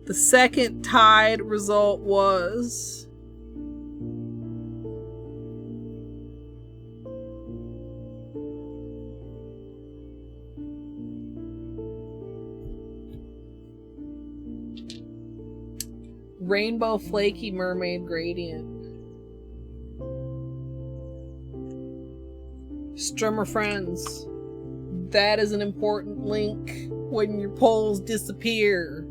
Speaker 1: The second tied result was Rainbow Flaky Mermaid Gradient. Strummer friends, that is an important link when your polls disappear.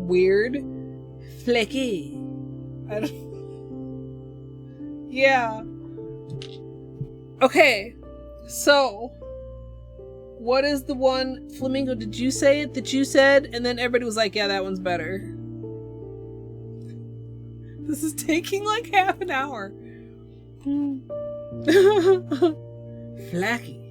Speaker 1: Weird. Flaky. Yeah. Okay. So, what is the one, Flamingo, did you say it that you said? And then everybody was like, yeah, that one's better. This is taking like half an hour. Flaky.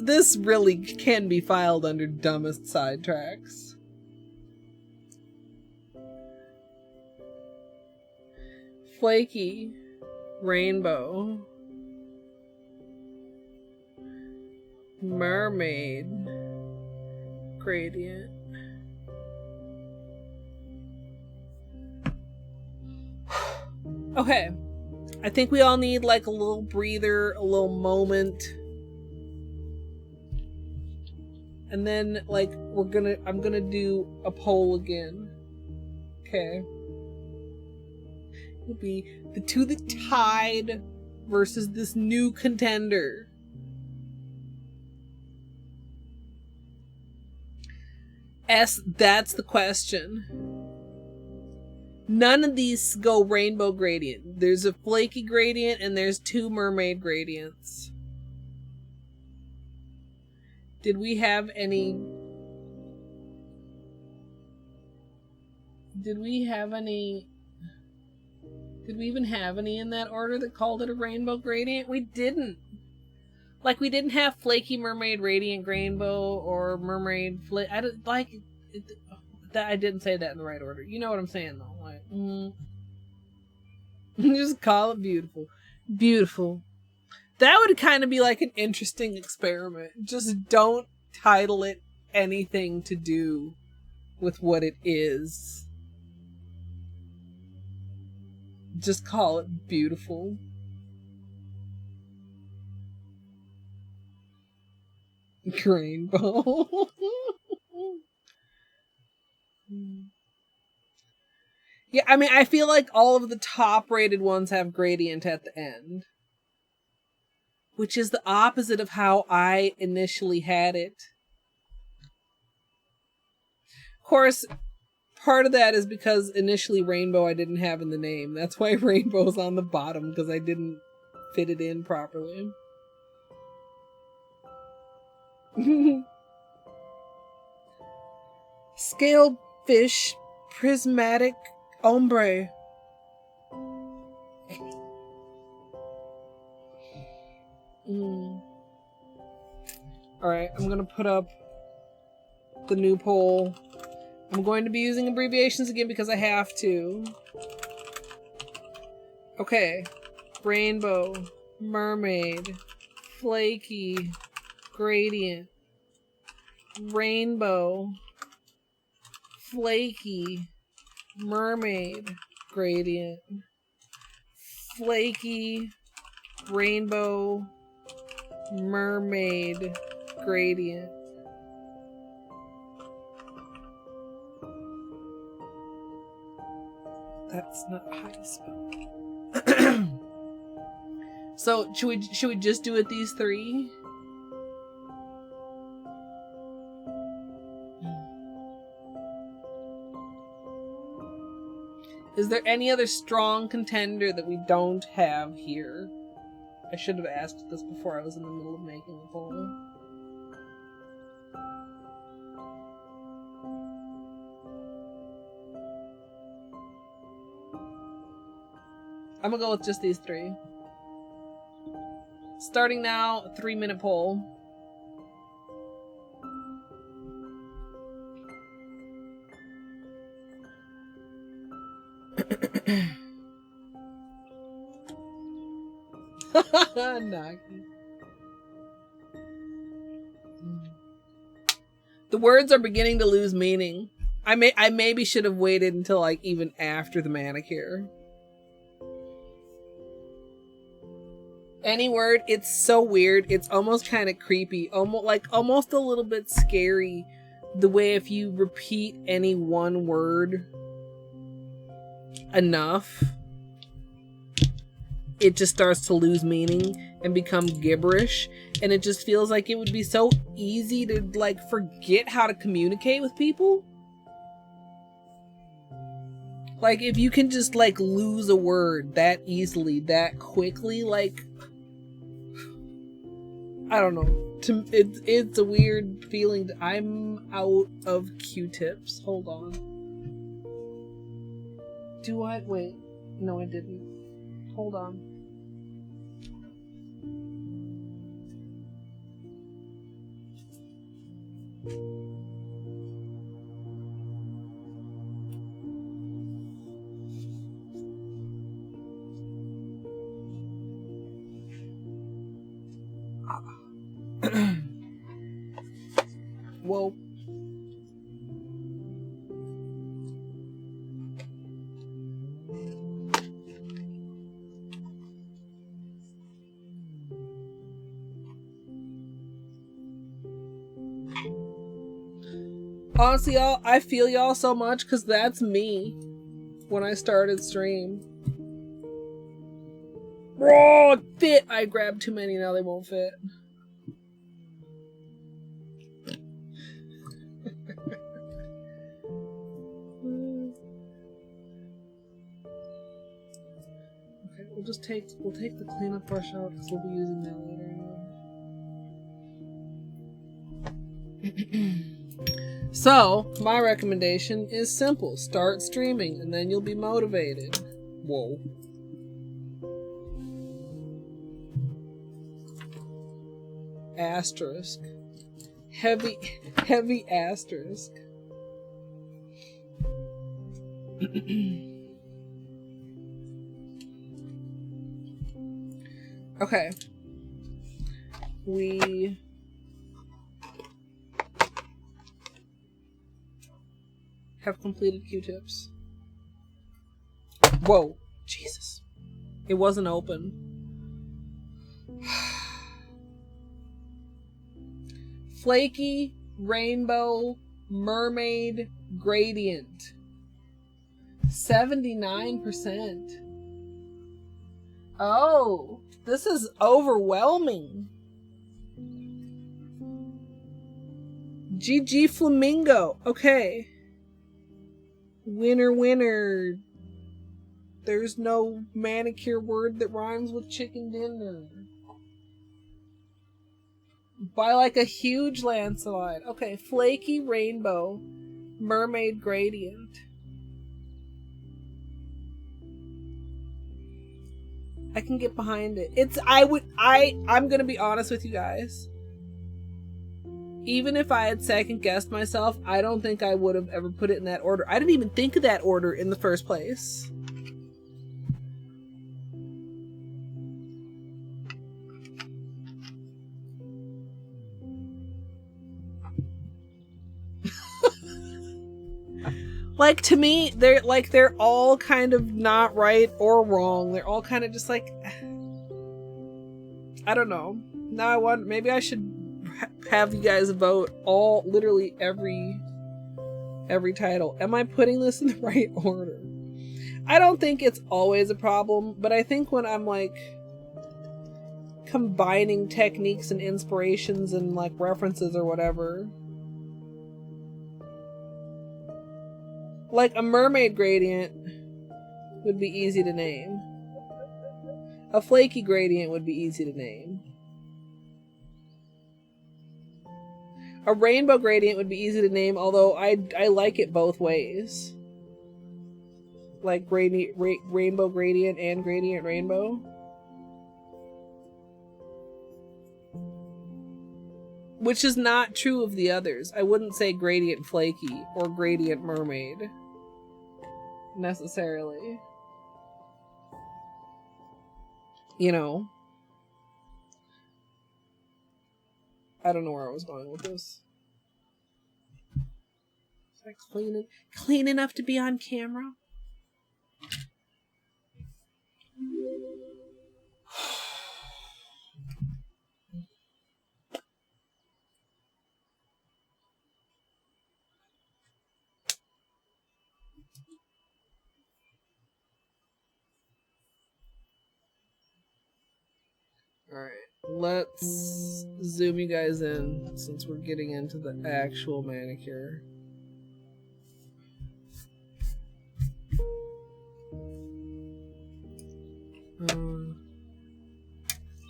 Speaker 1: This really can be filed under dumbest sidetracks. Flaky, rainbow, mermaid, gradient. Okay, I think we all need like a little breather, a little moment. And then, like, I'm gonna do a poll again. Okay. It'll be the two that tied versus this new contender. That's the question. None of these go rainbow gradient. There's a flaky gradient and there's two mermaid gradients. Did we have any... Did we even have any in that order that called it a rainbow gradient? We didn't. Like, we didn't have flaky mermaid radiant rainbow or mermaid I don't like it, I didn't say that in the right order. You know what I'm saying though. Like, just call it beautiful. Beautiful. That would kind of be like an interesting experiment. Just don't title it anything to do with what it is. Just call it beautiful. Rainbow. Yeah, I mean, I feel like all of the top rated ones have gradient at the end. Which is the opposite of how I initially had it. Of course, part of that is because initially rainbow I didn't have in the name. That's why rainbow's on the bottom, because I didn't fit it in properly. Scaled fish, prismatic ombre. Alright, I'm gonna put up the new poll. I'm going to be using abbreviations again because I have to. Okay. Rainbow, mermaid, flaky, gradient, rainbow, flaky, mermaid, gradient, flaky, rainbow, mermaid, gradient. That's not how you spell it. So should we just do it these three? Is there any other strong contender that we don't have here? I should have asked this before I was in the middle of making the poll. I'm gonna go with just these three. Starting now, 3-minute poll. Nagi. The words are beginning to lose meaning. I maybe should have waited until like even after the manicure. Any word, it's so weird. It's almost kind of creepy, almost a little bit scary. The way if you repeat any one word enough, it just starts to lose meaning and become gibberish, and it just feels like it would be so easy to like forget how to communicate with people. Like if you can just like lose a word that easily, that quickly, like I don't know. It's a weird feeling. I'm out of Q-tips. Hold on. Do I? Wait. No, I didn't. Hold on. Whoa. Honestly, y'all, I feel y'all so much because that's me when I started stream. Oh, fit! I grabbed too many, now they won't fit. Okay, we'll take the cleanup brush out because we'll be using that later anyway. So, my recommendation is simple. Start streaming and then you'll be motivated. Whoa. Asterisk. Heavy asterisk. Okay. We have completed Q-tips. Whoa. Jesus. It wasn't open. Flaky, rainbow, mermaid, gradient. 79%. Oh, this is overwhelming. GG Flamingo. Okay. Winner, winner. There's no manicure word that rhymes with chicken dinner. By like a huge landslide. Okay, flaky rainbow, mermaid gradient. I can get behind it. I'm gonna be honest with you guys. Even if I had second guessed myself, I don't think I would have ever put it in that order. I didn't even think of that order in the first place. Like, to me, they're all kind of not right or wrong. They're all kind of just like, I don't know. Now maybe I should have you guys vote literally every title. Am I putting this in the right order? I don't think it's always a problem, but I think when I'm like combining techniques and inspirations and like references or whatever, like a mermaid gradient would be easy to name. A flaky gradient would be easy to name. A rainbow gradient would be easy to name, although I like it both ways. Like rainbow gradient and gradient rainbow. Which is not true of the others. I wouldn't say gradient flaky or gradient mermaid. Necessarily. You know. I don't know where I was going with this. Is that clean enough to be on camera? Alright, let's zoom you guys in since we're getting into the actual manicure.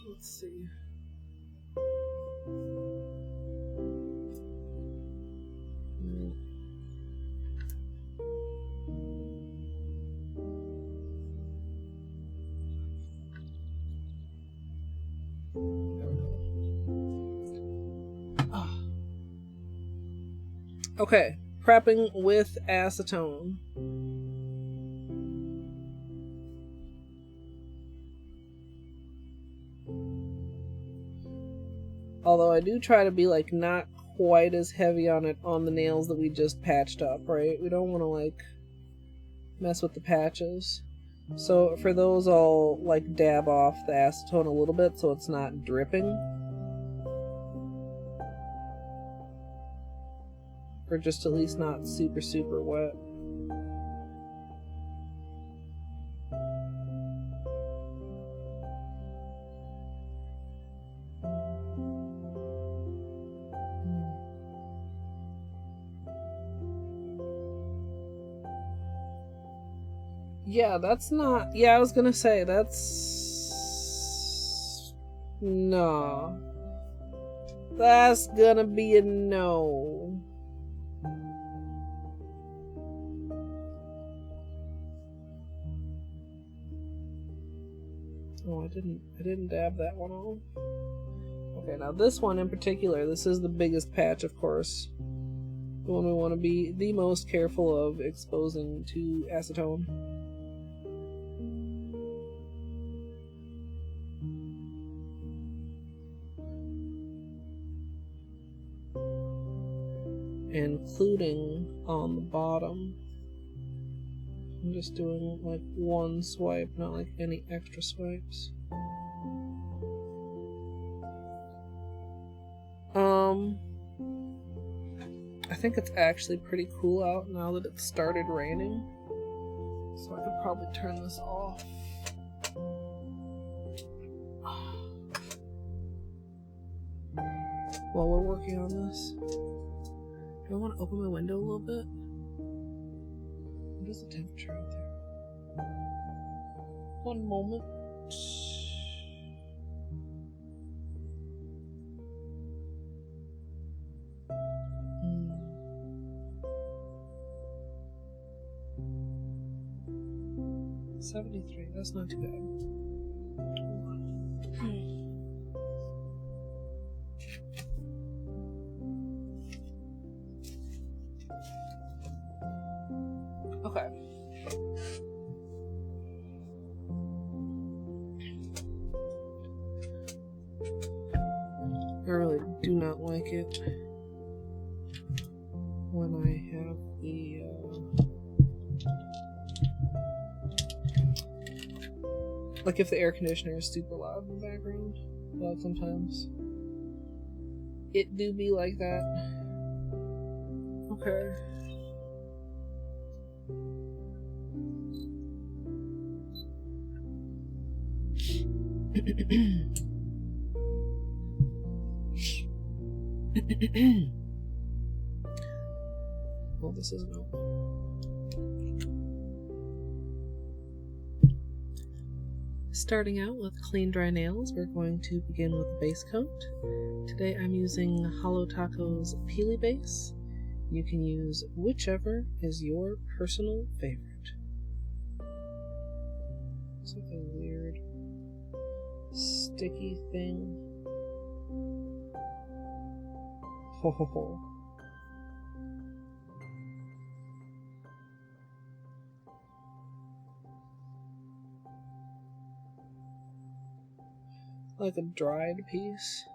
Speaker 1: Let's see. Okay, prepping with acetone. Although I do try to be like not quite as heavy on it on the nails that we just patched up, right? We don't want to like mess with the patches. So for those, I'll like dab off the acetone a little bit so it's not dripping. Or just at least not super, super wet. Yeah, that's not... Yeah, I was gonna say, that's... No. That's gonna be a no. Oh, I didn't dab that one off. Okay, now this one in particular, this is the biggest patch, of course. The one we want to be the most careful of exposing to acetone. Including on the bottom. I'm just doing like one swipe, not like any extra swipes. I think it's actually pretty cool out now that it started raining, so I could probably turn this off. While we're working on this, do I want to open my window a little bit? What is the temperature out there? One moment. 73, that's not too bad. Okay. I really do not like it when I have the like if the air conditioner is super loud in the background. Like sometimes it do be like that. Okay. Well, this isn't open. Starting out with clean dry nails, we're going to begin with the base coat. Today I'm using Holo Taco's Peely Base. You can use whichever is your personal favorite. It's like a weird sticky thing. Ho ho ho. Like a dried piece.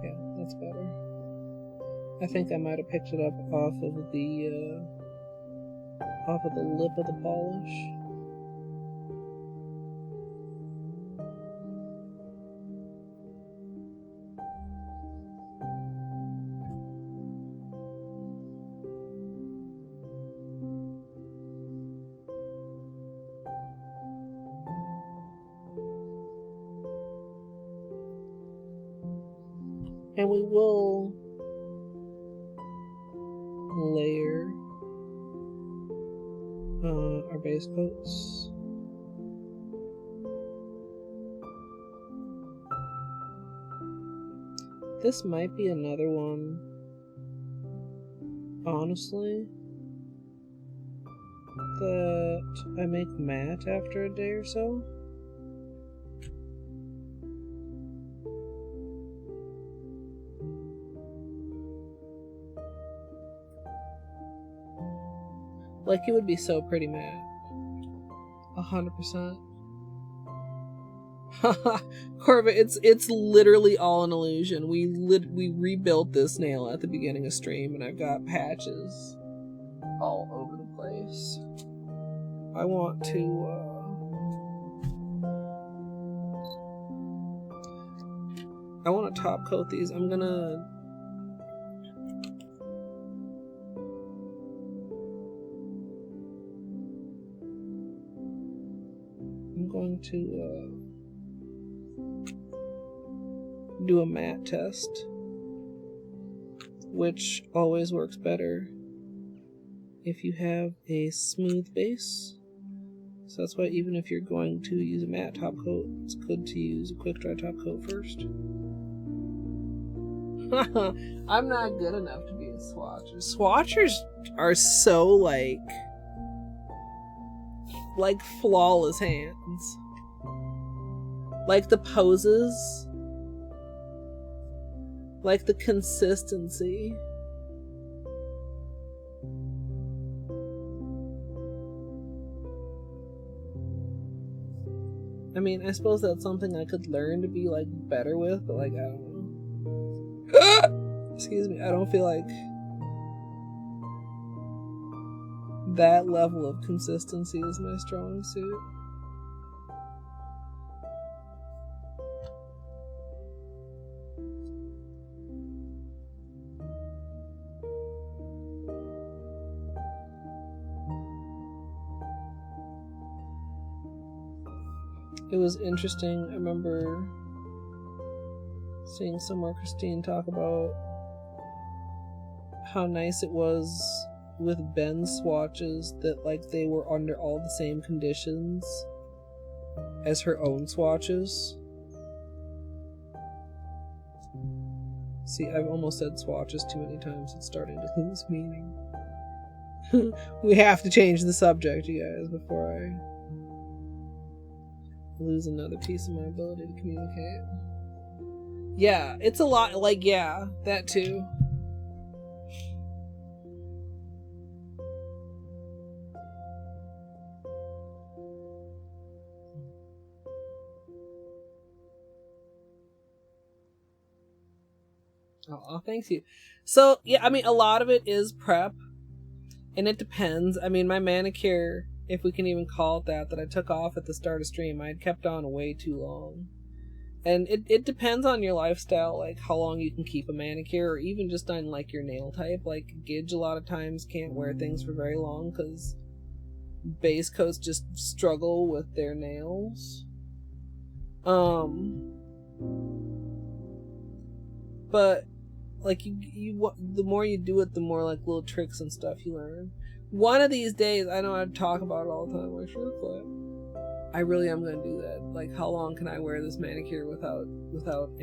Speaker 1: Yeah, that's better. I think I might have picked it up off of the lip of the polish. And we will layer our base coats. This might be another one, honestly, that I make matte after a day or so. Like, it would be so pretty matte. 100%. Corvette, it's literally all an illusion. We rebuilt this nail at the beginning of stream, and I've got patches all over the place. I want to top coat these. I'm going to do a matte test, which always works better if you have a smooth base. So that's why even if you're going to use a matte top coat, it's good to use a quick dry top coat first. I'm not good enough to be a swatcher. Swatchers are so like flawless hands. Like the poses, like the consistency. I mean, I suppose that's something I could learn to be like better with, but like, I don't know. Excuse me, I don't feel like that level of consistency is my strong suit. It was interesting. I remember seeing somewhere Christine talk about how nice it was with Ben's swatches that like they were under all the same conditions as her own swatches. See, I've almost said swatches too many times. It's starting to lose meaning. We have to change the subject, you guys, before I lose another piece of my ability to communicate. Yeah, it's a lot, like, yeah, that too. Oh, thanks you. So, yeah, I mean, a lot of it is prep, and it depends. I mean, my manicure, if we can even call it that I took off at the start of stream, I'd kept on way too long. And it depends on your lifestyle, like how long you can keep a manicure, or even just on like your nail type. Like Gidge a lot of times can't wear things for very long because base coats just struggle with their nails. But like you the more you do it, the more like little tricks and stuff you learn. One of these days, I know I talk about it all the time, like shirt flip. I really am gonna do that. Like, how long can I wear this manicure without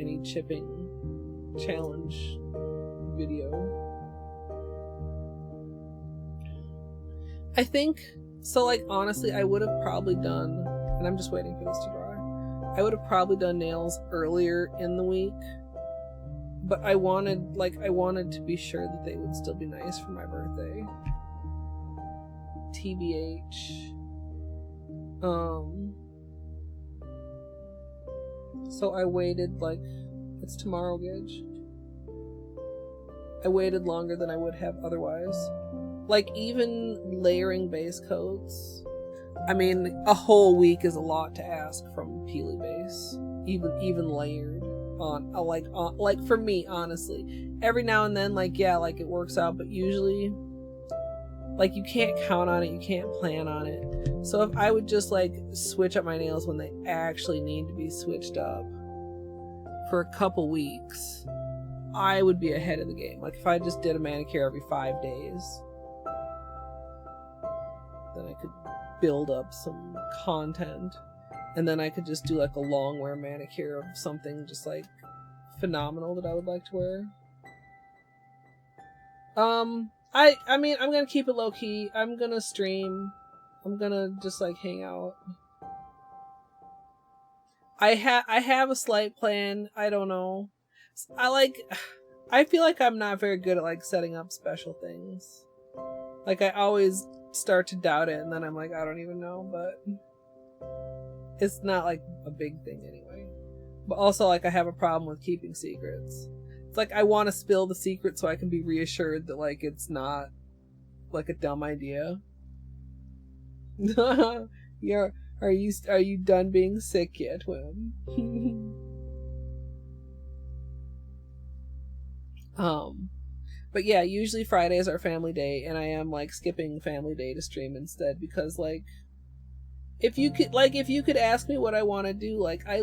Speaker 1: any chipping challenge video? I think so. Like, honestly, I would have probably done, and I'm just waiting for this to dry. I would have probably done nails earlier in the week, but I wanted to be sure that they would still be nice for my birthday. TBH. So I waited, like, it's tomorrow, Gidge. I waited longer than I would have otherwise. Like, even layering base coats, I mean, a whole week is a lot to ask from Peely Base. Even layered on, like for me, honestly. Every now and then, like, yeah, like it works out, but usually, like, you can't count on it, you can't plan on it. So if I would just, like, switch up my nails when they actually need to be switched up for a couple weeks, I would be ahead of the game. Like, if I just did a manicure every 5 days, then I could build up some content. And then I could just do, like, a long wear manicure of something just, like, phenomenal that I would like to wear. I mean, I'm gonna keep it low-key. I'm gonna stream I'm gonna just like hang out. I have a slight plan. I don't know. I feel like I'm not very good at like setting up special things. Like I always start to doubt it and then I'm like, I don't even know, but it's not like a big thing anyway. But also like I have a problem with keeping secrets. It's like I want to spill the secret so I can be reassured that like it's not like a dumb idea. Are you done being sick yet, Wim? But yeah, usually Fridays are family day, and I am like skipping family day to stream instead because like if you could ask me what I want to do, like I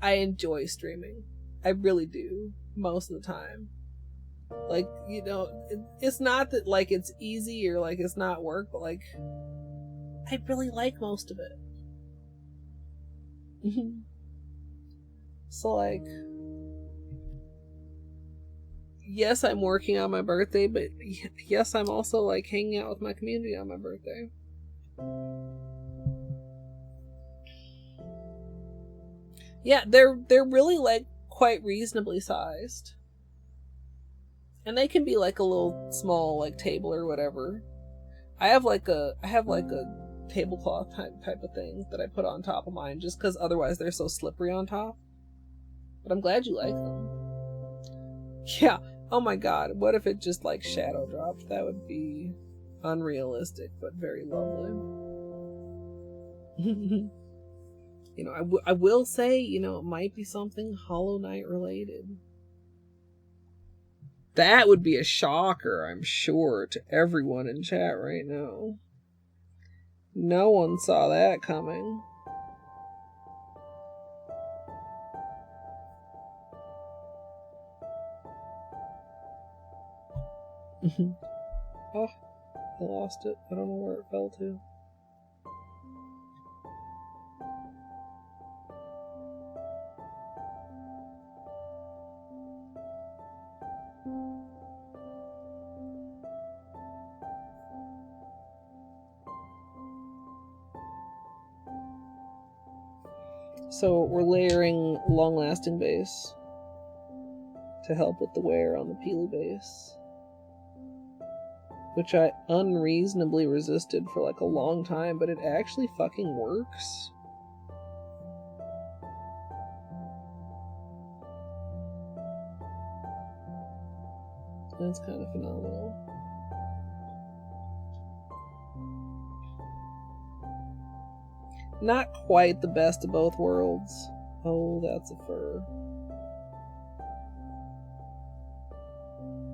Speaker 1: enjoy streaming. I really do most of the time. Like, you know, it's not that like it's easy or like it's not work, but like I really like most of it. So like, yes, I'm working on my birthday, but yes, I'm also like hanging out with my community on my birthday. Yeah, they're really like quite reasonably sized. And they can be like a little small like table or whatever. I have like a tablecloth type of thing that I put on top of mine just because otherwise they're so slippery on top. But I'm glad you like them. Yeah. Oh my god. What if it just like shadow dropped? That would be unrealistic but very lovely. You know, I will say, you know, it might be something Hollow Knight related. That would be a shocker, I'm sure, to everyone in chat right now. No one saw that coming. Oh, I lost it. I don't know where it fell to. So we're layering long-lasting base to help with the wear on the peely base, which I unreasonably resisted for like a long time, but it actually fucking works. That's kind of phenomenal. Not quite the best of both worlds. Oh, that's a fur.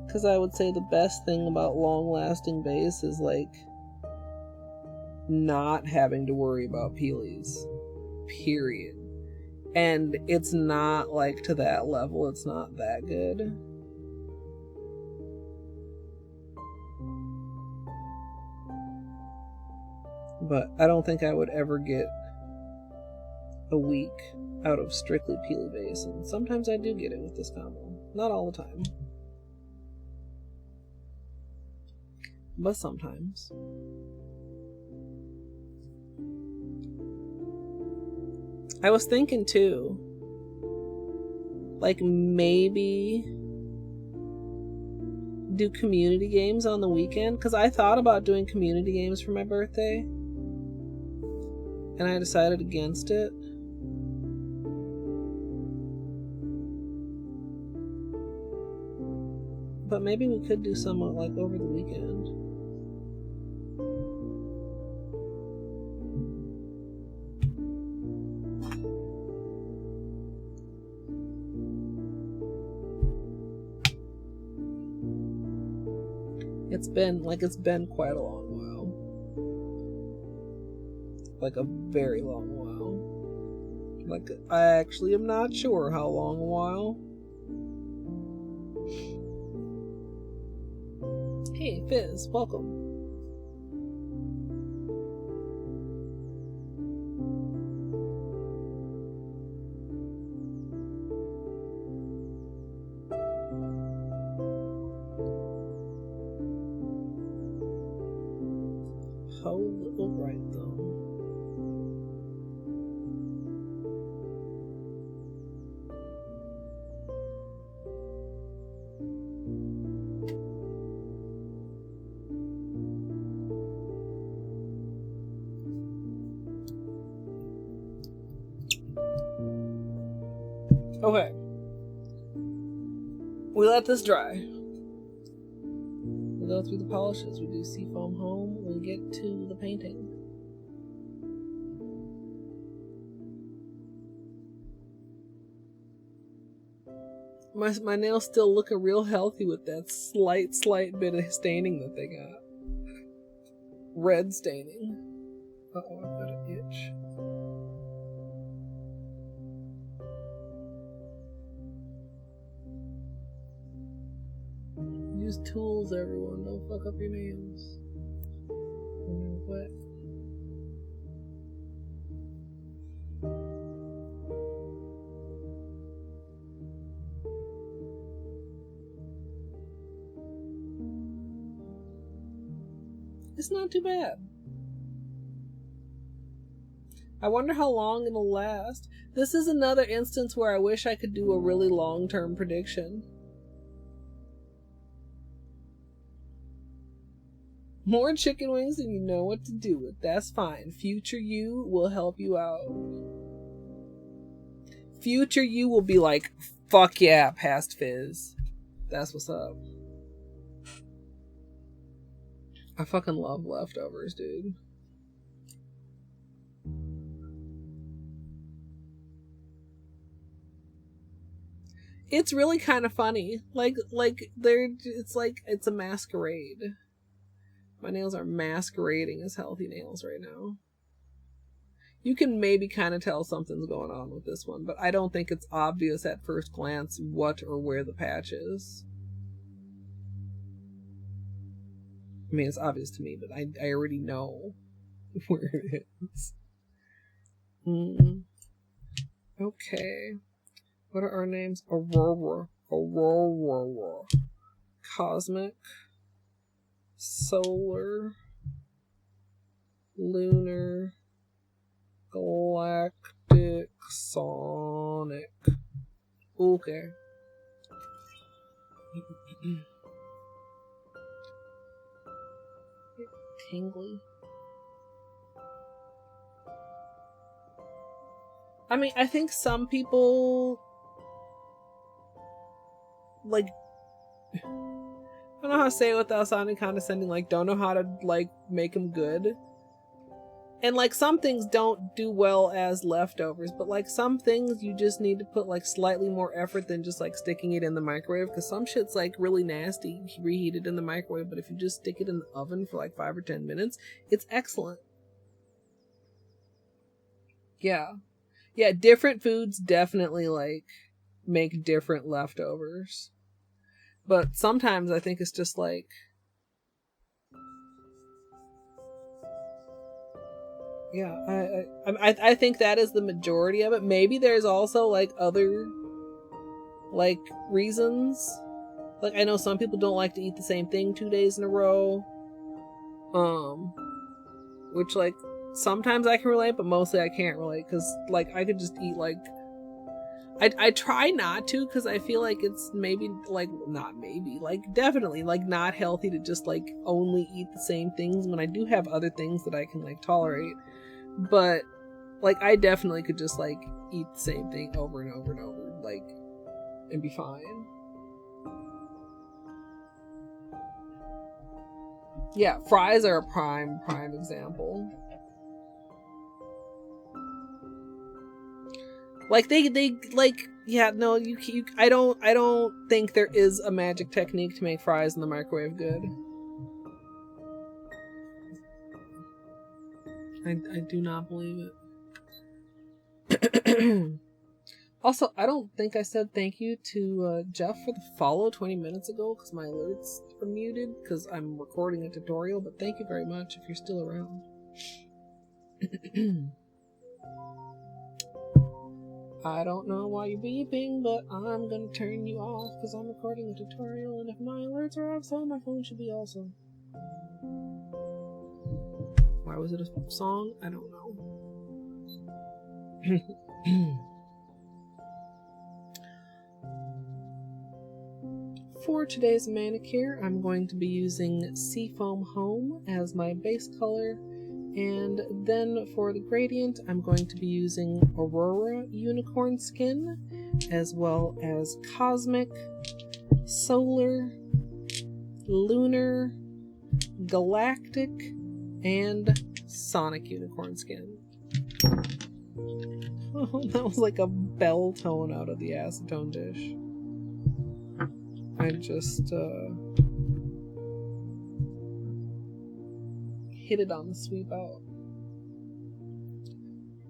Speaker 1: Because I would say the best thing about long-lasting base is, like, not having to worry about peelies. Period. And it's not, like, to that level. It's not that good. But I don't think I would ever get a week out of strictly peely base, and sometimes I do get it with this combo. Not all the time, but sometimes. I was thinking too, like maybe do community games on the weekend, because I thought about doing community games for my birthday and I decided against it. But maybe we could do some like over the weekend. It's been quite a long while. Like a very long while. Like, I actually am not sure how long a while. Hey, Fizz, welcome. Holo, right. Okay. We let this dry. We go through the polishes. We do Seafoam Home. We get to the painting. My nails still looking real healthy with that slight bit of staining that they got. Red staining. Uh-oh, I've got an itch. Use tools, everyone. Don't fuck up your nails. When you're wet. It's not too bad. I wonder how long it'll last. This is another instance where I wish I could do a really long-term prediction. More chicken wings than you know what to do with. That's fine. Future you will help you out. Future you will be like, fuck yeah, past fizz. That's what's up. I fucking love leftovers, dude. It's really kind of funny. It's a masquerade. My nails are masquerading as healthy nails right now. You can maybe kind of tell something's going on with this one, but I don't think it's obvious at first glance what or where the patch is. I mean, it's obvious to me, but I already know where it is. Okay. What are our names? Aurora. Cosmic. Solar. Lunar. Galactic. Sonic. Okay. Tingly. I mean, I think some people like, I don't know how to say it without sounding condescending, like don't know how to like make them good. And like some things don't do well as leftovers, but like some things you just need to put like slightly more effort than just like sticking it in the microwave, because some shit's like really nasty reheated in the microwave, but if you just stick it in the oven for like 5 or 10 minutes, it's excellent. Yeah, different foods definitely like make different leftovers, but sometimes I think it's just like, yeah, I think that is the majority of it. Maybe there's also like other like reasons. Like I know some people don't like to eat the same thing 2 days in a row. Which like sometimes I can relate, but mostly I can't relate, because like I could just eat like, I try not to, because I feel like it's maybe like not maybe like definitely like not healthy to just like only eat the same things when I do have other things that I can like tolerate. But like I definitely could just like eat the same thing over and over and over, like, and be fine. Yeah, fries are a prime example. Like they like, yeah, no, you I don't think there is a magic technique to make fries in the microwave good. I do not believe it. Also, I don't think I said thank you to Jeff for the follow 20 minutes ago, because my alerts are muted because I'm recording a tutorial, but thank you very much if you're still around. I don't know why you're beeping, but I'm gonna turn you off because I'm recording a tutorial, and if my alerts are off, so my phone should be also. Why was it a song? I don't know. For today's manicure, I'm going to be using Seafoam Home as my base color, and then for the gradient, I'm going to be using Aurora Unicorn Skin, as well as cosmic, solar, lunar, galactic, and sonic unicorn skin. Oh, that was like a bell tone out of the acetone dish. I just hit it on the sweep out.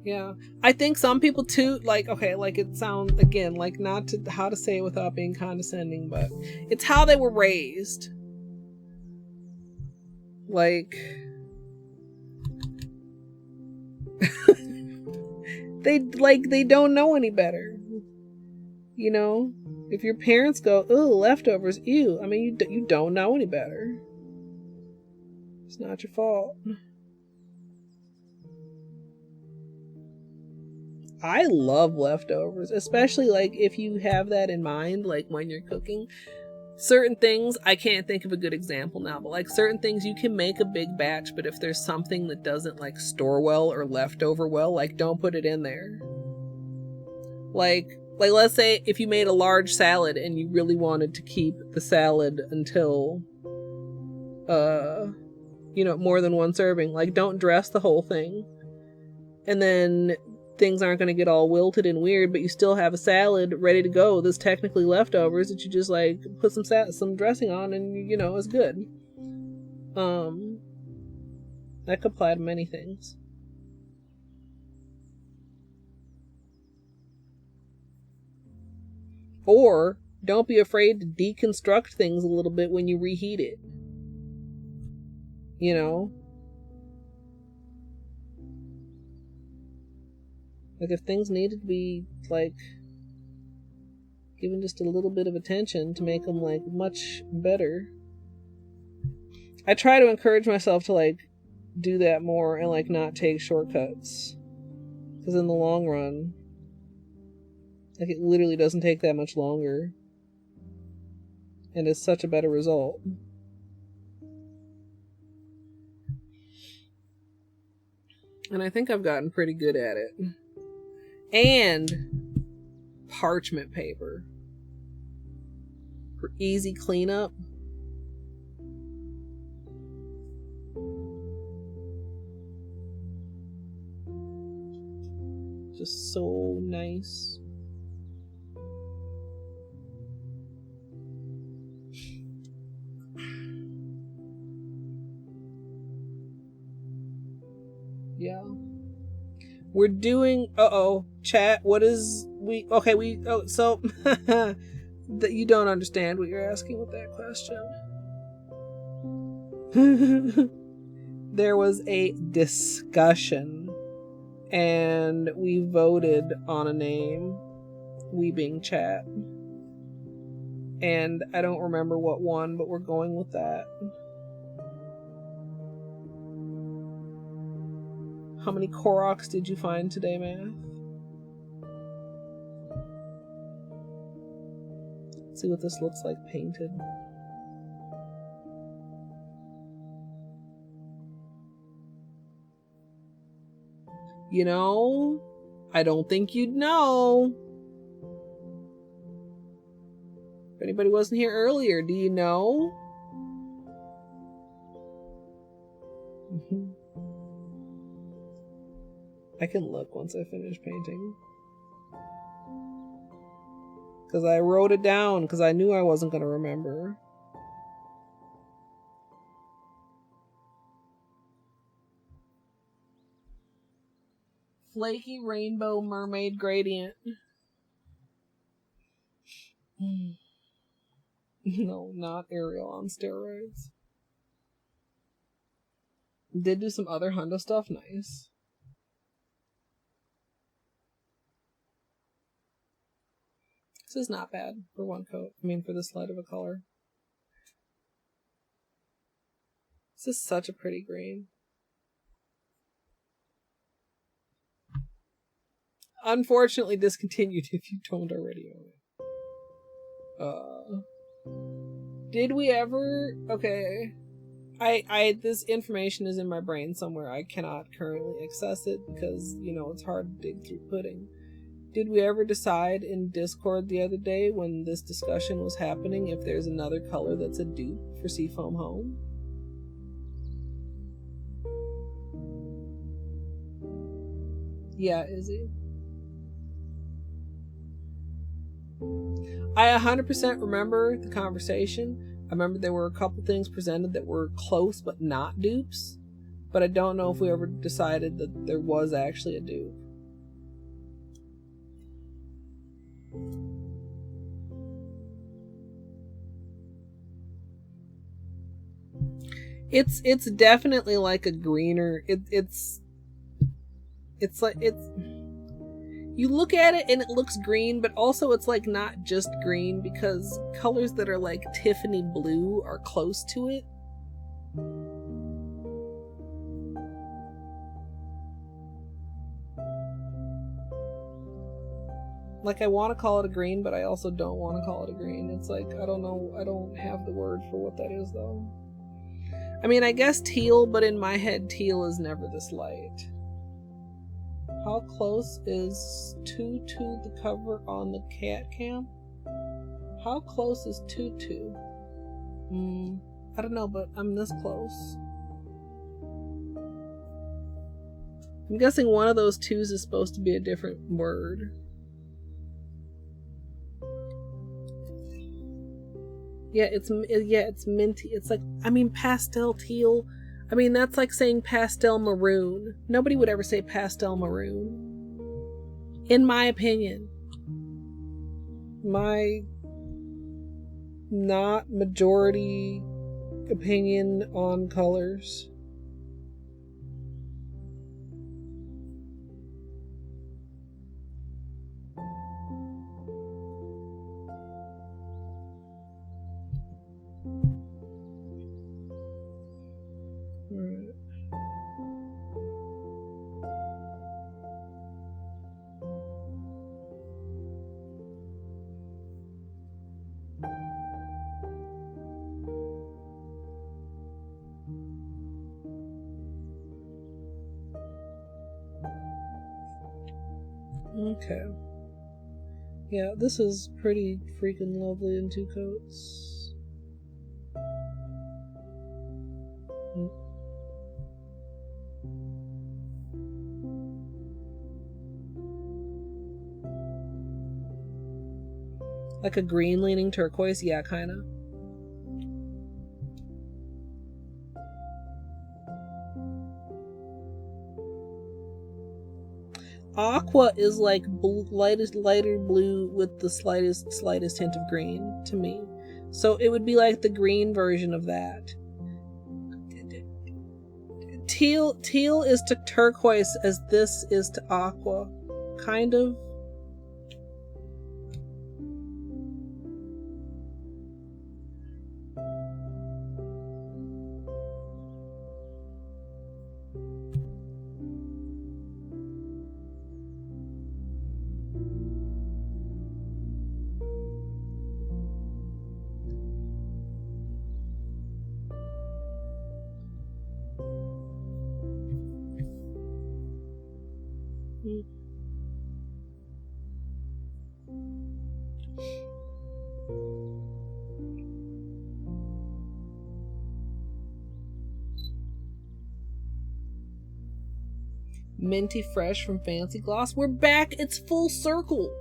Speaker 1: Yeah, I think some people too, like, okay, like it sounds, again, like not to, how to say it without being condescending, but it's how they were raised. Like, they don't know any better. You know? If your parents go, "Ooh, leftovers, ew," I mean, you don't know any better. It's not your fault. I love leftovers, especially like if you have that in mind, like when you're cooking. Certain things, I can't think of a good example now, but like certain things you can make a big batch, but if there's something that doesn't like store well or leftover well, like don't put it in there. Like let's say if you made a large salad and you really wanted to keep the salad until more than one serving, like don't dress the whole thing. And then things aren't going to get all wilted and weird, but you still have a salad ready to go that's technically leftovers that you just like put some dressing on and it's good. That could apply to many things. Or don't be afraid to deconstruct things a little bit when you reheat it. Like if things needed to be like given just a little bit of attention to make them like much better. I try to encourage myself to like do that more and like not take shortcuts. Because in the long run, like it literally doesn't take that much longer. And it's such a better result. And I think I've gotten pretty good at it. And parchment paper for easy cleanup. Just so nice. Yeah. We're doing, chat, what is, so, that you don't understand what you're asking with that question. There was a discussion, and we voted on a name, we being chat. And I don't remember what won, but we're going with that. How many Koroks did you find today, Math? Let's see what this looks like painted. I don't think you'd know. If anybody wasn't here earlier, do you know? I can look once I finish painting. Because I wrote it down because I knew I wasn't going to remember. Flaky Rainbow Mermaid Gradient. No, not Ariel on steroids. Did do some other Hundo stuff. Nice. This is not bad for one coat. For this light of a color. This is such a pretty green. Unfortunately discontinued if you don't already own it. Did we ever... Okay. This information is in my brain somewhere. I cannot currently access it because, it's hard to dig through pudding. Did we ever decide in Discord the other day when this discussion was happening if there's another color that's a dupe for Seafoam Home? Yeah, Izzy. I 100% remember the conversation. I remember there were a couple things presented that were close but not dupes. But I don't know if we ever decided that there was actually a dupe. It's definitely like a greener. It's like you look at it and it looks green, but also it's like not just green because colors that are like Tiffany blue are close to it. Like, I want to call it a green, but I also don't want to call it a green. It's like, I don't know, I don't have the word for what that is, though. I mean, I guess teal, but in my head, teal is never this light. How close is 2 to the cover on the cat cam? How close is 2 to? I don't know, but I'm this close. I'm guessing one of those 2s is supposed to be a different word. Yeah, it's minty. It's like, I mean, pastel teal. I mean, that's like saying pastel maroon. Nobody would ever say pastel maroon. In my opinion. My not majority opinion on colors. Okay. Yeah, this is pretty freaking lovely in 2 coats. Like a green leaning turquoise? Yeah, kinda. Aqua is like lighter blue with the slightest hint of green to me. So it would be like the green version of that. Teal is to turquoise as this is to aqua. Kind of. Minty Fresh from Fancy Gloss. We're back. It's full circle.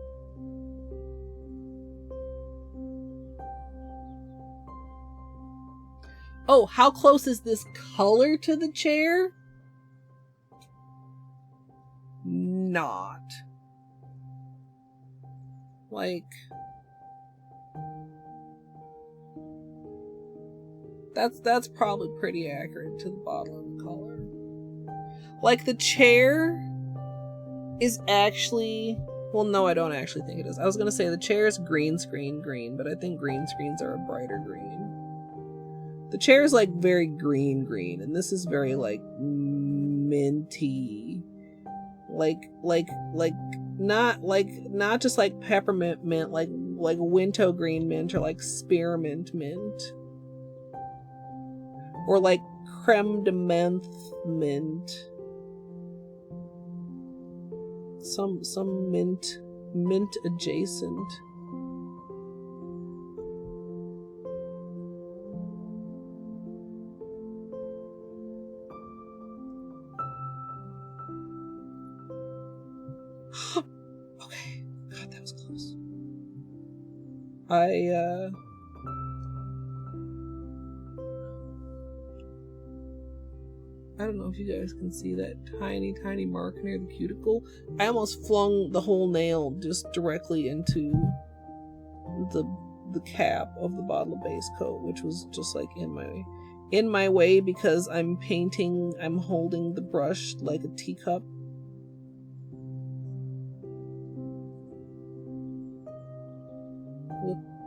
Speaker 1: Oh, how close is this color to the chair? Not. Like, that's probably pretty accurate to the bottle of the color. Like, the chair is actually... Well, no, I don't actually think it is. I was going to say the chair is green screen green, but I think green screens are a brighter green. The chair is, like, very green, and this is very, like, minty. Not just, like, peppermint mint, like winter green mint, or, like, spearmint mint. Or, like, creme de menthe mint. Some mint mint adjacent. Okay. God, that was close. I don't know if you guys can see that tiny, tiny mark near the cuticle. I almost flung the whole nail just directly into the cap of the bottle of base coat, which was just like in my way because I'm painting. I'm holding the brush like a teacup.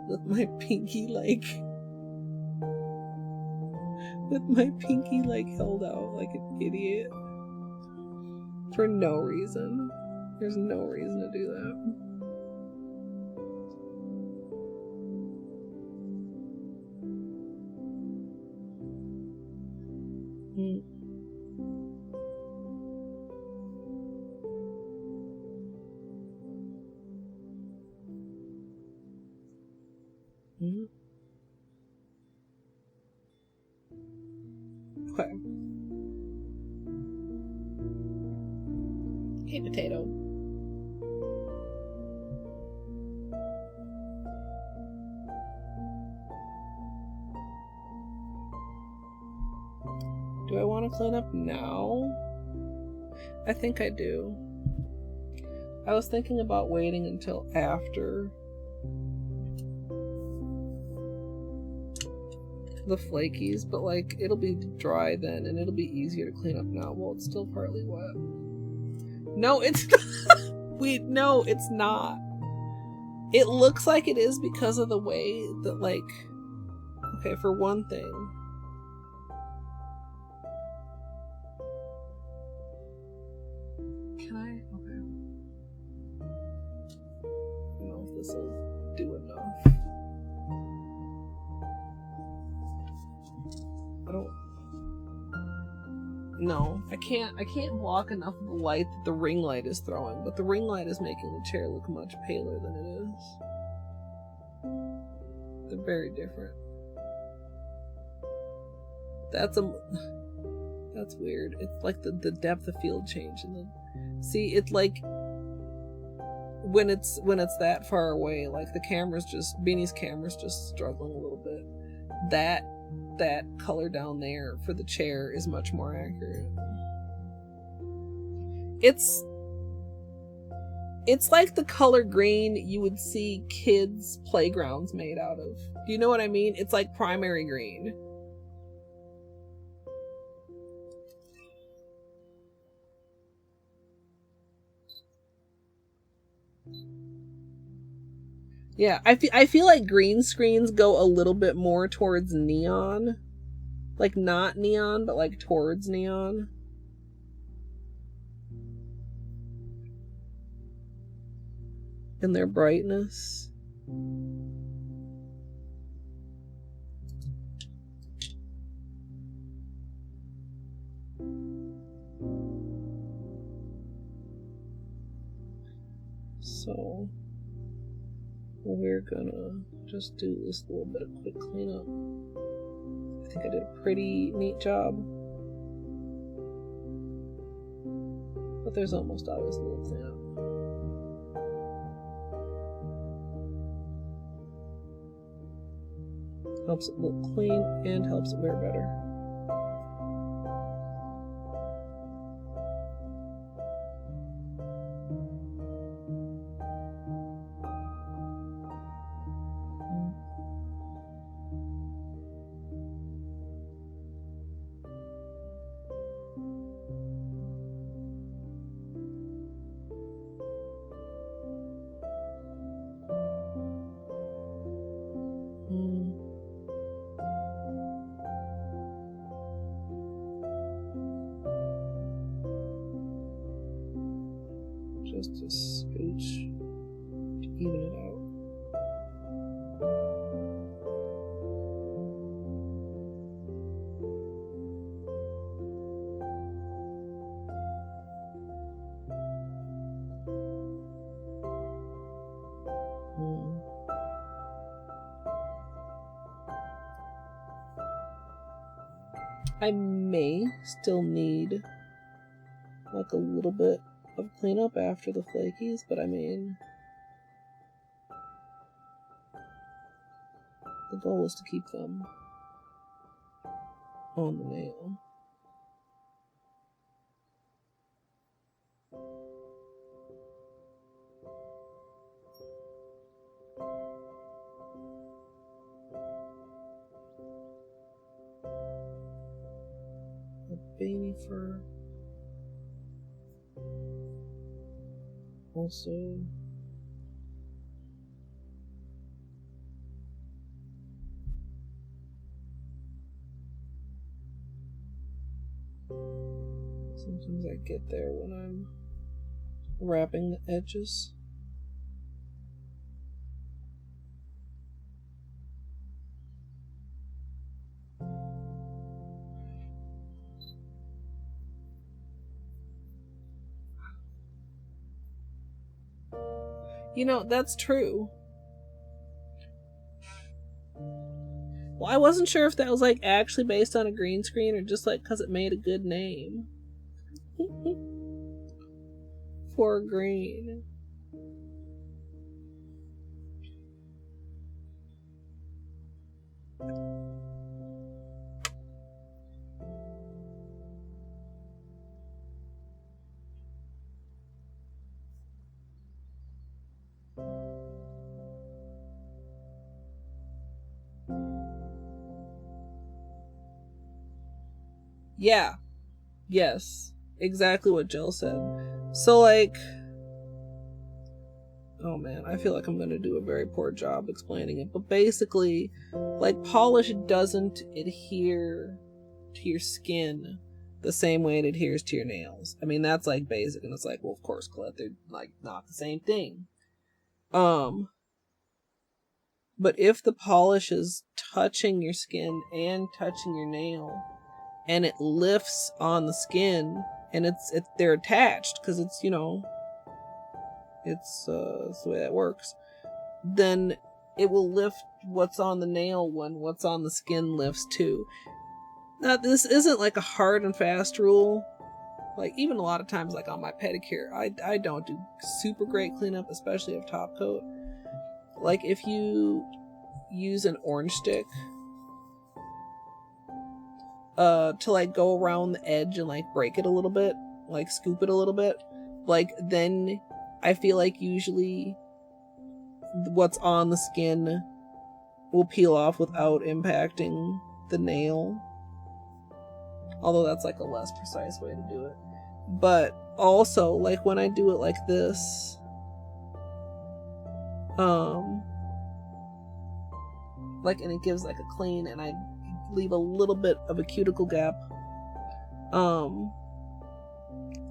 Speaker 1: With my pinky held out like an idiot for no reason. There's no reason to do that. Okay. Hey, potato. Do I want to clean up now? I think I do. I was thinking about waiting until after the flakies, but like it'll be dry then and it'll be easier to clean up now while it's still partly wet. No, it's not. Wait, no, it's not. It looks like it is because of the way that, like, okay, for one thing, can I? Okay. I don't know if this will do enough. No, I can't block enough of the light that the ring light is throwing, but the ring light is making the chair look much paler than it is. They're very different. That's weird. It's like the depth of field change, and then see, it's like when it's that far away, like Beanie's camera's just struggling a little bit. That color down there for the chair is much more accurate. It's like the color green you would see kids' playgrounds made out of. Do you know what I mean? It's like primary green. Yeah, I feel like green screens go a little bit more towards neon. Like not neon, but like towards neon. In their brightness. So we're gonna just do this little bit of quick cleanup. I think I did a pretty neat job. But there's almost always a little cleanup. Helps it look clean and helps it wear better. Just a scooch to even it out. I may still need like a little bit of cleanup after the flakies, but I mean, the goal is to keep them on the nail. The baby fur. Also, sometimes I get there when I'm wrapping the edges. You know, that's true. Well, I wasn't sure if that was like actually based on a green screen or just like because it made a good name. For green. Yeah. Yes. Exactly what Jill said. So, like... Oh man, I feel like I'm gonna do a very poor job explaining it. But basically, like, polish doesn't adhere to your skin the same way it adheres to your nails. I mean, that's, like, basic. And it's like, well, of course, Colette, they're, like, not the same thing. But if the polish is touching your skin and touching your nail, and it lifts on the skin, and they're attached because it's, you know, it's the way that works, then it will lift what's on the nail when what's on the skin lifts too. Now, this isn't like a hard and fast rule. Like, even a lot of times, like on my pedicure, I don't do super great cleanup, especially of top coat. Like, if you use an orange stick to like go around the edge and like break it a little bit, like scoop it a little bit, like, then I feel like usually what's on the skin will peel off without impacting the nail. Although that's like a less precise way to do it. But also, like, when I do it like this, like, and it gives like a clean, and I leave a little bit of a cuticle gap,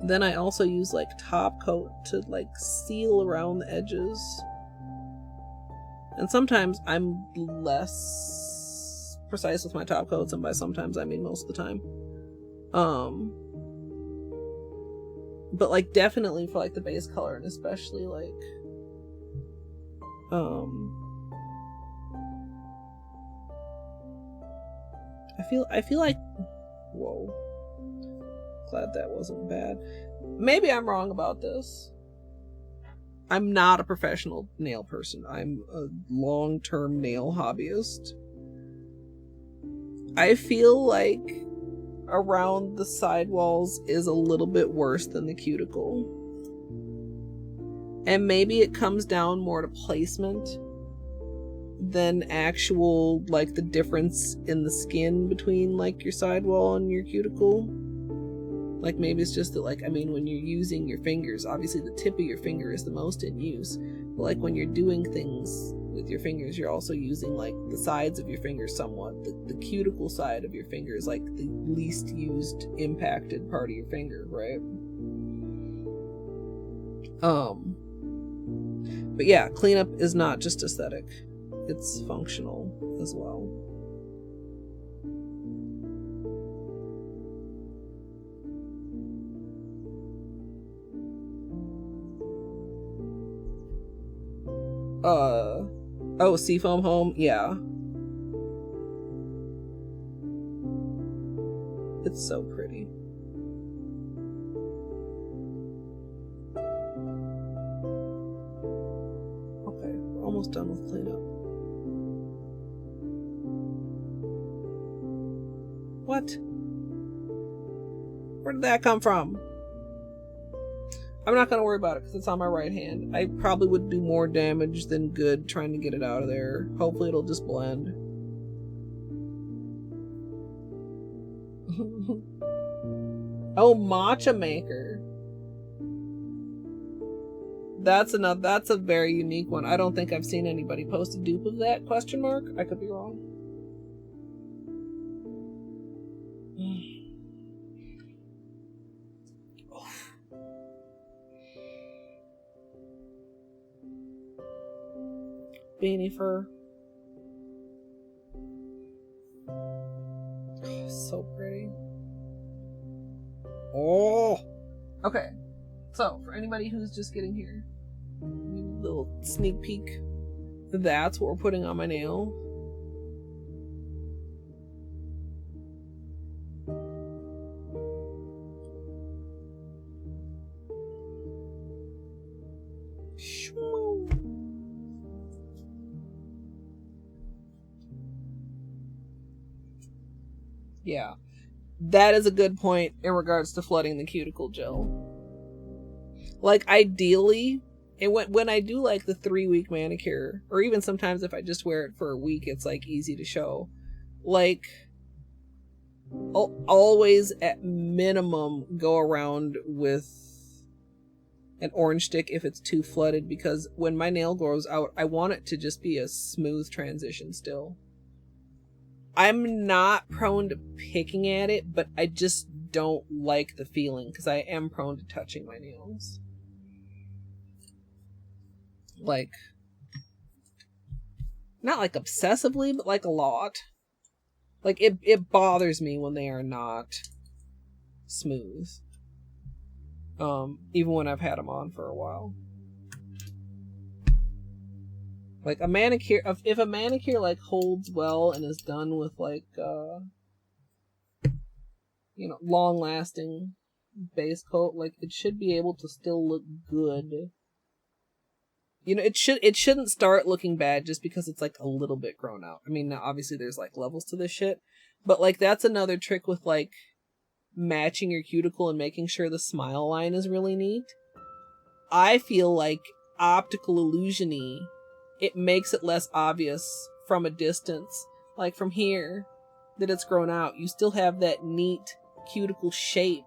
Speaker 1: then I also use like top coat to like seal around the edges. And sometimes I'm less precise with my top coats, and by sometimes I mean most of the time. But like, definitely for like the base color, and especially like I feel like, whoa, glad that wasn't bad. Maybe I'm wrong about this. I'm not a professional nail person. I'm a long-term nail hobbyist. I feel like around the sidewalls is a little bit worse than the cuticle. And maybe it comes down more to placement than actual, like, the difference in the skin between, like, your sidewall and your cuticle. Like, maybe it's just that, like, I mean, when you're using your fingers, obviously the tip of your finger is the most in use. But, like, when you're doing things with your fingers, you're also using, like, the sides of your fingers somewhat. The cuticle side of your finger is, like, the least used, impacted part of your finger, right? But yeah, cleanup is not just aesthetic. It's functional as well. Oh, Seafoam Home, yeah. It's so pretty. Okay, we're almost done with cleanup. What? Where did that come from? I'm not going to worry about it because it's on my right hand. I probably would do more damage than good trying to get it out of there. Hopefully it'll just blend. Oh, matcha maker. That's a very unique one. I don't think I've seen anybody post a dupe of that, question mark. I could be wrong. Beanie fur. Oh, so pretty. Oh! Okay. So, for anybody who's just getting here, little sneak peek. That's what we're putting on my nail. Yeah, that is a good point in regards to flooding the cuticle gel. Like, ideally, when I do like the 3-week manicure, or even sometimes if I just wear it for a week, it's like easy to show. Like, I'll always at minimum go around with an orange stick if it's too flooded, because when my nail grows out, I want it to just be a smooth transition still. I'm not prone to picking at it, but I just don't like the feeling because I am prone to touching my nails. Like, not like obsessively, but like a lot. Like, it bothers me when they are not smooth. Even when I've had them on for a while. Like a manicure, if a manicure like holds well and is done with like, long lasting base coat, like it should be able to still look good. You know, it shouldn't start looking bad just because it's like a little bit grown out. I mean, now obviously there's like levels to this shit, but like that's another trick with like matching your cuticle and making sure the smile line is really neat. I feel like optical illusion-y, it makes it less obvious from a distance. Like from here, that it's grown out, you still have that neat cuticle shape.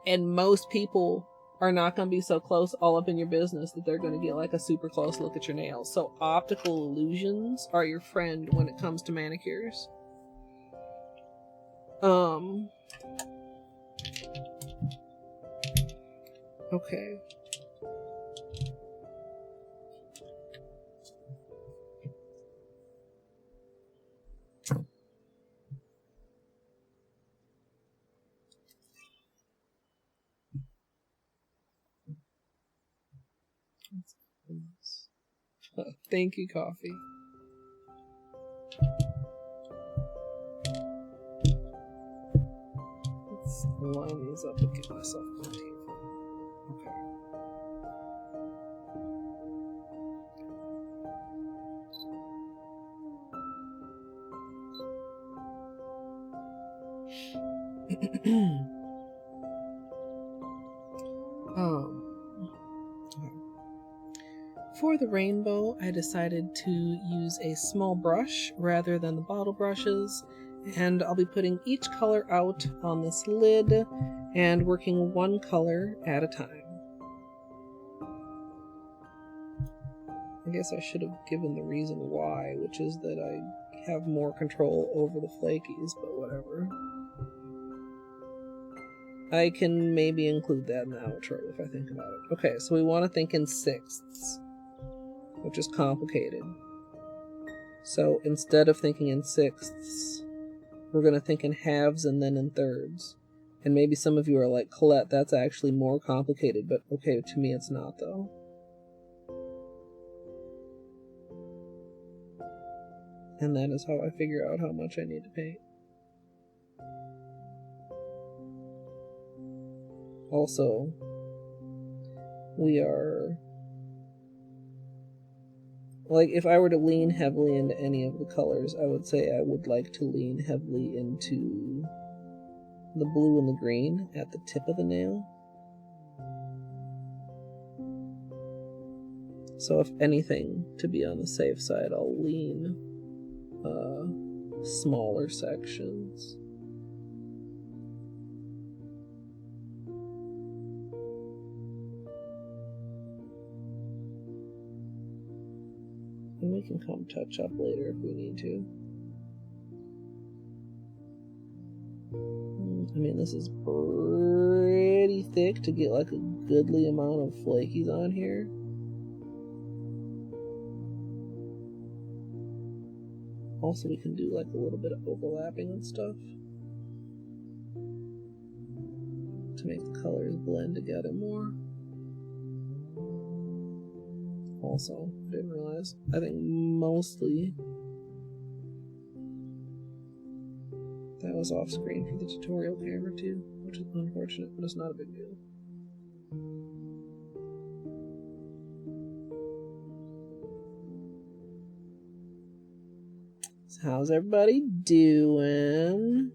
Speaker 1: And most people are not going to be so close all up in your business that they're going to get like a super close look at your nails. So optical illusions are your friend when it comes to manicures. Okay. Thank you, coffee. Let's line these up and get myself plenty. Okay. For the rainbow, I decided to use a small brush rather than the bottle brushes, and I'll be putting each color out on this lid and working one color at a time. I guess I should have given the reason why, which is that I have more control over the flakies, but whatever. I can maybe include that in the outro if I think about it. Okay, so we want to think in sixths, which is complicated. So instead of thinking in sixths, we're going to think in halves and then in thirds. And maybe some of you are like, Colette, that's actually more complicated, but okay, to me it's not though. And that is how I figure out how much I need to paint. Also, we are... Like, if I were to lean heavily into any of the colors, I would say I would like to lean heavily into the blue and the green at the tip of the nail. So if anything, to be on the safe side, I'll lean smaller sections. And we can come touch up later if we need to. I mean, this is pretty thick to get like a goodly amount of flakies on here. Also, we can do like a little bit of overlapping and stuff to make the colors blend together more. Also, didn't realize, I think mostly that was off screen for the tutorial camera too, which is unfortunate, but it's not a big deal. So how's everybody doing?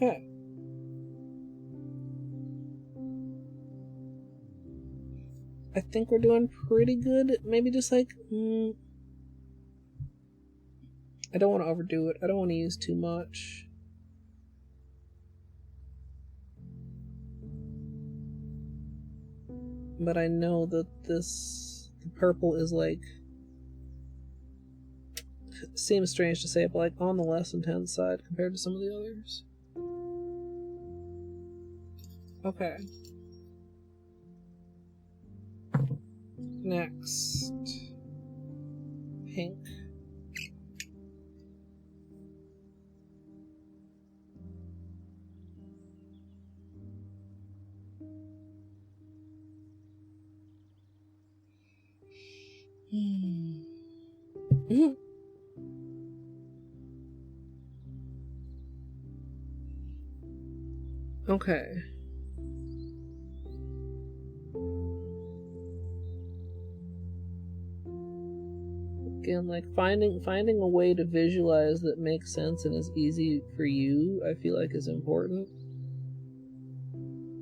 Speaker 1: Okay. I think we're doing pretty good. Maybe just like, I don't want to overdo it. I don't want to use too much. But I know that the purple is like, seems strange to say, but like on the less intense side compared to some of the others. Okay. Next. Pink. Okay. Again, like finding a way to visualize that makes sense and is easy for you, I feel like is important.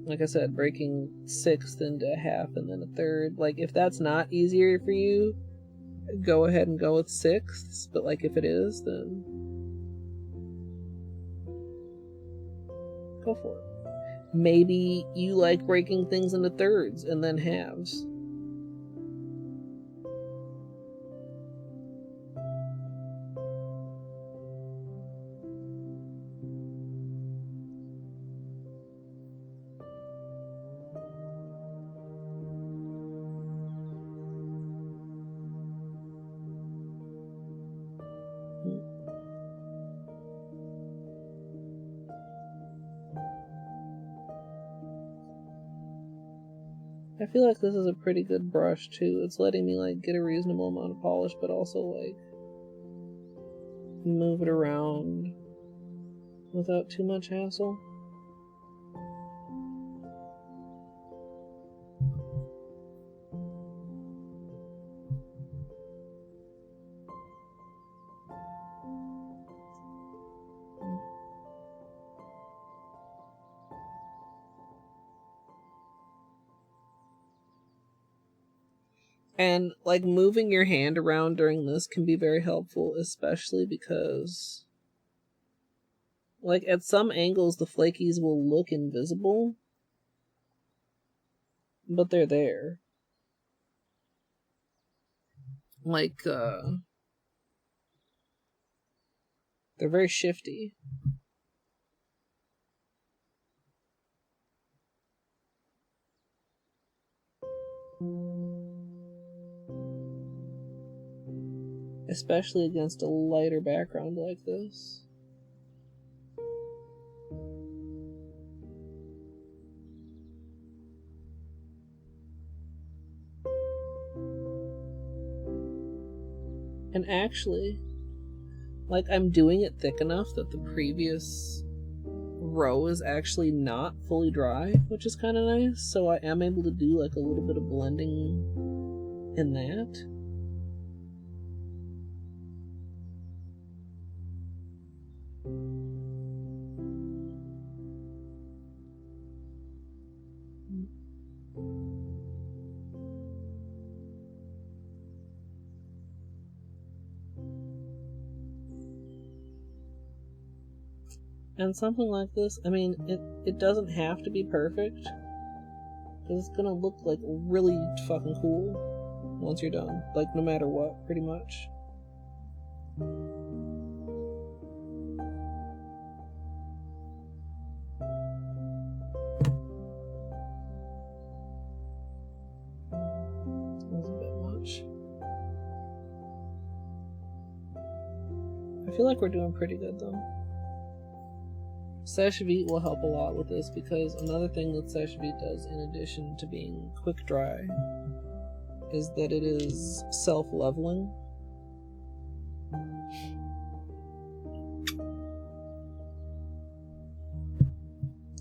Speaker 1: Like I said, breaking sixth into a half and then a third. Like if that's not easier for you, go ahead and go with sixths. But like if it is, then go for it. Maybe you like breaking things into thirds and then halves. I feel like this is a pretty good brush too. It's letting me like get a reasonable amount of polish, but also like move it around without too much hassle. And like moving your hand around during this can be very helpful, especially because like at some angles the flakies will look invisible, but they're there. Like They're very shifty. Especially against a lighter background like this. And actually, like, I'm doing it thick enough that the previous row is actually not fully dry, which is kind of nice. So I am able to do like a little bit of blending in that. And something like this, I mean, it doesn't have to be perfect, because it's gonna look like really fucking cool once you're done. Like, no matter what, pretty much. That was a bit much. I feel like we're doing pretty good, though. Sèche Vite will help a lot with this, because another thing that Sèche Vite does, in addition to being quick dry, is that it is self-leveling.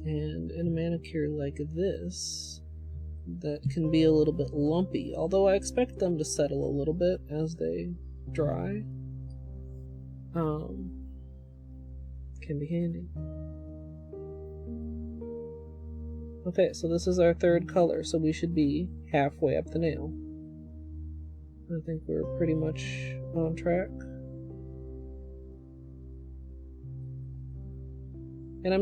Speaker 1: And in a manicure like this, that can be a little bit lumpy, although I expect them to settle a little bit as they dry, can be handy. Okay, so this is our third color, so we should be halfway up the nail. I think we're pretty much on track. And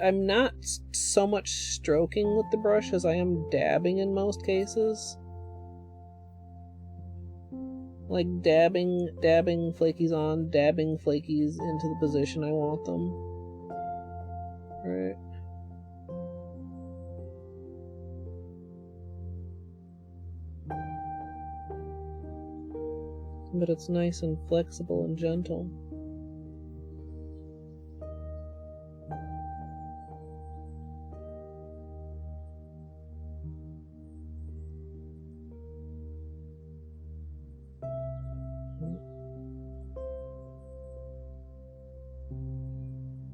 Speaker 1: I'm not so much stroking with the brush as I am dabbing in most cases. Like dabbing flakies on, dabbing flakies into the position I want them. Right. But it's nice and flexible and gentle.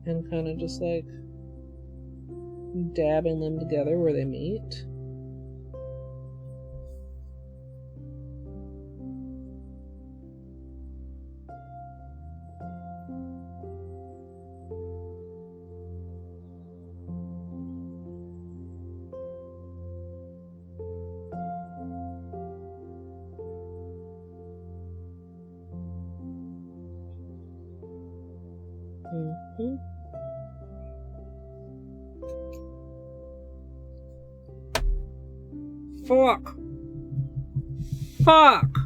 Speaker 1: And kind of just like dabbing them together where they meet. Fuck! Fuck!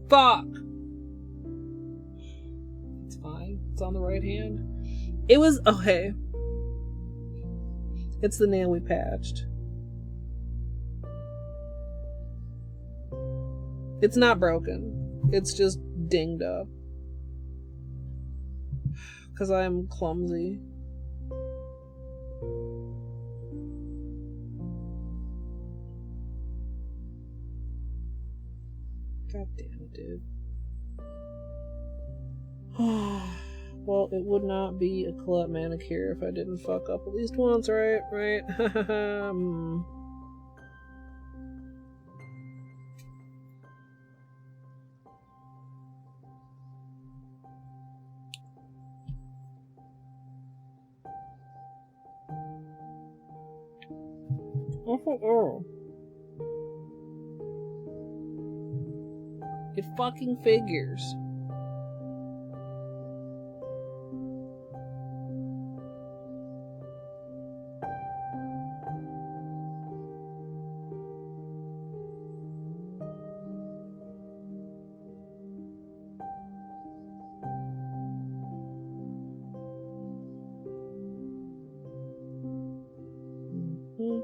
Speaker 1: Fuck! It's fine. It's on the right hand. It was... okay. It's the nail we patched. It's not broken. It's just dinged up. Because I'm clumsy. God damn it, dude. Well, it would not be a Colette manicure if I didn't fuck up at least once, right? Right? Oh. It fucking figures. Hmm.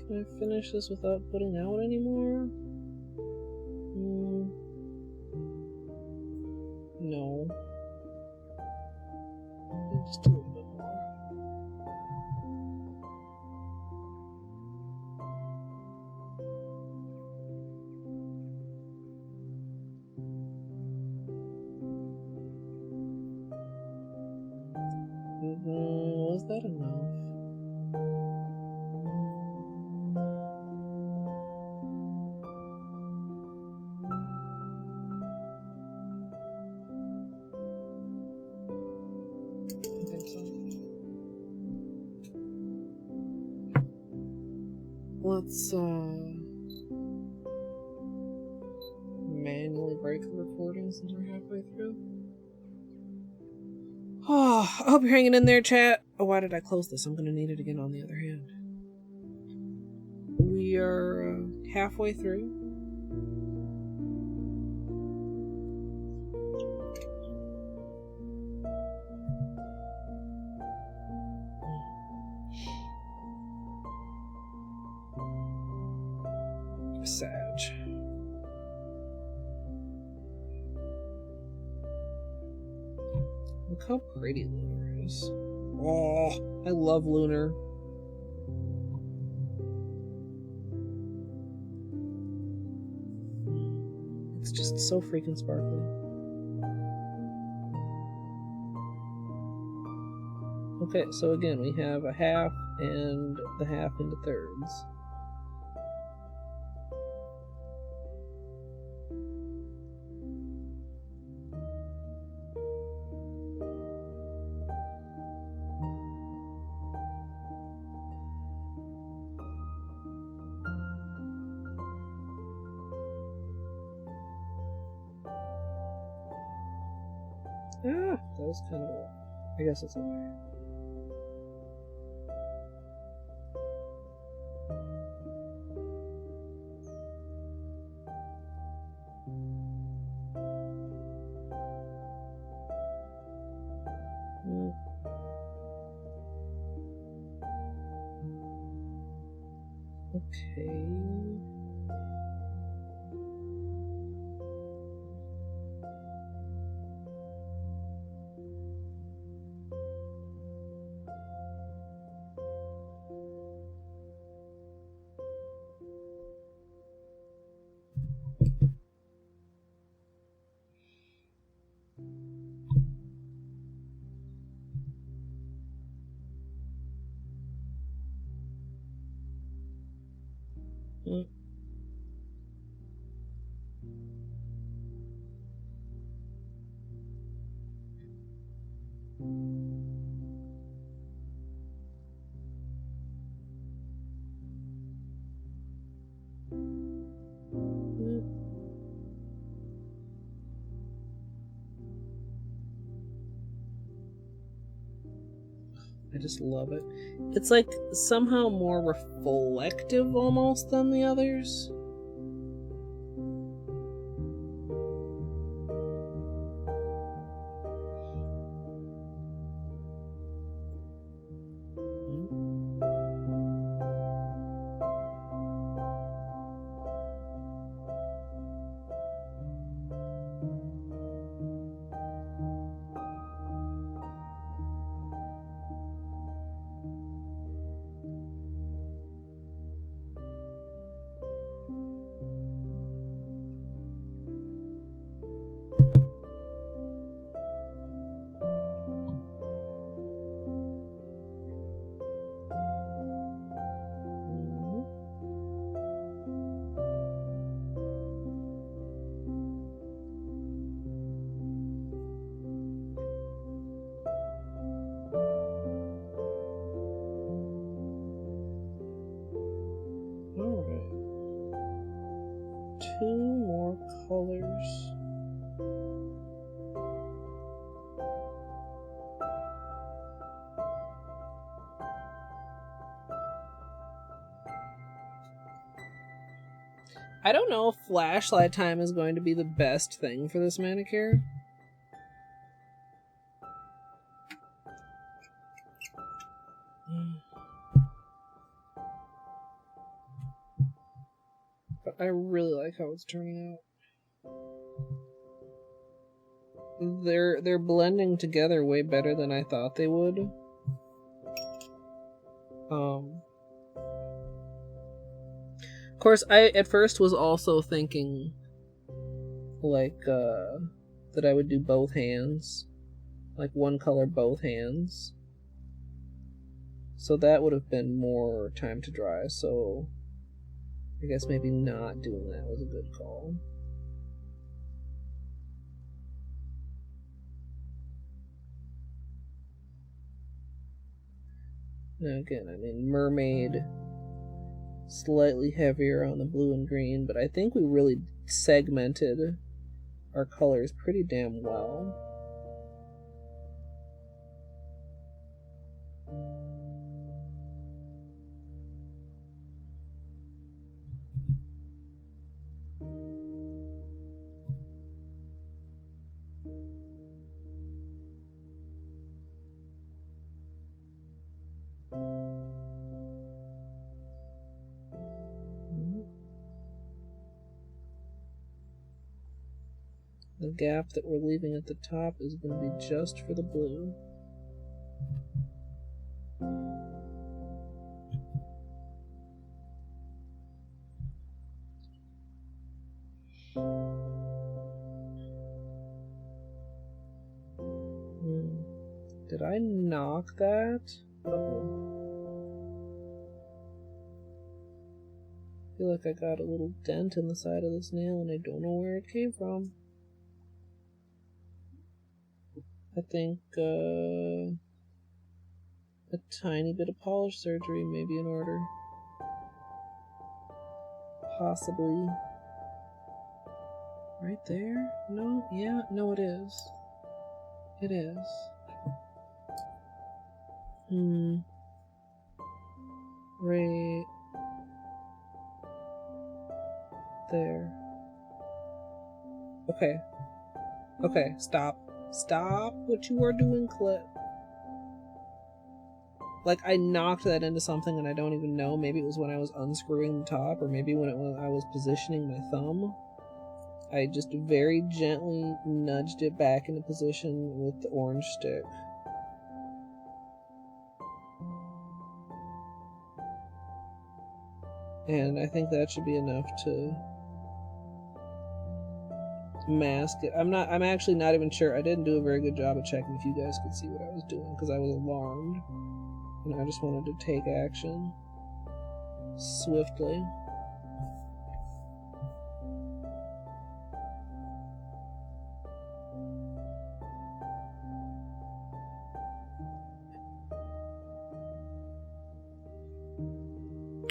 Speaker 1: Can I finish this without putting out anymore? No. Just a little bit more. Was that enough? I think so. Let's manually break the recording since we're halfway through. Oh, I hope you're hanging in there, chat. Oh, why did I close this? I'm gonna need it again on the other hand. We are halfway through. Sag. Look how pretty Lunar is. Oh, I love Lunar. It's just so freaking sparkly. Okay, so again, we have a half and the half into thirds. Ah, that was kind of weird. I guess it's okay. Okay. I just love it. It's like somehow more reflective almost than the others. I don't know if flashlight time is going to be the best thing for this manicure. But I really like how it's turning out. They're blending together way better than I thought they would. Of course, I at first was also thinking like that I would do both hands, like one color both hands. So that would have been more time to dry. So I guess maybe not doing that was a good call. Now again, I mean, Mermaid, slightly heavier on the blue and green, but I think we really segmented our colors pretty damn well. The gap that we're leaving at the top is going to be just for the blue. Did I knock that? Uh-oh. I feel like I got a little dent in the side of this nail and I don't know where it came from. I think a tiny bit of polish surgery may be in order. Possibly. Right there? No? Yeah? No, it is. It is. Right there. Okay. Okay, stop. Stop what you are doing, Clip. Like, I knocked that into something and I don't even know. Maybe it was when I was unscrewing the top, or maybe when I was positioning my thumb. I just very gently nudged it back into position with the orange stick. And I think that should be enough to mask it. I'm actually not even sure. I didn't do a very good job of checking if you guys could see what I was doing because I was alarmed. And I just wanted to take action swiftly.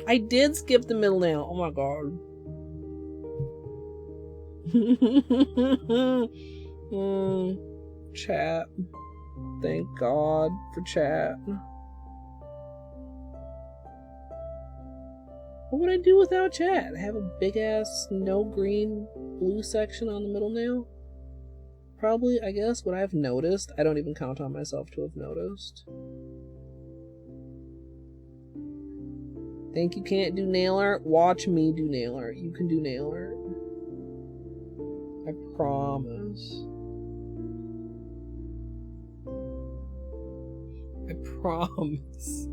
Speaker 1: I did skip the middle nail. Oh my god. Chat. Thank God for chat. What would I do without chat? Have a big ass no green blue section on the middle nail? Probably, I guess, what I've noticed. I don't even count on myself to have noticed. Think you can't do nail art? Watch me do nail art. You can do nail art. I promise. I promise.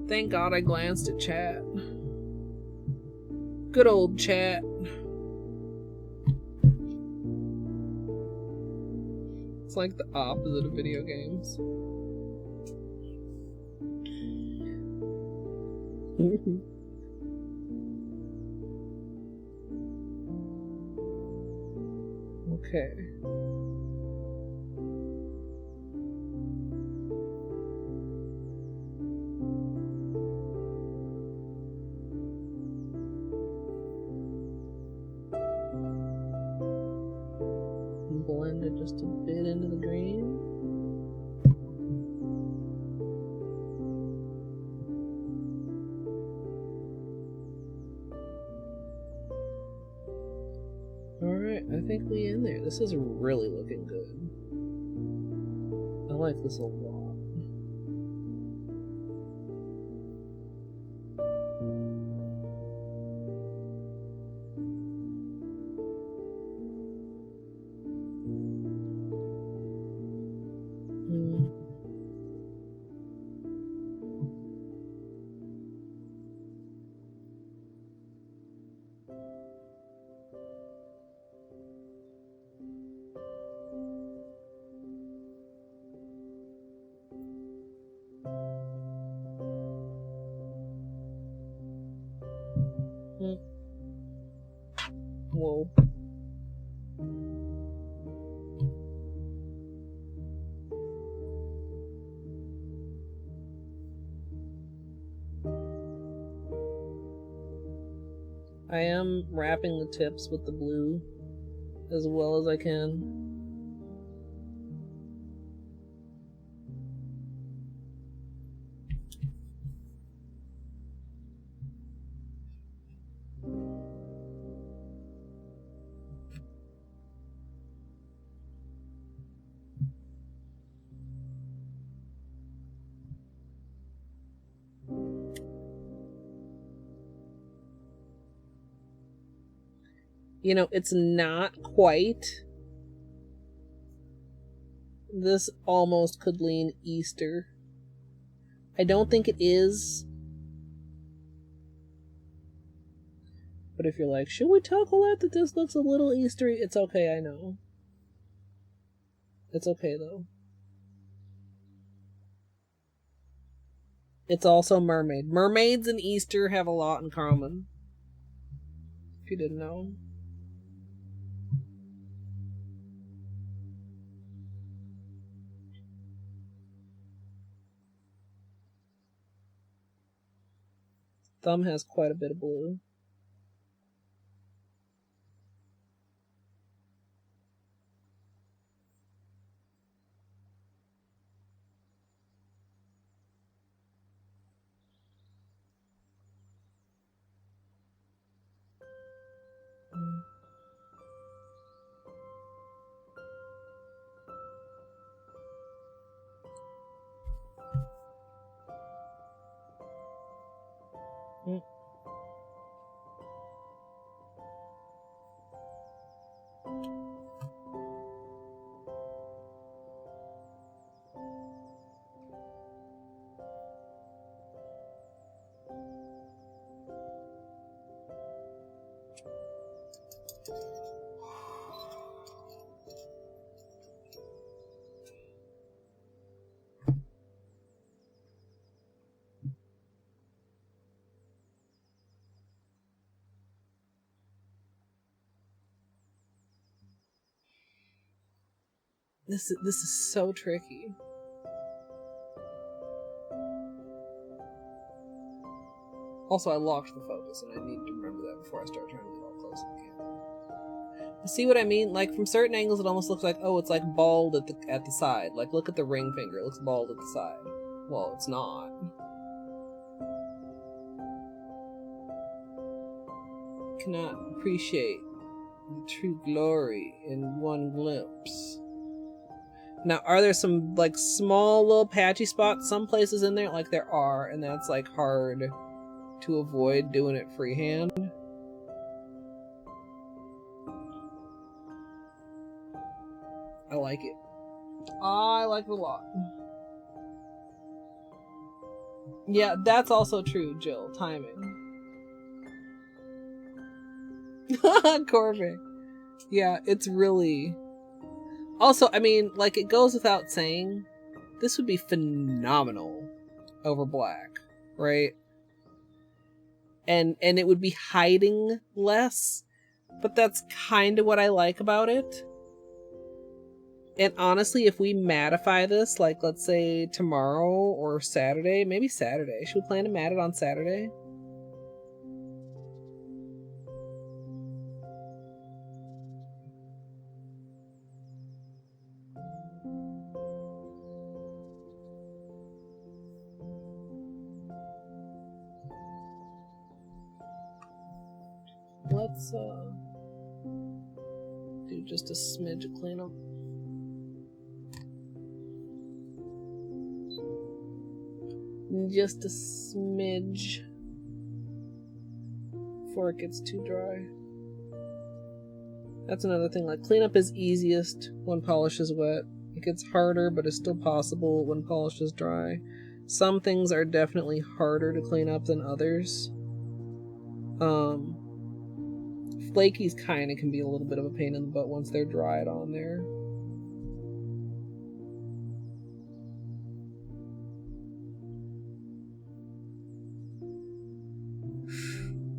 Speaker 1: Thank God I glanced at chat. Good old chat. It's like the opposite of video games. Okay. and blend it just a bit into the green. Alright, I think we in there. This is really looking good. I like this a lot. Whoa. I am wrapping the tips with the blue as well as I can. You know, it's not quite. This almost could lean Easter. I don't think it is. But if you're like, should we talk a lot that this looks a little Eastery? It's okay, I know. It's okay, though. It's also Mermaid. Mermaids and Easter have a lot in common. If you didn't know. Thumb has quite a bit of blue. This is so tricky. Also, I locked the focus, and I need to remember that before I start trying to get all close to the camera. See what I mean? Like, from certain angles, it almost looks like, oh, it's like bald at the side. Like, look at the ring finger. It looks bald at the side. Well, it's not. Cannot appreciate the true glory in one glimpse. Now, are there some, like, small little patchy spots some places in there? Like, there are, and that's, like, hard to avoid doing it freehand. I like it. I like it a lot. Yeah, that's also true, Jill. Timing. Corvin. Yeah, it's really... Also, I mean, like, it goes without saying, this would be phenomenal over black, right? And it would be hiding less, but that's kind of what I like about it. And honestly, if we mattify this, like, let's say tomorrow or Saturday, maybe Saturday. Should we plan to mat it on Saturday? let's do just a smidge of cleanup. Just a smidge before it gets too dry. That's another thing, like cleanup is easiest when polish is wet. It gets harder, but it's still possible when polish is dry. Some things are definitely harder to clean up than others. Flakies kind of can be a little bit of a pain in the butt once they're dried on there.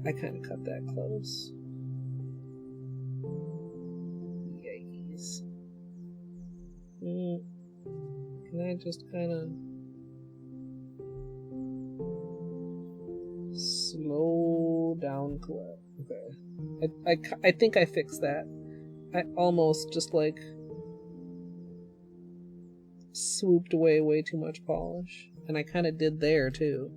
Speaker 1: I kind of cut that close. Yikes. Can I just kind of slow down collect? Okay. I think I fixed that. I almost just like swooped away way too much polish. And I kind of did there too.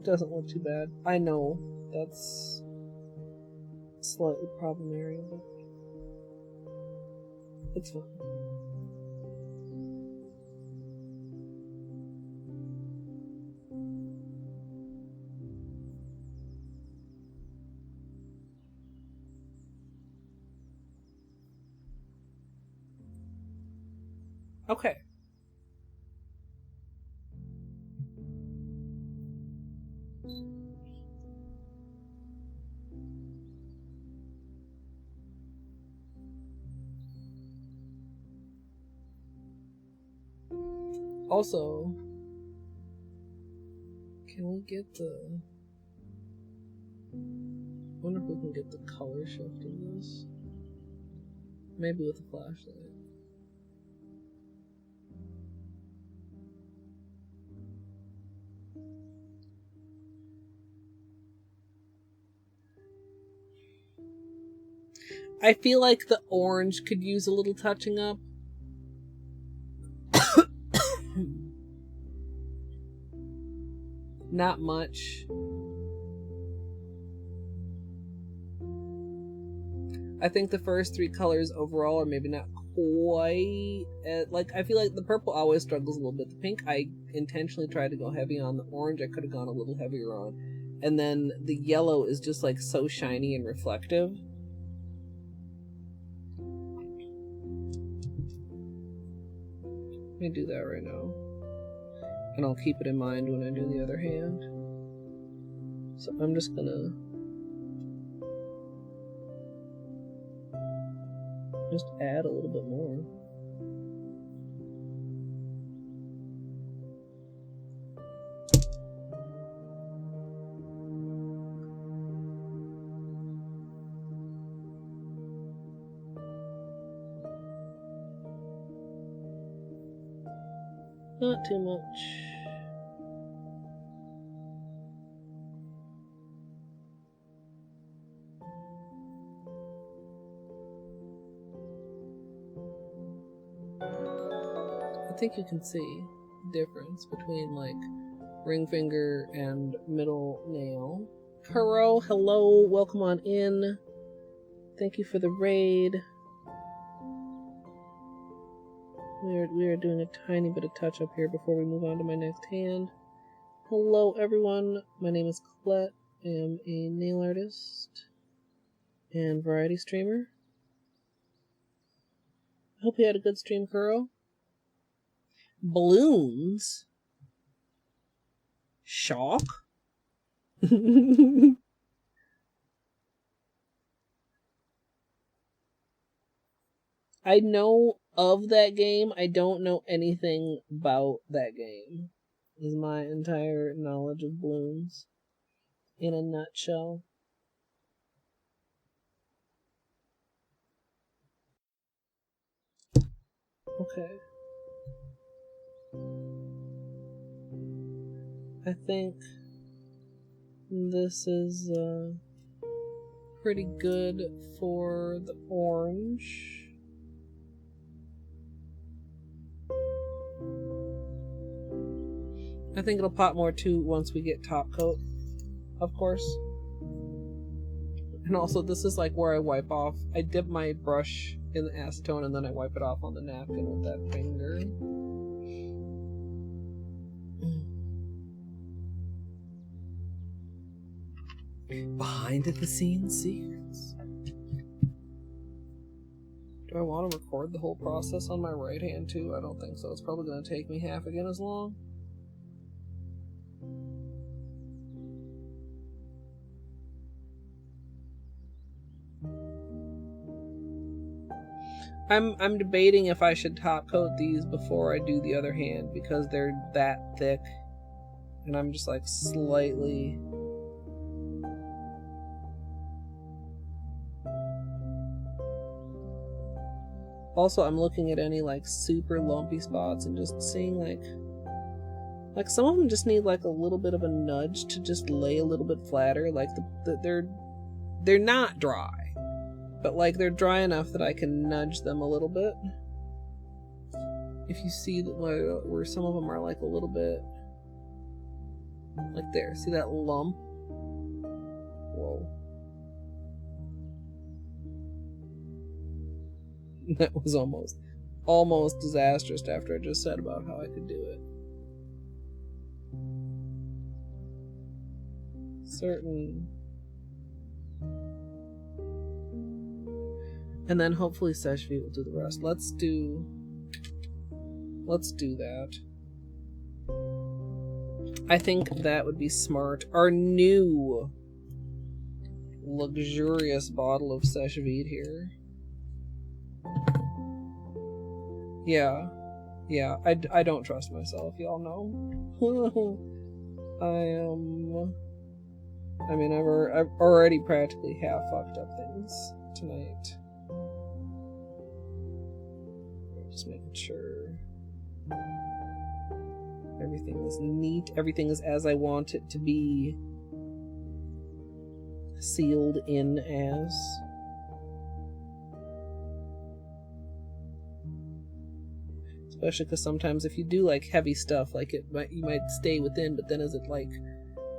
Speaker 1: Doesn't look too bad. I know that's slightly problem area, but it's fine. Okay. Also, can we get the... I wonder if we can get the color shift in this. Maybe with a flashlight. I feel like the orange could use a little touching up. Not much. I think the first three colors overall are maybe not quite... like, I feel like the purple always struggles a little bit. The pink, I intentionally tried to go heavy on. The orange, I could have gone a little heavier on. And then the yellow is just, like, so shiny and reflective. Let me do that right now. And I'll keep it in mind when I do the other hand. So I'm just gonna just add a little bit more. Not too much. I think you can see the difference between like ring finger and middle nail. Kuro, hello, welcome on in. Thank you for the raid. We are doing a tiny bit of touch up here before we move on to my next hand. Hello everyone, my name is Colette. I am a nail artist and variety streamer. I hope you had a good stream, Kuro. Balloons? Shock? I know of that game. I don't know anything about that game. Is my entire knowledge of balloons in a nutshell. Okay. I think this is pretty good for the orange. I think it'll pop more too once we get top coat, of course. And also, this is like where I wipe off. I dip my brush in the acetone and then I wipe it off on the napkin with that finger. Behind the scenes secrets. Do I want to record the whole process on my right hand too? I don't think so. It's probably going to take me half again as long. I'm debating if I should top coat these before I do the other hand because they're that thick and I'm just like slightly also I'm looking at any like super lumpy spots and just seeing like some of them just need like a little bit of a nudge to just lay a little bit flatter, like they're not dry. But like they're dry enough that I can nudge them a little bit. If you see that where some of them are like a little bit like there, see that lump? Whoa. That was almost disastrous after I just said about how I could do it. Certain. And then hopefully Seshvi will do the rest. Let's do that. I think that would be smart. Our new luxurious bottle of Seshvi here. Yeah. I don't trust myself, y'all know. I mean, I've already practically half fucked up things tonight. Just making sure everything is neat, everything is as I want it to be sealed in as. Especially because sometimes if you do like heavy stuff, like you might stay within, but then as it like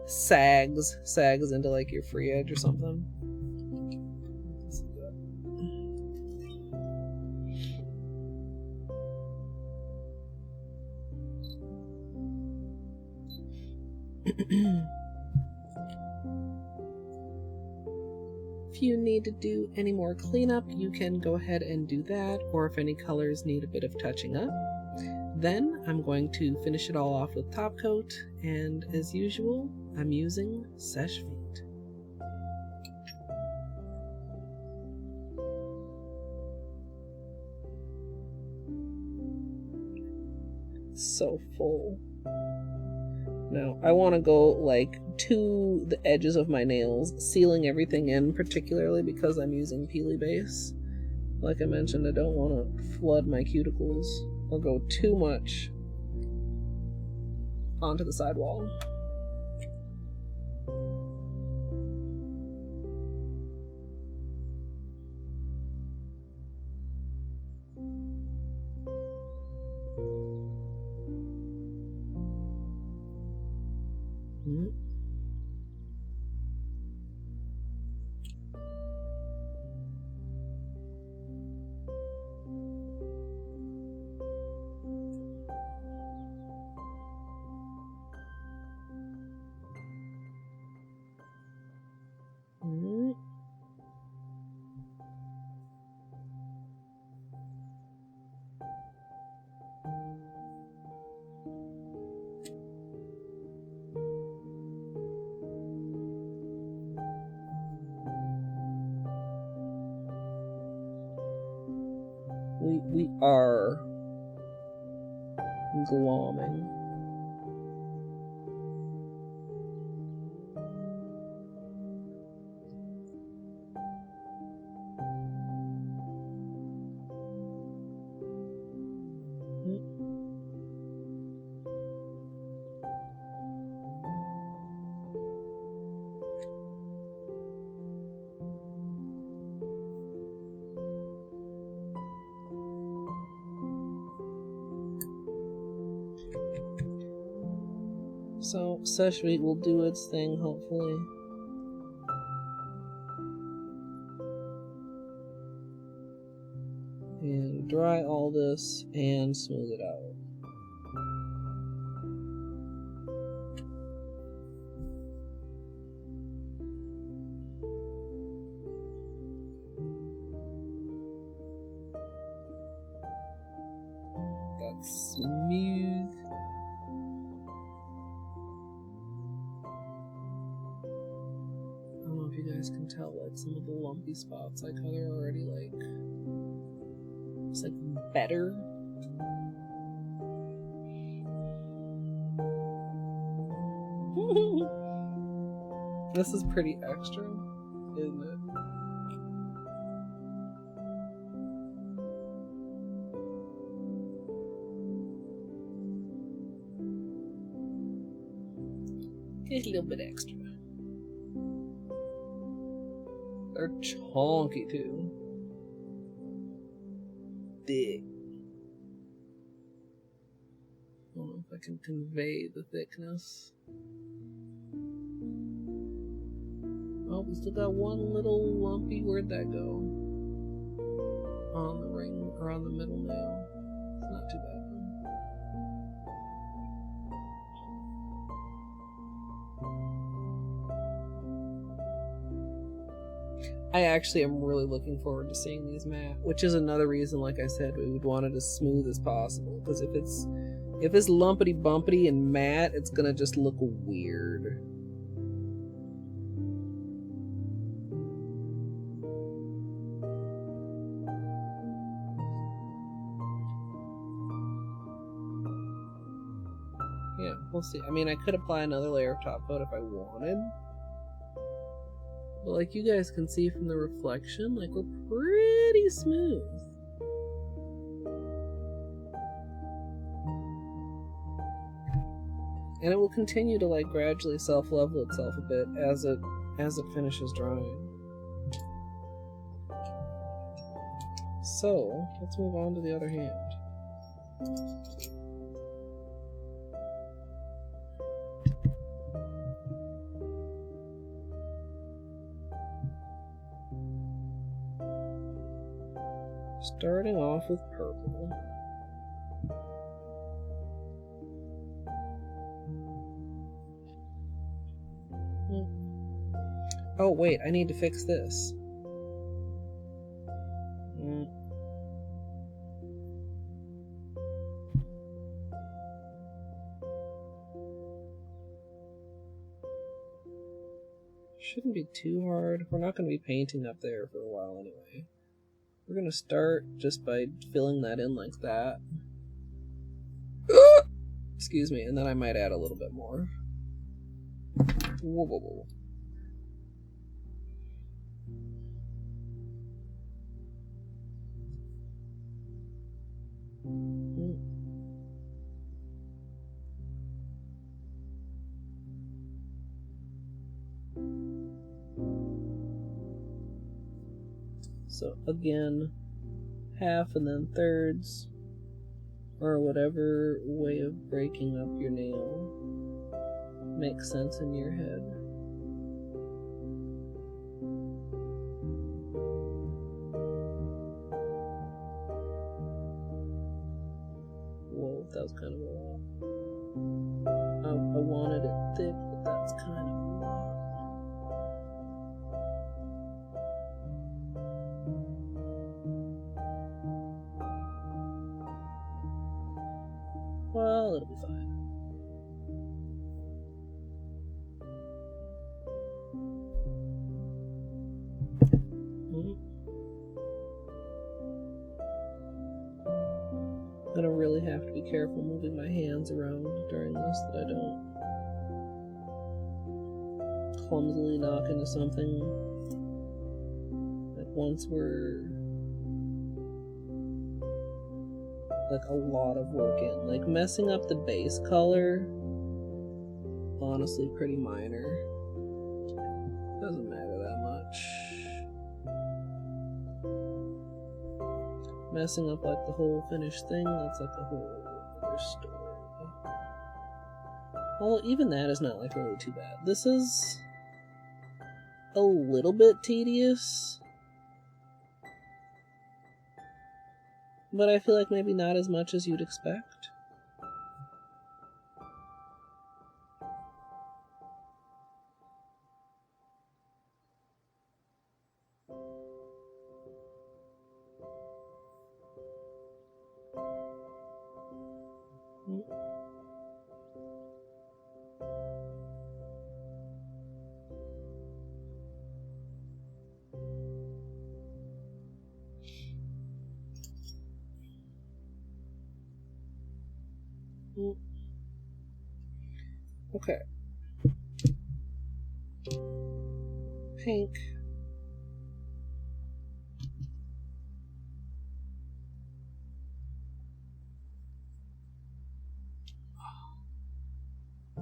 Speaker 1: sags into like your free edge or something. If you need to do any more cleanup, you can go ahead and do that, or if any colors need a bit of touching up. Then I'm going to finish it all off with top coat, and as usual, I'm using Seshvi. So full. Now, I want to go like to the edges of my nails, sealing everything in, particularly because I'm using Peely base. Like I mentioned, I don't want to flood my cuticles or go too much onto the sidewall. We are glomming. So, Sesh Meat will do its thing, hopefully. And dry all this and smooth it out. That's smooth. I don't know if you guys can tell, like, some of the lumpy spots, like how they're already, like, it's like better. This is pretty extra, isn't it? Just a little bit extra. They're chonky too. Thick. I don't know if I can convey the thickness. Oh, we still got one little lumpy. Where'd that go? On the ring or on the middle nail. It's not too bad. I actually am really looking forward to seeing these matte, which is another reason, like I said, we would want it as smooth as possible. Because if it's lumpity bumpity and matte, it's gonna just look weird. Yeah, we'll see. I mean, I could apply another layer of top coat if I wanted. But like you guys can see from the reflection, like we're pretty smooth. And it will continue to like gradually self-level itself a bit as it finishes drying. So, let's move on to the other hand. Starting off with purple. Oh wait, I need to fix this. Shouldn't be too hard. We're not going to be painting up there for a while anyway. We're going to start just by filling that in like that. Excuse me, and then I might add a little bit more. Whoa, whoa, whoa. So again, half and then thirds, or whatever way of breaking up your nail makes sense in your head. Whoa, that was kind of a lot. I wanted it thick, but that's kind of a lot. Well, it'll be fine. I'm gonna really have to be careful moving my hands around during this, that I don't clumsily knock into something. Like once we're like a lot of work in. Like messing up the base color, honestly pretty minor. Doesn't matter that much. Messing up like the whole finished thing, that's like a whole other story. Well, even that is not like really too bad. This is a little bit tedious, but I feel like maybe not as much as you'd expect. Okay. Pink.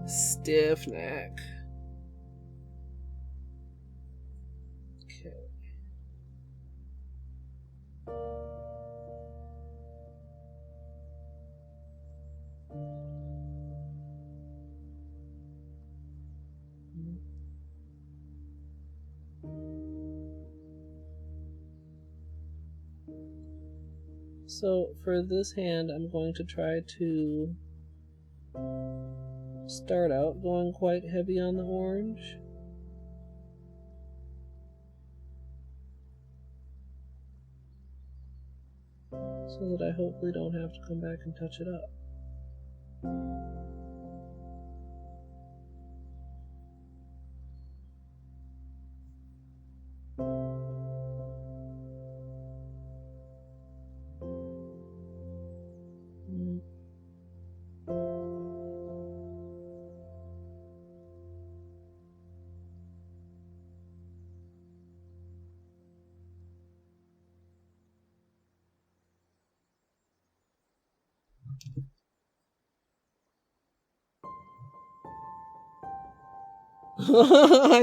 Speaker 1: Stiff neck. Okay. So for this hand, I'm going to try to start out going quite heavy on the orange. So that I hopefully don't have to come back and touch it up.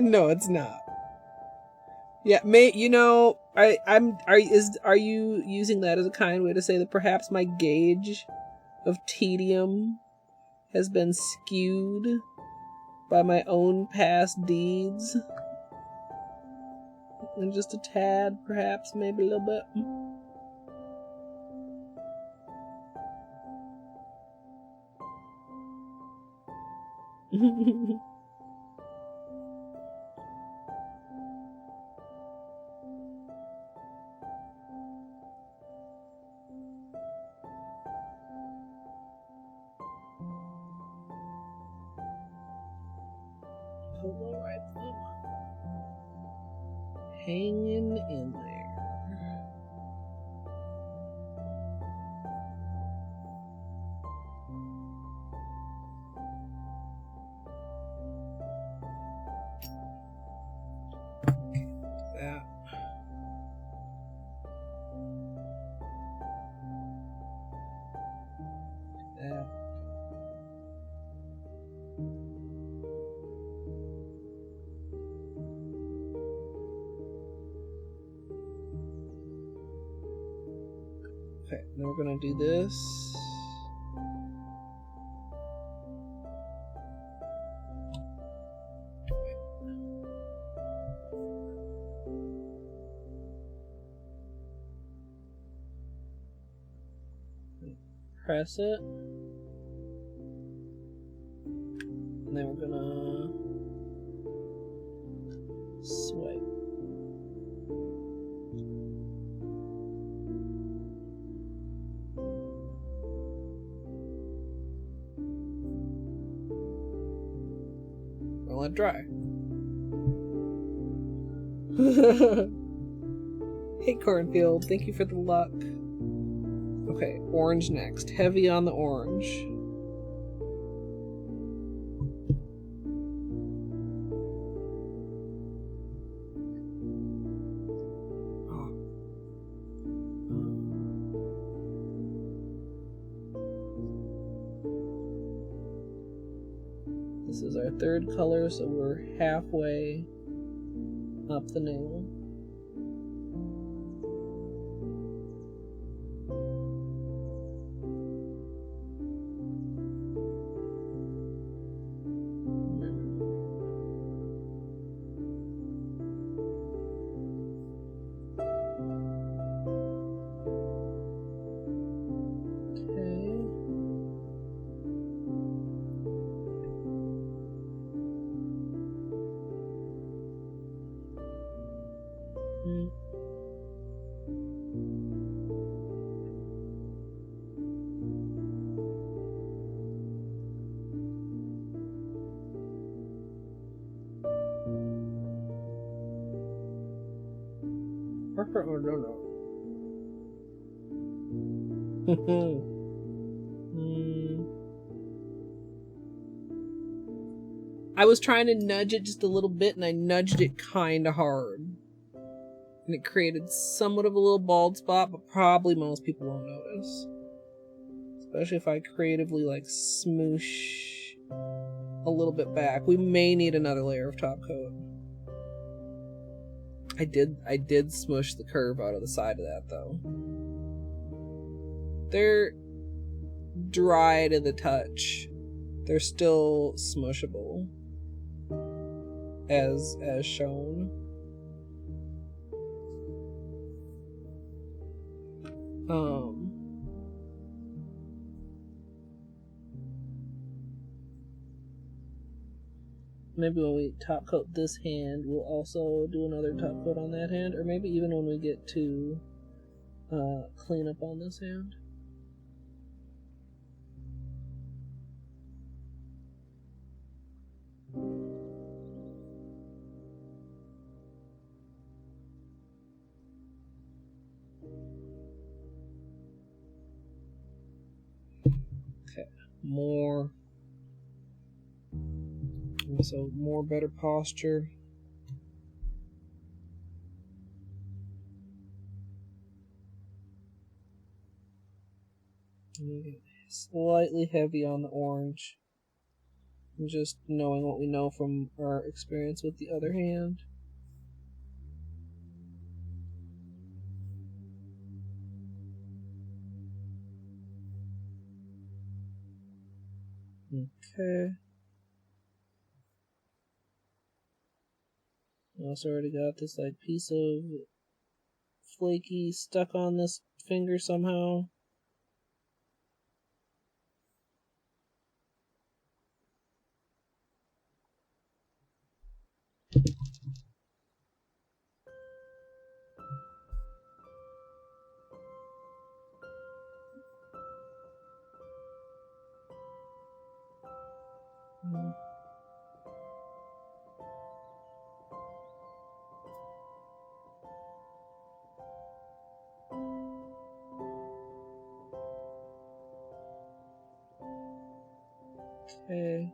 Speaker 1: No, it's not. Yeah, are you using that as a kind way to say that perhaps my gauge of tedium has been skewed by my own past deeds? And just a tad, perhaps, maybe a little bit. Holo rifle. Hanging in there. That. That. Okay, now we're gonna do this. Press it. And then we're gonna swipe. I'll let it dry. Hey Cornfield, thank you for the luck. Okay, orange next. Heavy on the orange. This is our third color, so we're halfway up the nail. I was trying to nudge it just a little bit, and I nudged it kind of hard. And it created somewhat of a little bald spot, but probably most people won't notice. Especially if I creatively, like, smoosh a little bit back. We may need another layer of top coat. I did smush the curve out of the side of that, though. They're dry to the touch. They're still smushable. As shown. Maybe when we top coat this hand, we'll also do another top coat on that hand, or maybe even when we get to clean up on this hand. More, so more better posture. Slightly heavy on the orange, just knowing what we know from our experience with the other hand. Okay. I also already got this like piece of flaky stuck on this finger somehow. Okay.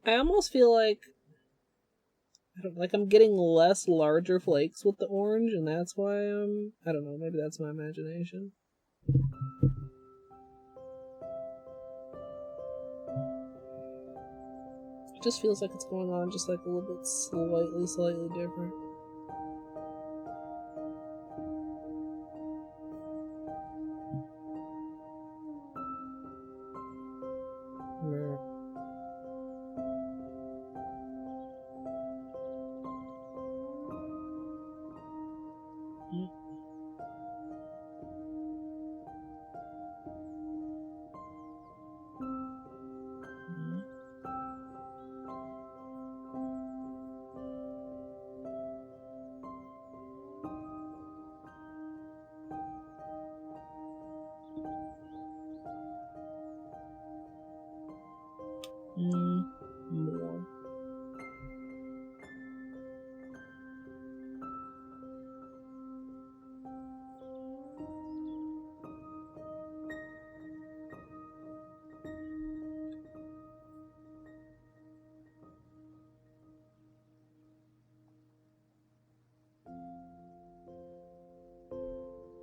Speaker 1: I almost feel like I'm getting less larger flakes with the orange, and that's why I don't know, maybe that's my imagination. It just feels like it's going on just like a little bit slightly different. More.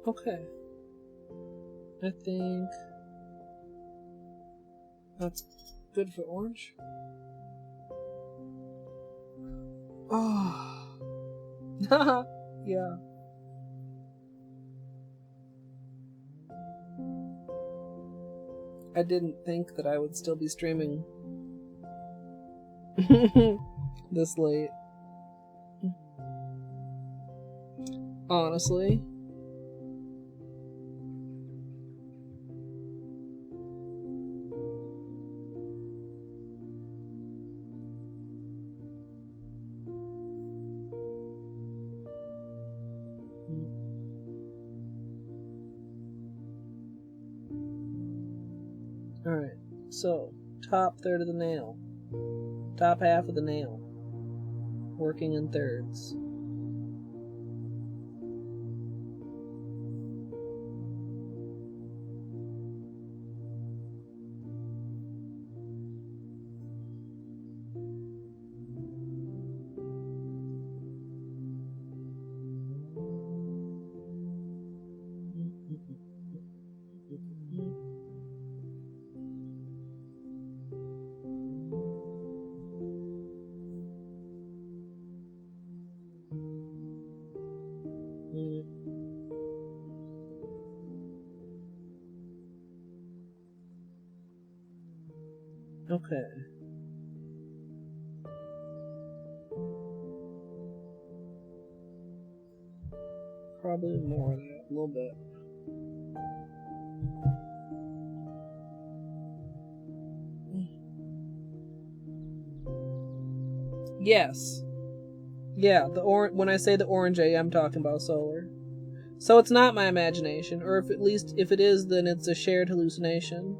Speaker 1: Okay. I think that's good for orange. Oh. Yeah. I didn't think that I would still be streaming this late. Honestly. Alright, so top third of the nail. Top half of the nail. Working in thirds. Okay. Probably more of that, a little bit. Yes. Yeah, when I say the orange A, I'm talking about solar. So it's not my imagination, or if at least if it is, then it's a shared hallucination.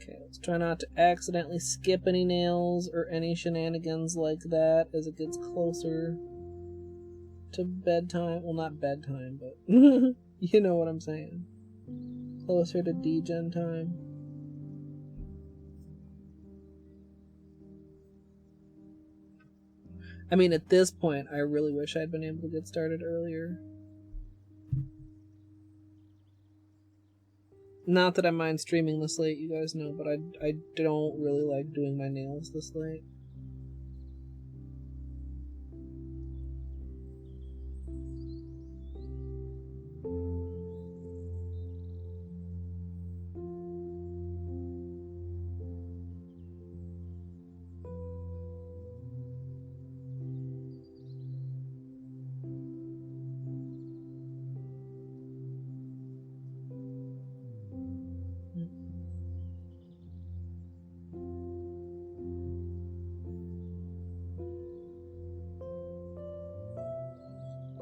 Speaker 1: Okay, let's try not to accidentally skip any nails or any shenanigans like that as it gets closer to bedtime. Well, not bedtime, but you know what I'm saying. Closer to degen time. I mean, at this point, I really wish I'd been able to get started earlier. Not that I mind streaming this late, you guys know, but I don't really like doing my nails this late.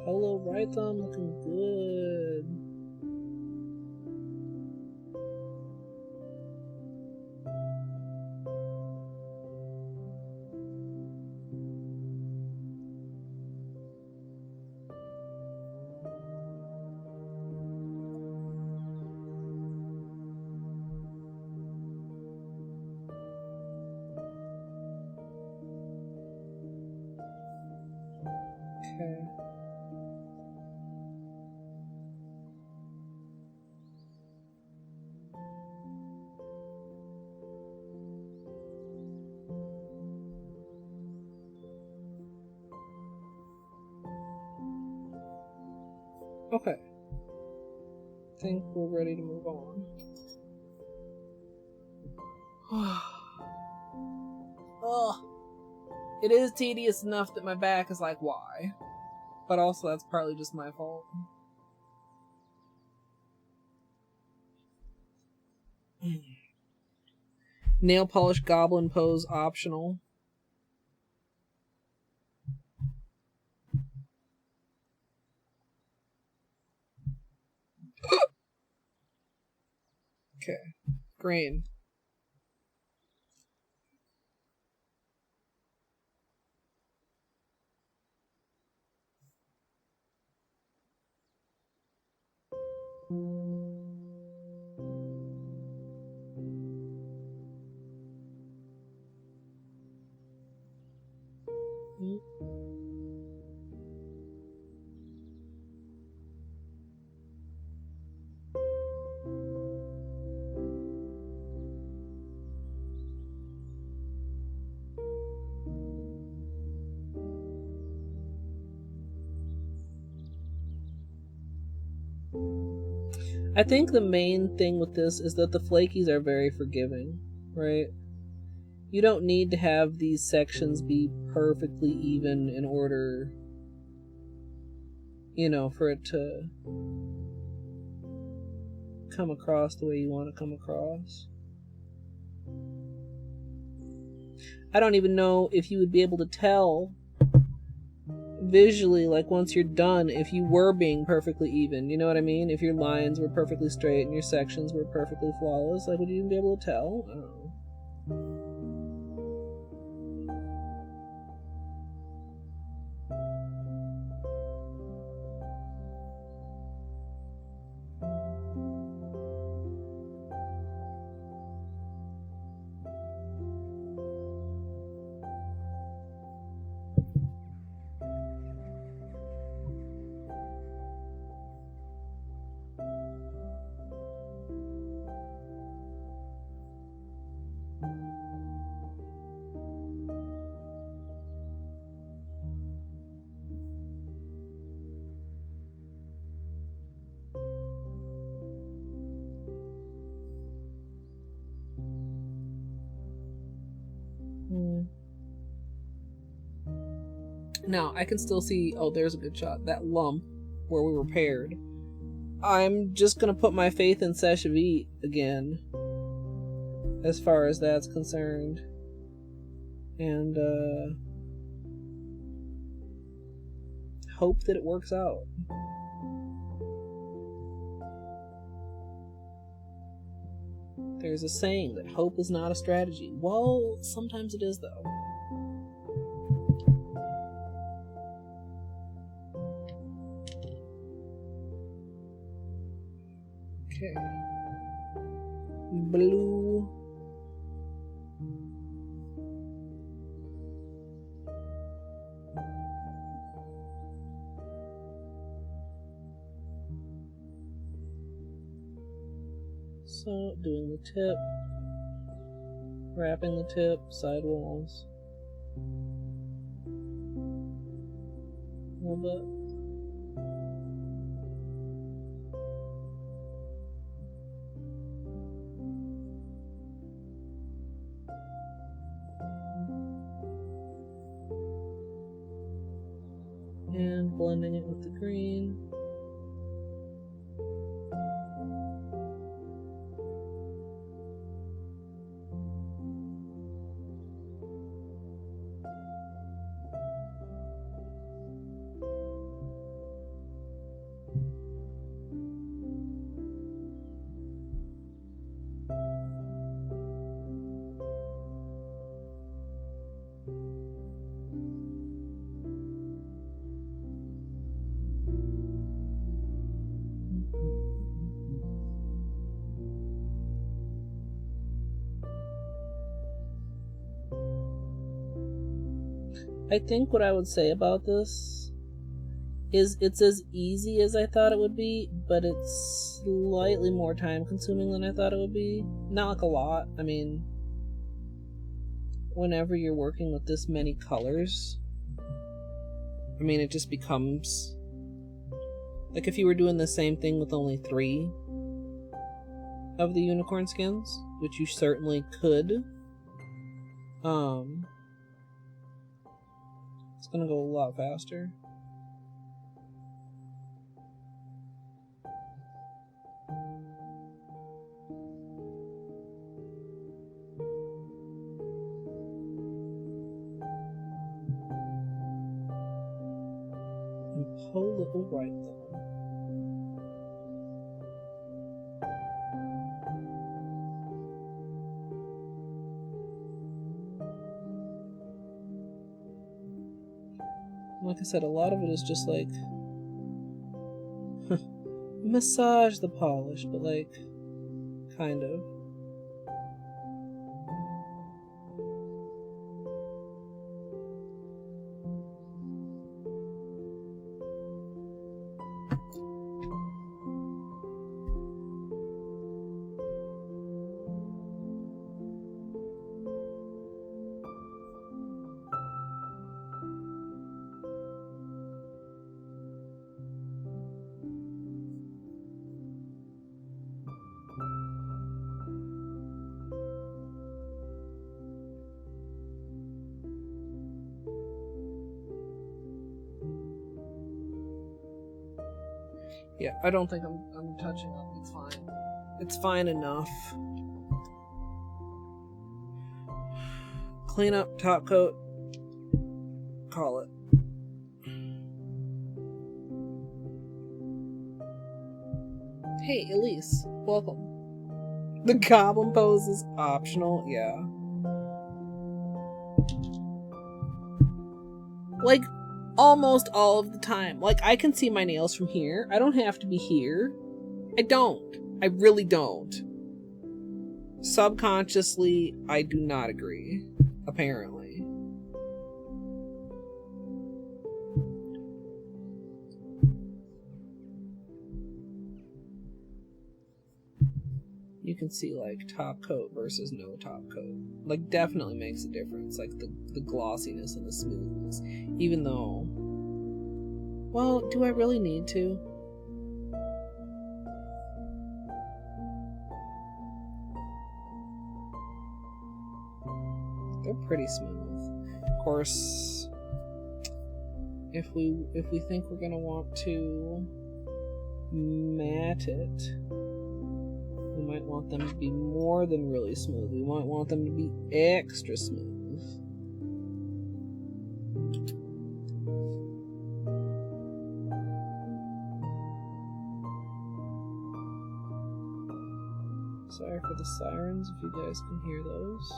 Speaker 1: Holo right thumb looking good. Okay. Okay. I think we're ready to move on. Ugh. It is tedious enough that my back is like, why? But also that's partly just my fault. Nail polish goblin pose optional. Okay. Green. I think the main thing with this is that the flakies are very forgiving, right? You don't need to have these sections be perfectly even in order, you know, for it to come across the way you want to come across. I don't even know if you would be able to tell visually, like once you're done, if you were being perfectly even, you know what I mean? If your lines were perfectly straight and your sections were perfectly flawless, like would you even be able to tell? I don't know. Now, I can still see, oh, there's a good shot, that lump where we were paired. I'm just going to put my faith in Seshevit again, as far as that's concerned. And, hope that it works out. There's a saying that hope is not a strategy. Well, sometimes it is, though. Okay. Blue. So, doing the tip. Wrapping the tip, sidewalls. A little bit. And blending it with the green. I think what I would say about this is it's as easy as I thought it would be, but it's slightly more time consuming than I thought it would be. Not like a lot. I mean, whenever you're working with this many colors, I mean, it just becomes like if you were doing the same thing with only 3 of the unicorn skins, which you certainly could, it's gonna go a lot faster. And Holo will write them. Like I said, a lot of it is just like massage the polish, but like kind of. Yeah, I don't think I'm touching them. It's fine. It's fine enough. Clean up top coat. Call it. Hey, Elise. Welcome. The goblin pose is optional. Yeah. Like, almost all of the time. Like, I can see my nails from here. I don't have to be here. I don't. I really don't. Subconsciously, I do not agree. Apparently. You can see, like, top coat versus no top coat. Like, definitely makes a difference. Like, the glossiness and the smoothness. Even though... Well, do I really need to? They're pretty smooth. Of course, if we think we're gonna want to matte it, we might want them to be more than really smooth. We might want them to be extra smooth. Sorry for the sirens if you guys can hear those.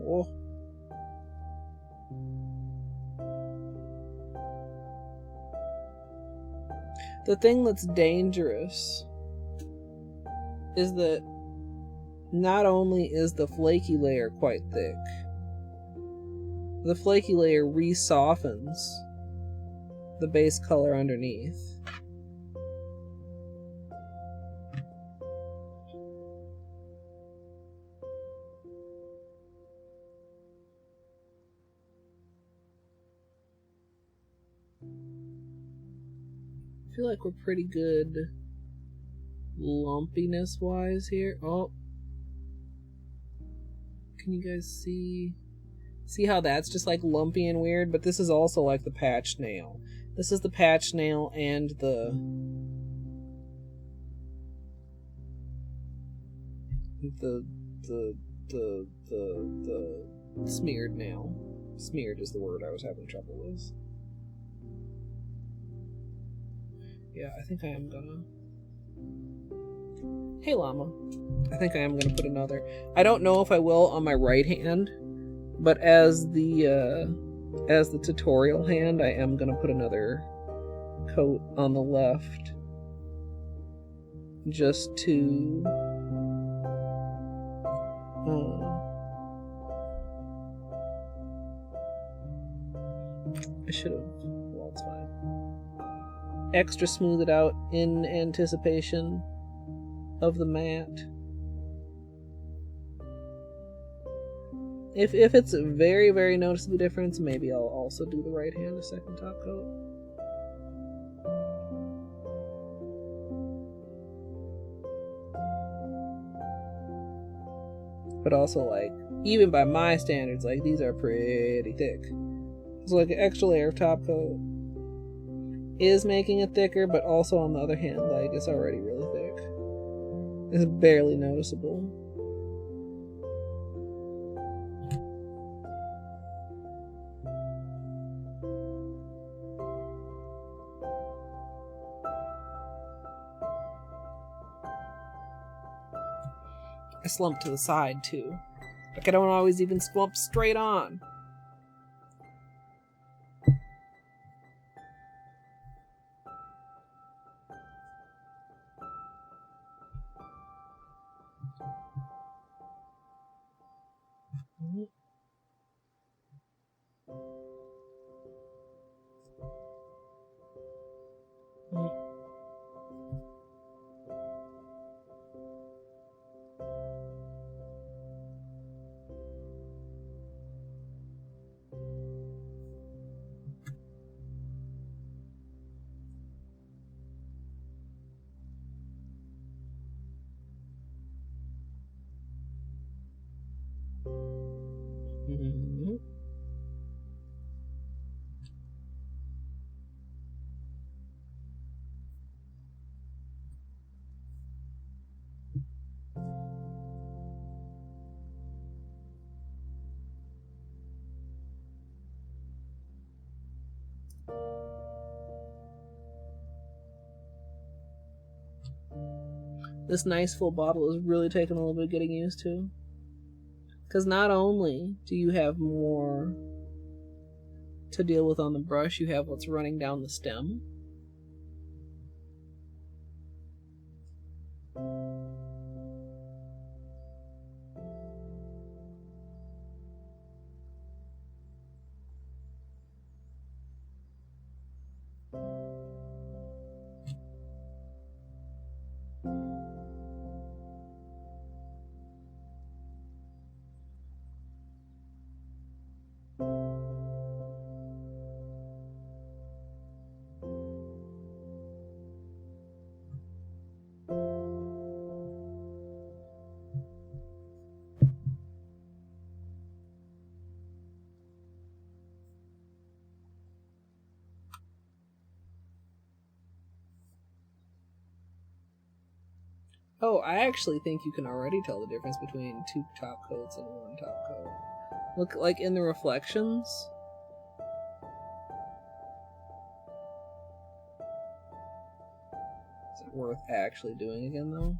Speaker 1: Oh. The thing that's dangerous is that not only is the flaky layer quite thick, the flaky layer re-softens the base color underneath. I feel like we're pretty good lumpiness wise here. Oh, can you guys see how that's just like lumpy and weird? But this is also like the patch nail. This is the patch nail and the smeared nail. Smeared is the word I was having trouble with. Yeah, I think I am gonna... Hey, llama. I think I am gonna put another... I don't know if I will on my right hand, but as the tutorial hand, I am gonna put another coat on the left. Just to... I should have... Well, it's fine. Extra smooth it out in anticipation of the matte. If it's a very, very noticeable difference, maybe I'll also do the right hand a second top coat. But also, like, even by my standards, like, these are pretty thick. So, like, an extra layer of top coat is making it thicker, but also on the other hand, like, it's already really thick. It's barely noticeable. I slump to the side too. Like, I don't always even slump straight on. Mm-hmm. This nice full bottle is really taking a little bit of getting used to. Because not only do you have more to deal with on the brush, you have what's running down the stem. Oh, I actually think you can already tell the difference between 2 top coats and 1 top coat. Look, like in the reflections. Is it worth actually doing again, though?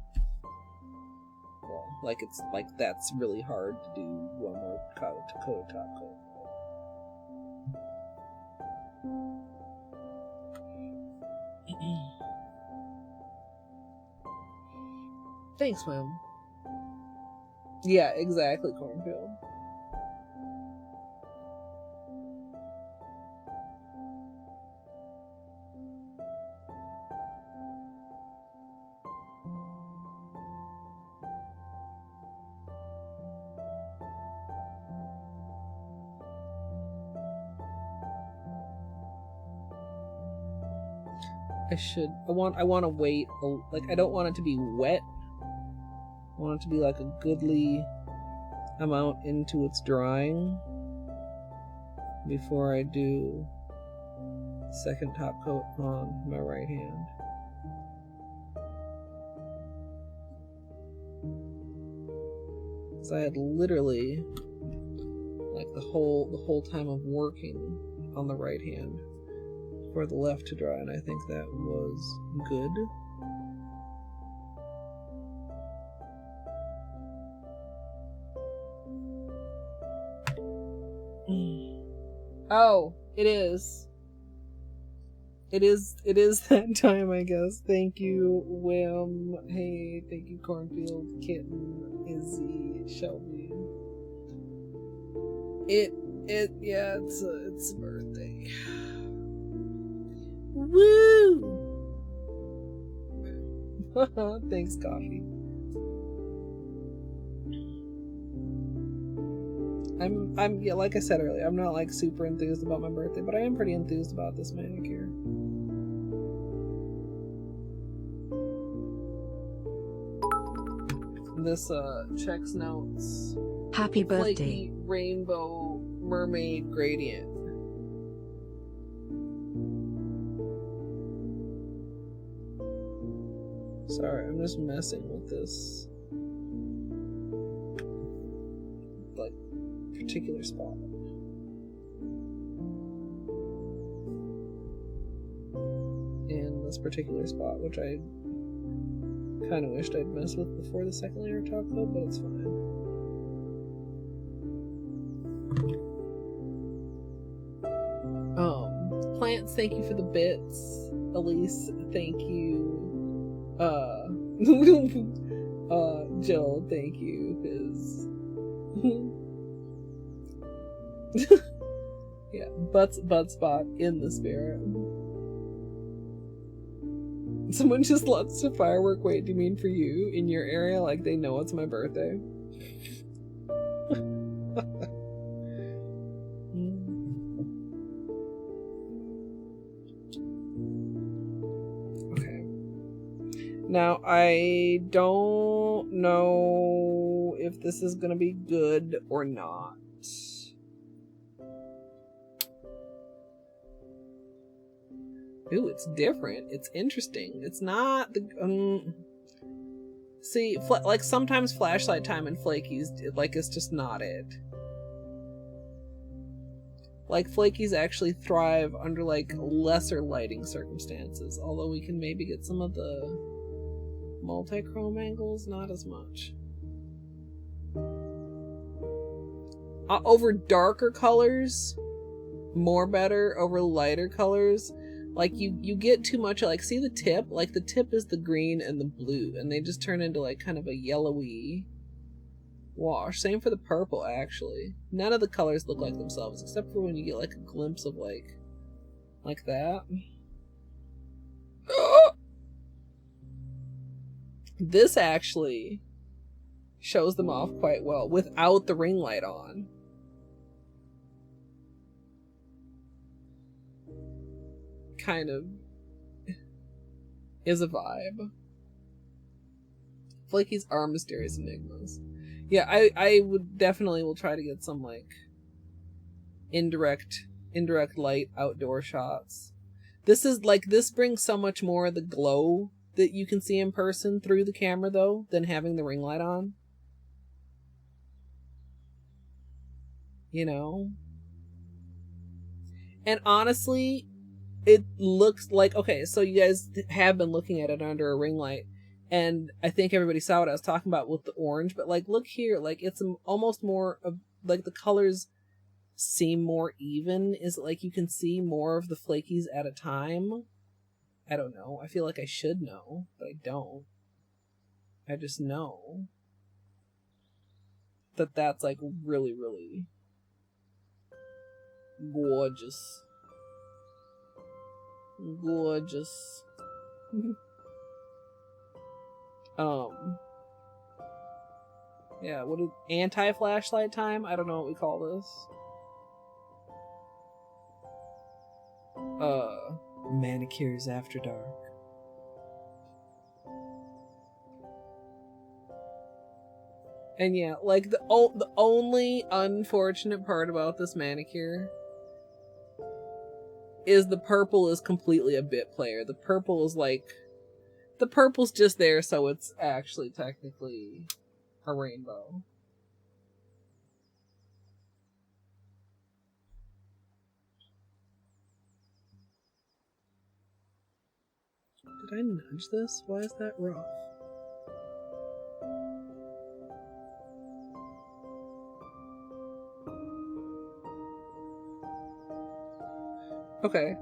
Speaker 1: Well, like it's like that's really hard to do one more coat, top coat. Thanks, ma'am. Yeah, exactly, cornfield. I want to wait. Like, I don't want it to be wet. I want it to be like a goodly amount into its drying before I do second top coat on my right hand. So I had literally like the whole time of working on the right hand for the left to dry, and I think that was good. Oh, it is. It is that time, I guess. Thank you, Wim. Hey, thank you, Cornfield, Kitten, Izzy, Shelby. Yeah, it's a birthday. Woo! Thanks, Coffee. Yeah, like I said earlier, I'm not like super enthused about my birthday, but I am pretty enthused about this manicure. This checks notes.
Speaker 2: Happy birthday.
Speaker 1: Flaky rainbow mermaid gradient. Sorry, I'm just messing with this like particular spot. In this particular spot, which I kind of wished I'd messed with before the second layer of top coat, but it's fine. Plants, thank you for the bits. Elise, thank you. Jill, thank you, because yeah, butt spot in the spirit. Someone just loves to firework. Wait, do you mean for you in your area? Like they know it's my birthday? Okay. Now, I don't know if this is gonna be good or not. Ooh, it's different. It's interesting. It's not the see, like sometimes flashlight time and flakies, like it's just not it. Like flakies actually thrive under like lesser lighting circumstances, although we can maybe get some of the multi-chrome angles, not as much. Over darker colors, more better. Over lighter colors, like you get too much. Like, see the tip? Like the tip is the green and the blue, and they just turn into like kind of a yellowy wash. Same for the purple, actually. None of the colors look like themselves, except for when you get like a glimpse of like that. This actually shows them off quite well without the ring light on. Kind of is a vibe. Flakies are mysterious enigmas. Yeah, I would definitely will try to get some like indirect light outdoor shots. This is like, this brings so much more of the glow that you can see in person through the camera though than having the ring light on. You know? And honestly, it looks like, okay, so you guys have been looking at it under a ring light, and I think everybody saw what I was talking about with the orange, but like, look here, like it's almost more of, like the colors seem more even. Is it like you can see more of the flakies at a time? I don't know. I feel like I should know, but I don't. I just know that that's like really, really gorgeous. Gorgeous. Yeah, what is anti-flashlight time? I don't know what we call this. Manicures after dark. And yeah, like the only unfortunate part about this manicure is the purple is completely a bit player. The purple is like, the purple's just there so it's actually technically a rainbow. Did I nudge this? Why is that rough? Okay.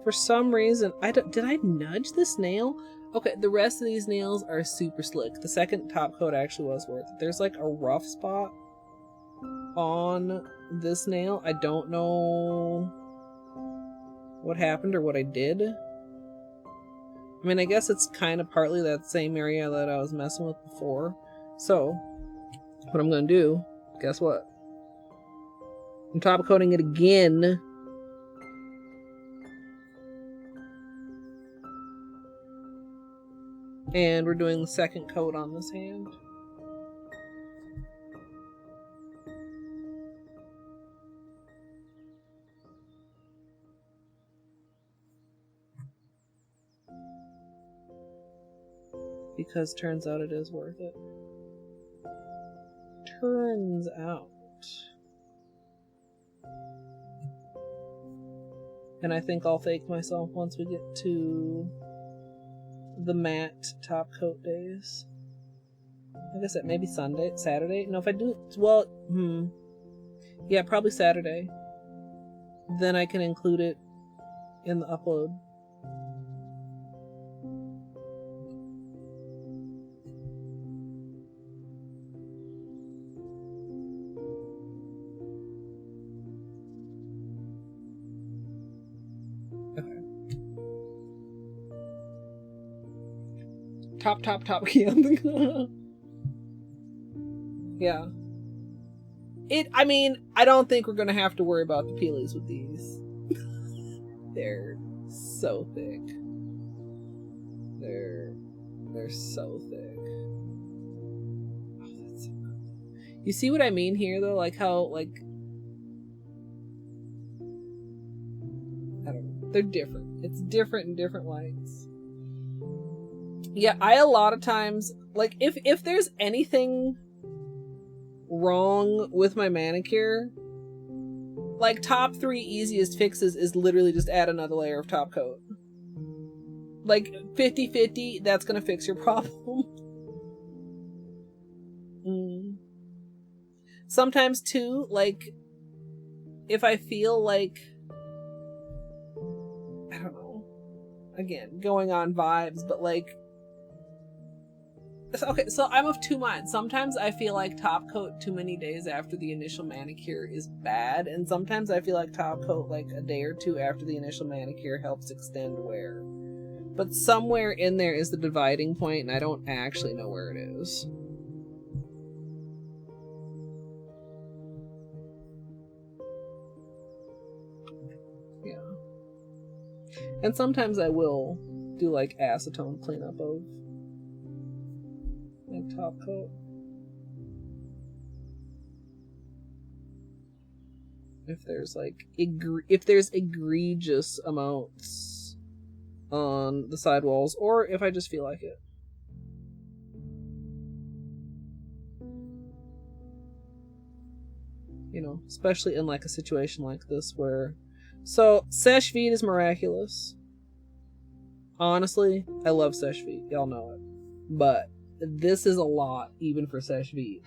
Speaker 1: For some reason, did I nudge this nail? Okay, the rest of these nails are super slick. The second top coat actually was worth it. There's like a rough spot on this nail. I don't know what happened or what I did. I mean, I guess it's kind of partly that same area that I was messing with before. So, what I'm going to do, guess what? I'm top coating it again. And we're doing the second coat on this hand. Because turns out it is worth it. Turns out. And I think I'll fake myself once we get to the matte top coat days. Like I said, maybe Saturday. No, if I do, well, yeah, probably Saturday. Then I can include it in the upload. Top key on the yeah. I mean, I don't think we're gonna have to worry about the peelies with these. They're so thick. They're They're so thick. Oh, that's so good. You see what I mean here, though? Like how, like... I don't know. They're different. It's different in different lights. Yeah, I a lot of times... Like, if there's anything wrong with my manicure, like, top 3 easiest fixes is literally just add another layer of top coat. Like, 50-50, that's gonna fix your problem. Sometimes, too, like, if I feel like, I don't know, again, going on vibes, but, like, okay, so I'm of two minds. Sometimes I feel like top coat too many days after the initial manicure is bad, and sometimes I feel like top coat like a day or two after the initial manicure helps extend wear. But somewhere in there is the dividing point, and I don't actually know where it is. Yeah. And sometimes I will do like acetone cleanup of my top coat. If there's like if there's egregious amounts on the sidewalls, or if I just feel like it. You know, especially in like a situation like this where... So, Seche Vide is miraculous. Honestly, I love Seche Vide. Y'all know it. But this is a lot, even for Seche Vide.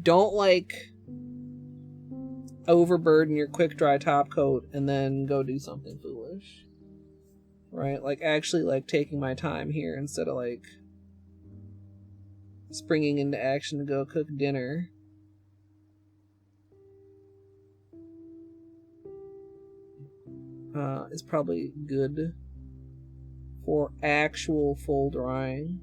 Speaker 1: Don't, like, overburden your quick dry top coat and then go do something foolish. Right? Like, actually, like, taking my time here instead of, like, springing into action to go cook dinner. Is probably good for actual full drying.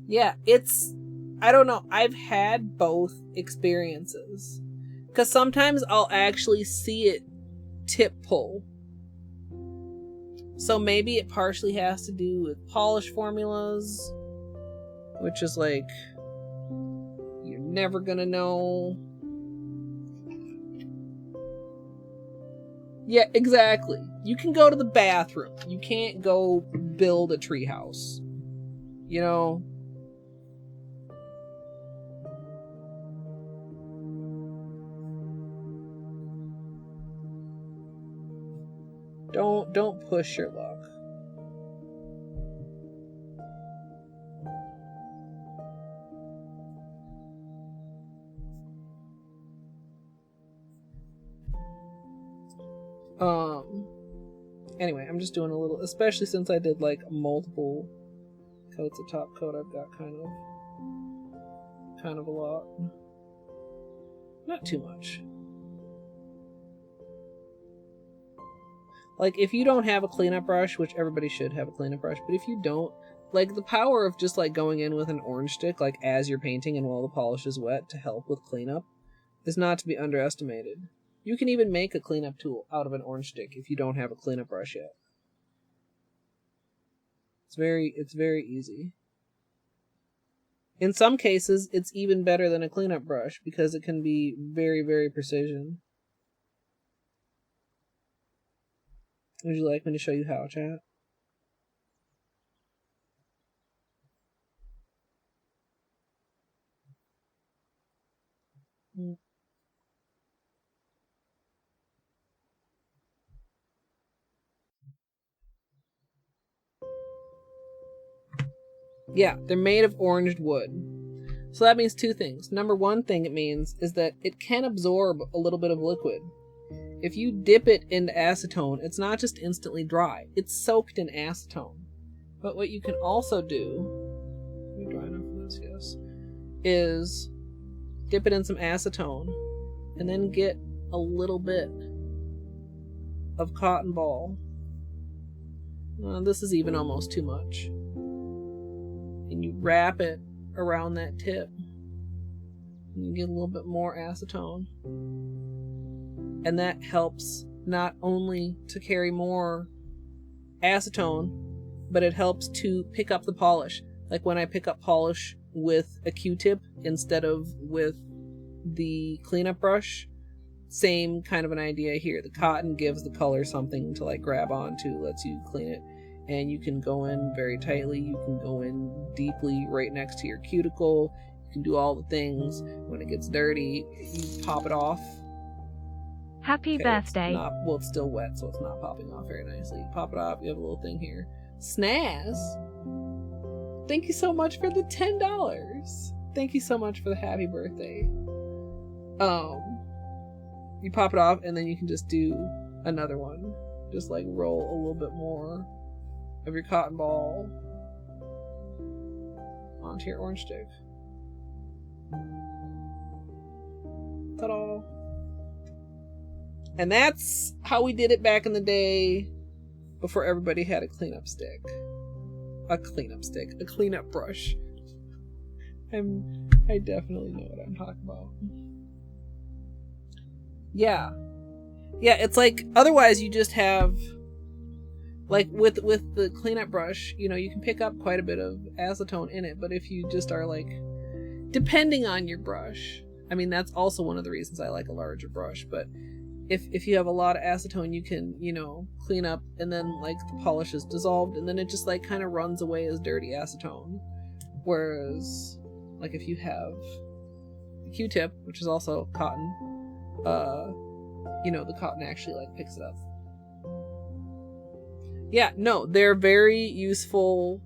Speaker 1: Yeah, it's... I don't know. I've had both experiences. Because sometimes I'll actually see it tip pull. So maybe it partially has to do with polish formulas, which is like, you're never gonna know. Yeah, exactly. You can go to the bathroom. You can't go build a treehouse. You know? Don't push your luck. Anyway, I'm just doing a little, especially since I did like multiple coats of top coat, I've got kind of a lot. Not too much. Like, if you don't have a cleanup brush, which everybody should have a cleanup brush, but if you don't, like, the power of just, like, going in with an orange stick, like, as you're painting and while the polish is wet to help with cleanup is not to be underestimated. You can even make a cleanup tool out of an orange stick if you don't have a cleanup brush yet. It's very easy. In some cases, it's even better than a cleanup brush because it can be very, very precision. Would you like me to show you how, chat? Yeah, they're made of oranged wood. So that means two things. Number one thing it means is that it can absorb a little bit of liquid. If you dip it into acetone, it's not just instantly dry. It's soaked in acetone. But what you can also do, are you dry enough for this? Yes. Is dip it in some acetone and then get a little bit of cotton ball. This is even almost too much. and you wrap it around that tip. And you get a little bit more acetone. And that helps not only to carry more acetone, but it helps to pick up the polish. Like when I pick up polish with a Q-tip instead of with the cleanup brush, same kind of an idea here. The cotton gives the color something to like grab onto, lets you clean it. And you can go in very tightly, you can go in deeply right next to your cuticle, you can do all the things. When it gets dirty, you pop it off.
Speaker 6: Happy birthday.
Speaker 1: It's still wet, so it's not popping off very nicely. You pop it off, you have a little thing here. Snaz, thank you so much for the $10. Thank you so much for the happy birthday. You pop it off, and then you can just do another one. Just like roll a little bit more of your cotton ball onto your orange stick. Ta-da! And that's how we did it back in the day, before everybody had a cleanup stick. A cleanup brush. I definitely know what I'm talking about. Yeah, it's like, otherwise you just have, like with the cleanup brush, you know, you can pick up quite a bit of acetone in it, but if you just are like, depending on your brush, I mean, that's also one of the reasons I like a larger brush, but if you have a lot of acetone, you can, you know, clean up, and then like the polish is dissolved, and then it just like kind of runs away as dirty acetone. Whereas like if you have a Q-tip, which is also cotton, you know, the cotton actually like picks it up. Yeah, no, they're very useful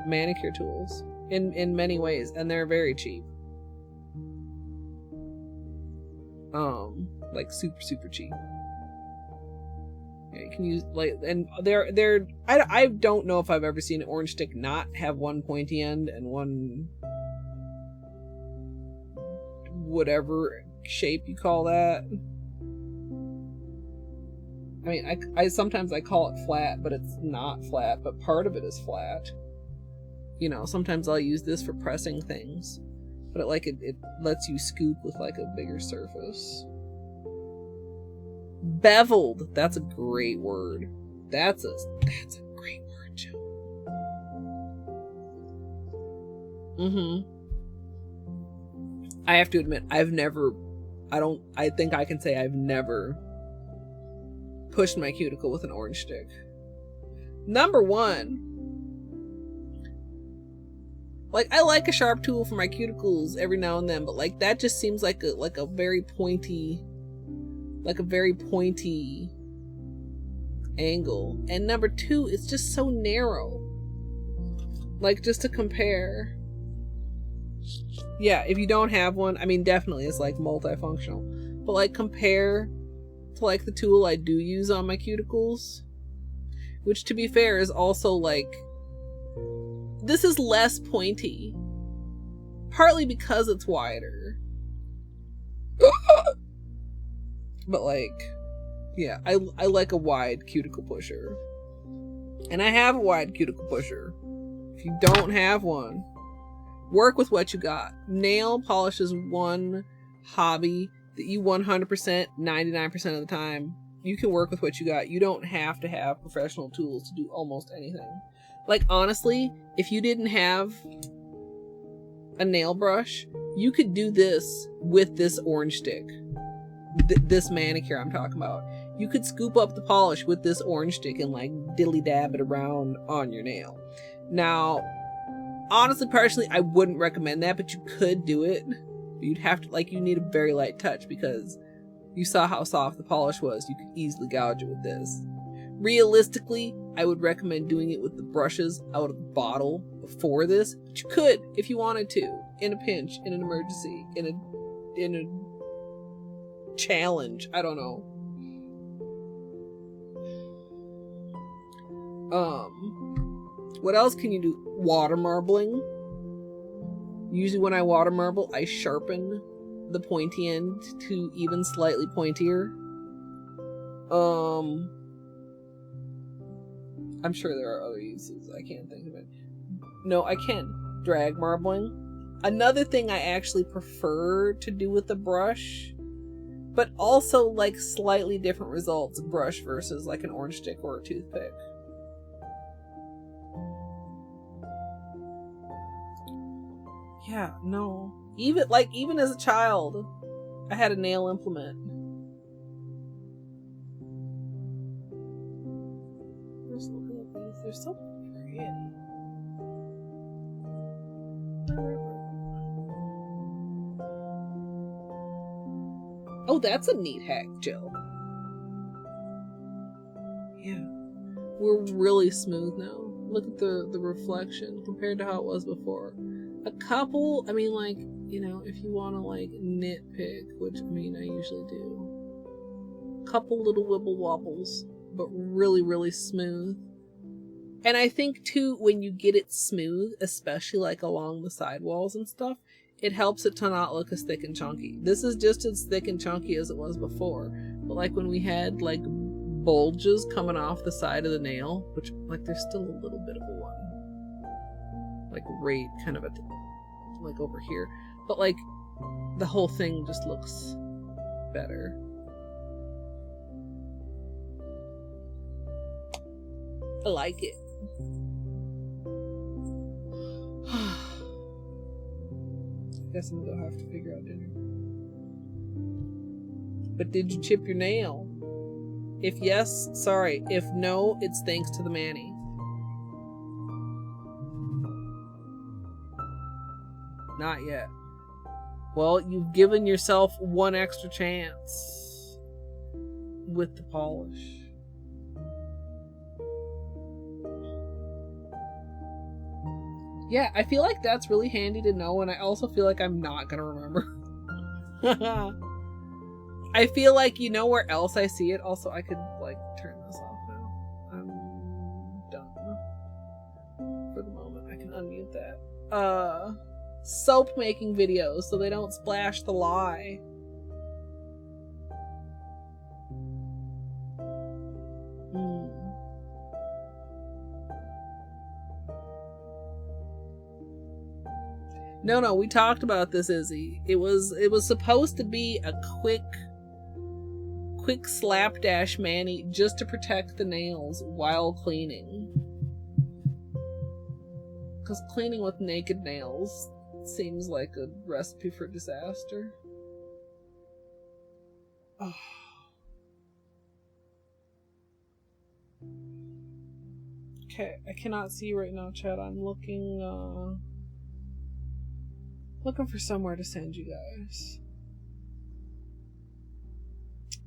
Speaker 1: manicure tools in many ways, and they're very cheap. Like super cheap. Yeah, you can use like, and they're I don't know if I've ever seen an orange stick not have one pointy end and one whatever shape you call that. I mean, I sometimes I call it flat, but it's not flat, but part of it is flat. You know, sometimes I'll use this for pressing things, but it lets you scoop with like a bigger surface. Beveled, that's a great word. That's a great word, Joe. I have to admit, I think I can say I've never pushed my cuticle with an orange stick. Number one, like, I like a sharp tool for my cuticles every now and then, but like that just seems like a very pointy angle. And number two, it's just so narrow. Like, just to compare. Yeah, if you don't have one, I mean, definitely it's like multifunctional. But like, compare to like the tool I do use on my cuticles, which to be fair is also like, this is less pointy, partly because it's wider. But like, yeah, I like a wide cuticle pusher, and I have a wide cuticle pusher. If you don't have one, work with what you got. Nail polish is one hobby that you 100%, 99% of the time, you can work with what you got. You don't have to have professional tools to do almost anything. Like, honestly, if you didn't have a nail brush, you could do this with this orange stick. This manicure I'm talking about. You could scoop up the polish with this orange stick and like diddly dab it around on your nail. Now, honestly, personally, I wouldn't recommend that, but you could do it. You'd have to, like, you need a very light touch because you saw how soft the polish was. You could easily gouge it with this. Realistically, I would recommend doing it with the brushes out of the bottle before this, but you could if you wanted to, in a pinch, in an emergency, in a challenge. I don't know. What else can you do? Water marbling. Usually when I water marble, I sharpen the pointy end to even slightly pointier. I'm sure there are other uses. I can't think of it. No, I can. drag marbling. Another thing I actually prefer to do with the brush, but also like slightly different results, brush versus like an orange stick or a toothpick. Yeah, no. Even as a child, I had a nail implement. Just looking at these, they're so pretty. Oh, that's a neat hack, Jill. Yeah. We're really smooth now. Look at the reflection compared to how it was before. A couple, I mean, like, you know, if you want to, like, nitpick, which, I mean, I usually do. A couple little wibble wobbles, but really, really smooth. And I think, too, when you get it smooth, especially, like, along the sidewalls and stuff, it helps it to not look as thick and chunky. This is just as thick and chunky as it was before. But, like, when we had, like, bulges coming off the side of the nail, which, like, there's still a little bit of a one. Like, right kind of at the, like, over here. But, like, the whole thing just looks better. I like it. Guess I'm gonna have to figure out dinner. But did you chip your nail? If yes, sorry. If no, it's thanks to the Manny. Not yet. Well, you've given yourself one extra chance with the polish. Yeah, I feel like that's really handy to know, and I also feel like I'm not gonna remember. I feel like, you know where else I see it? Also, I could, like, turn this off now. I'm done. For the moment, I can unmute that. Soap making videos, so they don't splash the lye. No, we talked about this, Izzy. It was supposed to be a quick slapdash mani just to protect the nails while cleaning. Because cleaning with naked nails seems like a recipe for disaster. Oh. Okay, I cannot see right now, chat. I'm looking for somewhere to send you guys.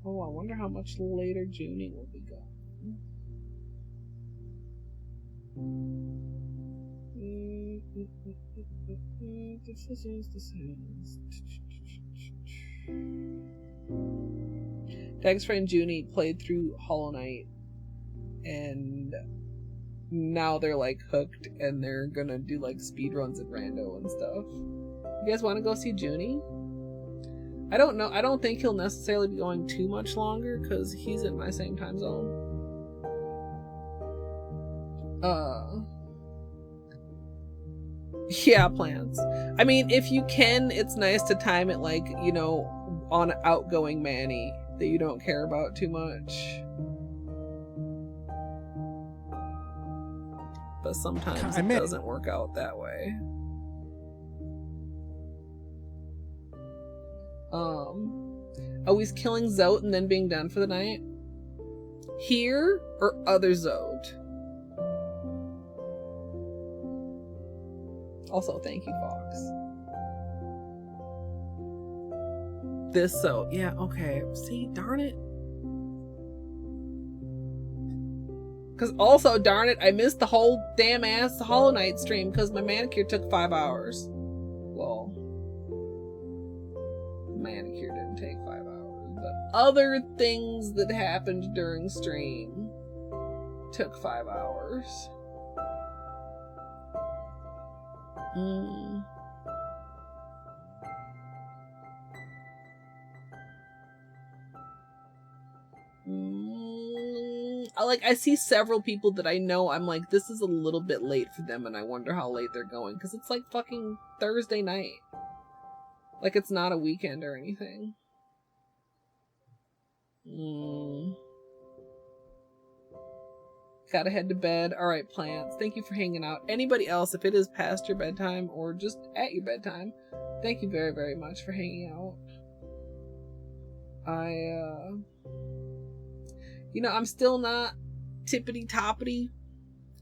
Speaker 1: Oh, I wonder how much later Junie will be gone. Dag's friend Junie played through Hollow Knight, and now they're like hooked, and they're gonna do like speedruns at rando and stuff. You guys want to go see Junie? I don't know. I don't think he'll necessarily be going too much longer because he's in my same time zone. Yeah, plans. I mean, if you can, it's nice to time it like, you know, on outgoing Manny that you don't care about too much. But sometimes it doesn't work out that way. Always killing Zote and then being done for the night? Here or other Zote? Also, thank you, Fox. This Zote. Yeah, okay. See, darn it. Because also, darn it, I missed the whole damn ass Hollow Knight stream because my manicure took 5 hours. Lol. Manicure didn't take 5 hours. But other things that happened during stream took 5 hours. I see several people that I know, I'm like, this is a little bit late for them, and I wonder how late they're going, because it's like fucking Thursday night. Like, it's not a weekend or anything. Gotta head to bed. Alright, plants. Thank you for hanging out. Anybody else, if it is past your bedtime or just at your bedtime, thank you very, very much for hanging out. I'm still not tippity-toppity,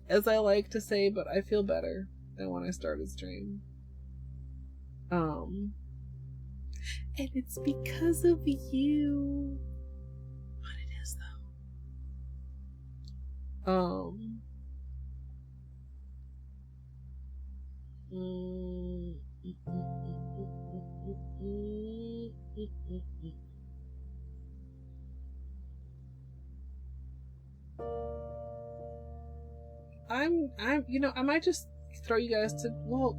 Speaker 1: as I like to say, but I feel better than when I started stream. And it's because of you. What it is, though. I might just throw you guys to, well,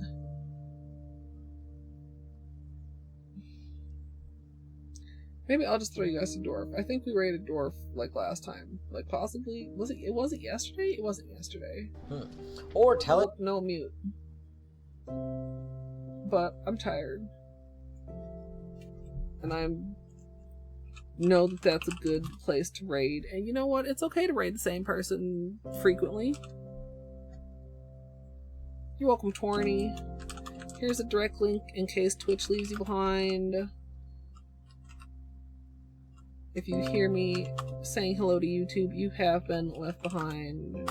Speaker 1: maybe I'll just throw you guys to Dwarf. I think we rated Dwarf like last time. Like possibly, was it yesterday? It wasn't yesterday.
Speaker 5: Or tell it.
Speaker 1: No mute. But I'm tired. And I know that that's a good place to raid. And you know what? It's okay to raid the same person frequently. You're welcome, Twarny. Here's a direct link in case Twitch leaves you behind. If you hear me saying hello to YouTube, you have been left behind.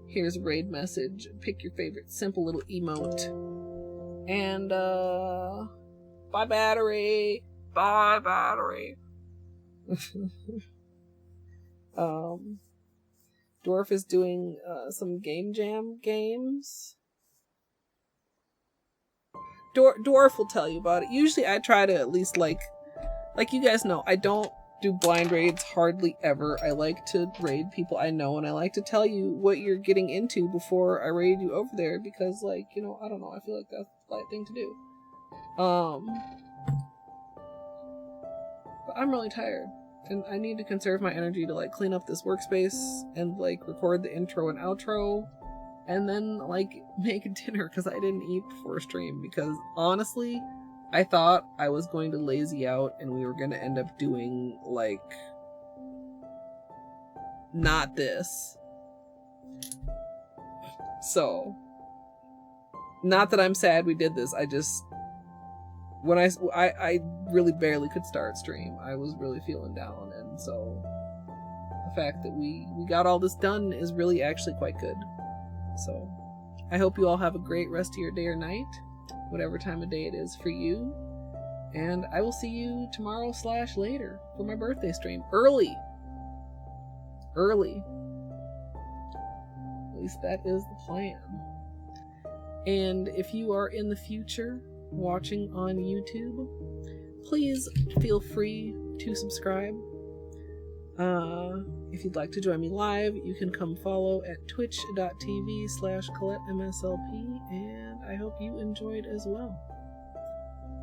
Speaker 1: Here's a raid message. Pick your favorite simple little emote. And, bye battery. Bye battery. Dwarf is doing, some game jam games. Dwarf will tell you about it. Usually I try to at least, like you guys know, I don't do blind raids hardly ever. I like to raid people I know, and I like to tell you what you're getting into before I raid you over there, because, like, I don't know, I feel like that's the right thing to do. But I'm really tired, and I need to conserve my energy to, like, clean up this workspace and, like, record the intro and outro, and then, like, make dinner, because I didn't eat before stream, because honestly, I thought I was going to lazy out and we were going to end up doing, like, not this. So, not that I'm sad we did this, I just, when I really barely could start stream. I was really feeling down, and so the fact that we got all this done is really actually quite good. So, I hope you all have a great rest of your day or night, whatever time of day it is for you. And I will see you tomorrow/later for my birthday stream. Early. At least that is the plan. And if you are in the future watching on YouTube, please feel free to subscribe. If you'd like to join me live, you can come follow at twitch.tv/ColetteMSLP, and I hope you enjoyed as well.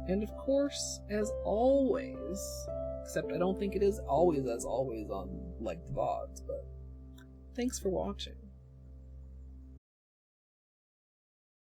Speaker 1: And of course, as always, except I don't think it is always as always on, like, the VODs, but thanks for watching.